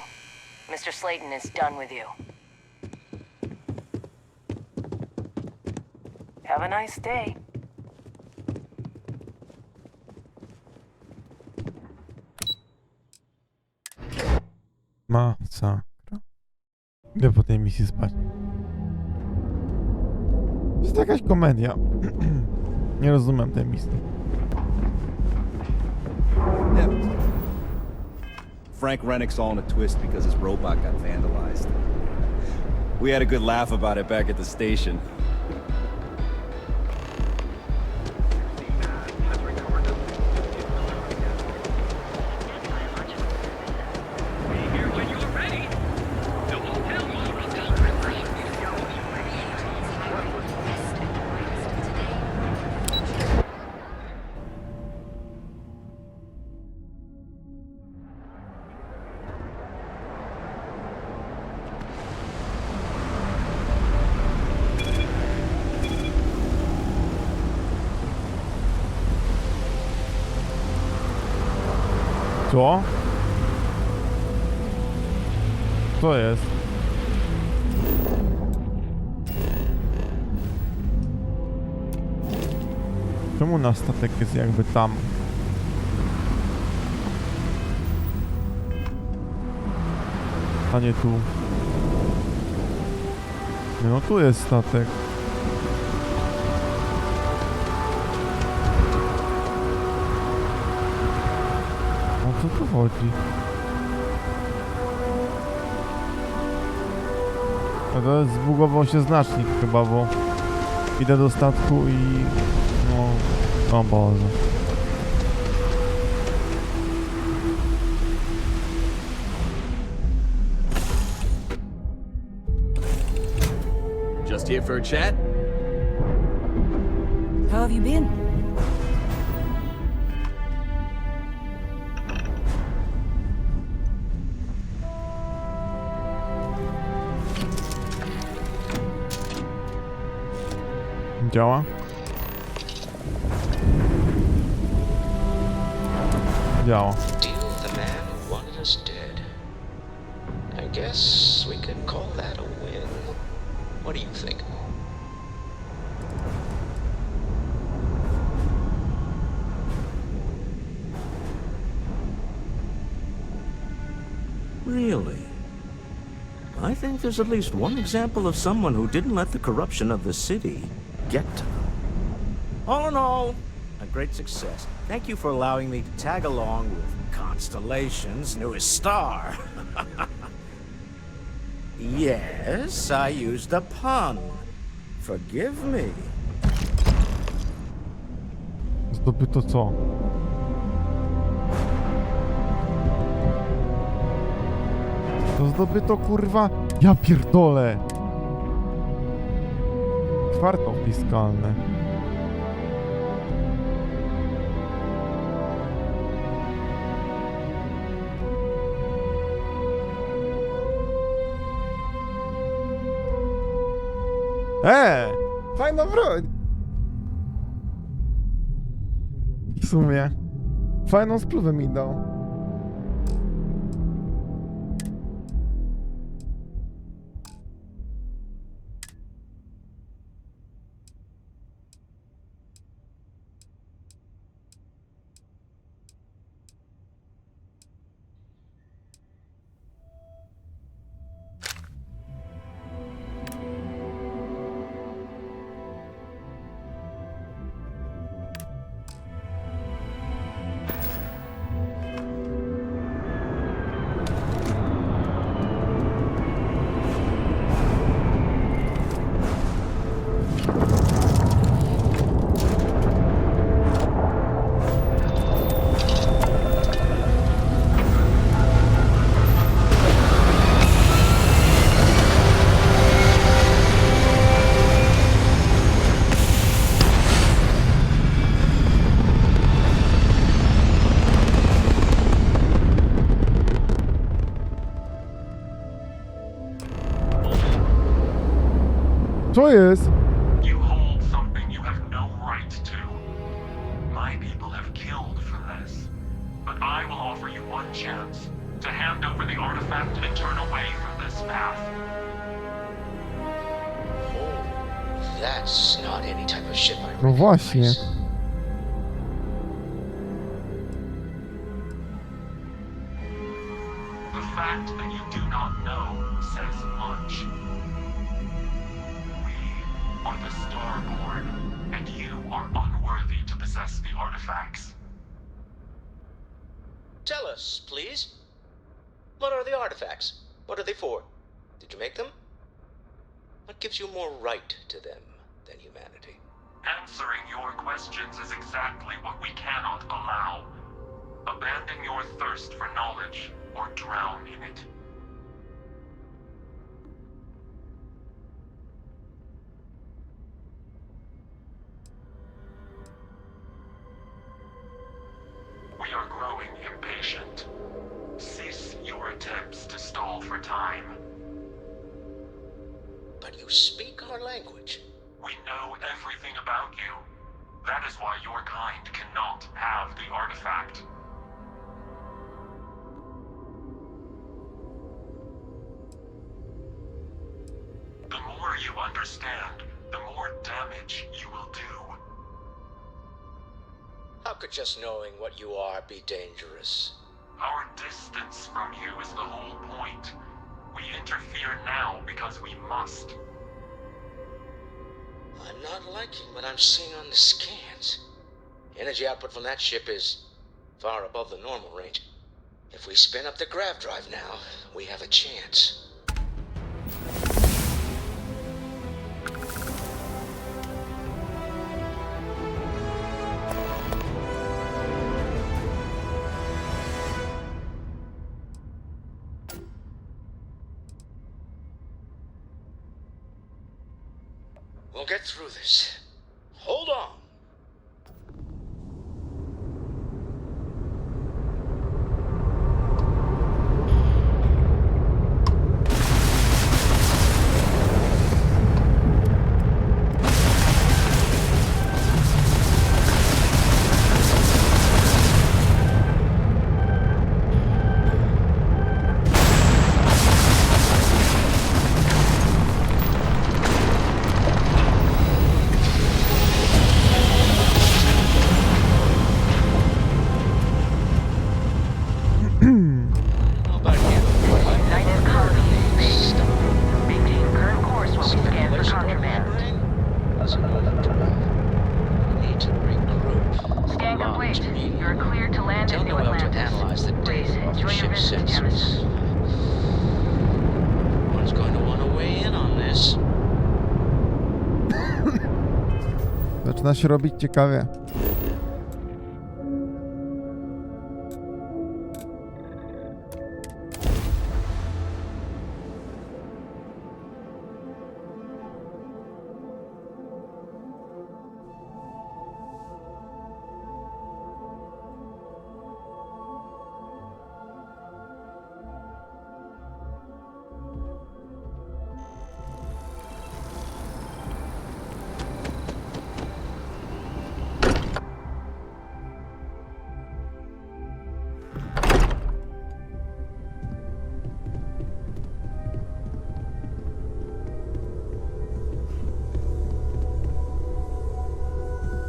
Mr. Slayton is done with you. Have a nice day. Masakra. Idę po tej misji spać. To jest jakaś komedia. Nie rozumiem tej misji. Frank Rennick's all in a twist because his robot got vandalized. We had a good laugh about it back at the station. Co? Co jest? Czemu nasz statek jest jakby tam? A nie tu. Nie, no tu jest statek. O co tu chodzi? A to zbugował się znacznik chyba, bo idę do statku i... no... o Boże. Just here for a chat? How have you been? Działa? Działa. Deal with the man who wanted us dead. I guess we could call that a win. What do you think? Really? I think there's at least one example of someone who didn't let the corruption of the city get to them. All in all, a great success. Thank you for allowing me to tag along with Constellation's newest star. Yes, I used a pun. Forgive me. Zdobyto co? To zdobyto, kurwa... Ja pierdolę! Kwartał fiskalny. Fajna broń! W sumie. Fajną spluwę mi dał. Co jest? You hold something you have no right to. My people have killed for this. But I will offer you one chance to hand over the artifact and turn away from this path. Oh, that's not any type of ship I No właśnie. The fact that you do not know says much. We are the Starborn, and you are unworthy to possess the artifacts. Tell us, please. What are the artifacts? What are they for? Did you make them? What gives you more right to them than humanity? Answering your questions is exactly what we cannot allow. Abandon your thirst for knowledge, or drown in it. We are growing impatient. Cease your attempts to stall for time. But you speak our language. We know everything about you. That is why your kind cannot have the artifact. The more you understand, the more damage you will do. How could just knowing what you are be dangerous? Our distance from you is the whole point. We interfere now because we must. I'm not liking what I'm seeing on the scans. Energy output from that ship is far above the normal range. If we spin up the grav drive now, we have a chance. We'll get through this. Hold on. Zaczyna się robić ciekawie.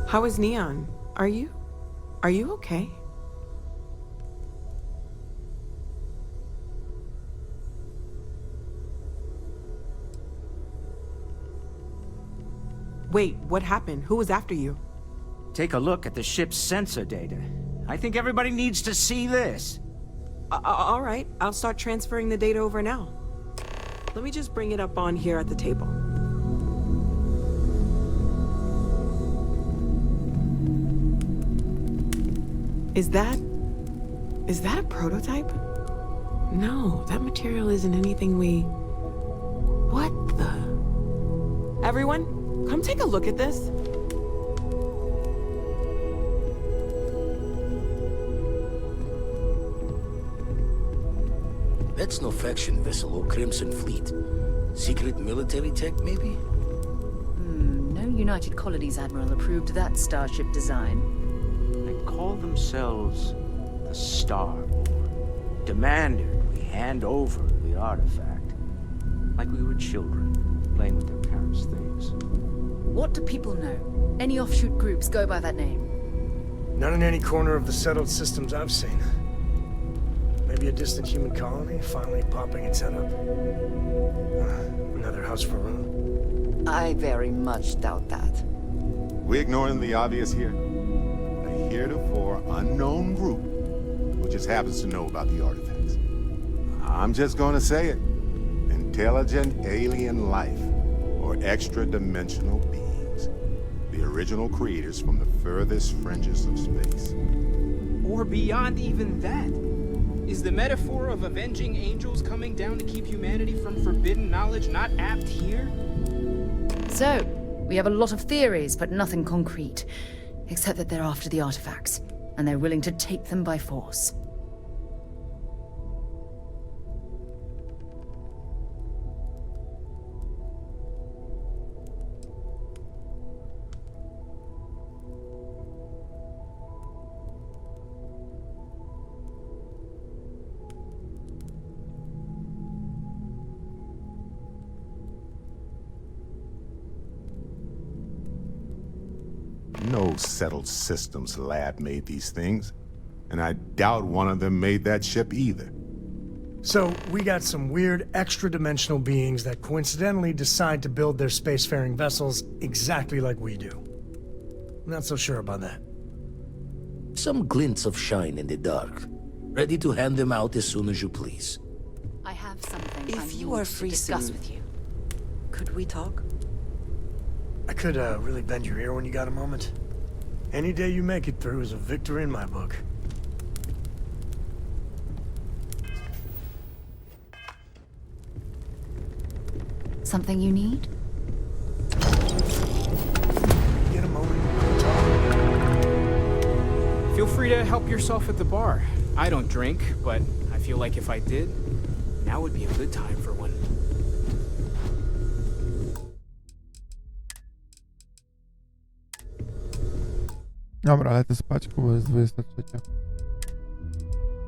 How is Neon? Are you okay? Wait, what happened? Who was after you? Take a look at the ship's sensor data. I think everybody needs to see this. All right, I'll start transferring the data over now. Let me just bring it up on here at the table. Is that a prototype? No, that material isn't anything we... What the... Everyone, come take a look at this. That's no faction vessel or Crimson Fleet. Secret military tech, maybe? No United Colonies Admiral approved that starship design. They call themselves the Starboard. Demanded we hand over the artifact. Like we were children, playing with their parents' things. What do people know? Any offshoot groups go by that name? Not in any corner of the settled systems I've seen. Maybe a distant human colony finally popping its head up. Another house for Rune. I very much doubt that. We ignoring the obvious here? A heretofore unknown group who just happens to know about the artifacts. I'm just gonna say it. Intelligent alien life, or extra-dimensional beings. The original creators from the furthest fringes of space. Or beyond even that. Is the metaphor of avenging angels coming down to keep humanity from forbidden knowledge not apt here? So, we have a lot of theories, but nothing concrete. Except that they're after the artifacts, and they're willing to take them by force. No settled systems lab made these things, and I doubt one of them made that ship either. So, we got some weird extra-dimensional beings that coincidentally decide to build their spacefaring vessels exactly like we do. Not so sure about that. Some glints of shine in the dark. Ready to hand them out as soon as you please. I have something If I you need are to free discuss soon, with you. could we talk? I could really bend your ear when you got a moment. Any day you make it through is a victory in my book. Something you need? Get a moment, go talk. Feel free to help yourself at the bar. I don't drink, but I feel like if I did, now would be a good time for one. Dobra, lecę spać, bo jest 23.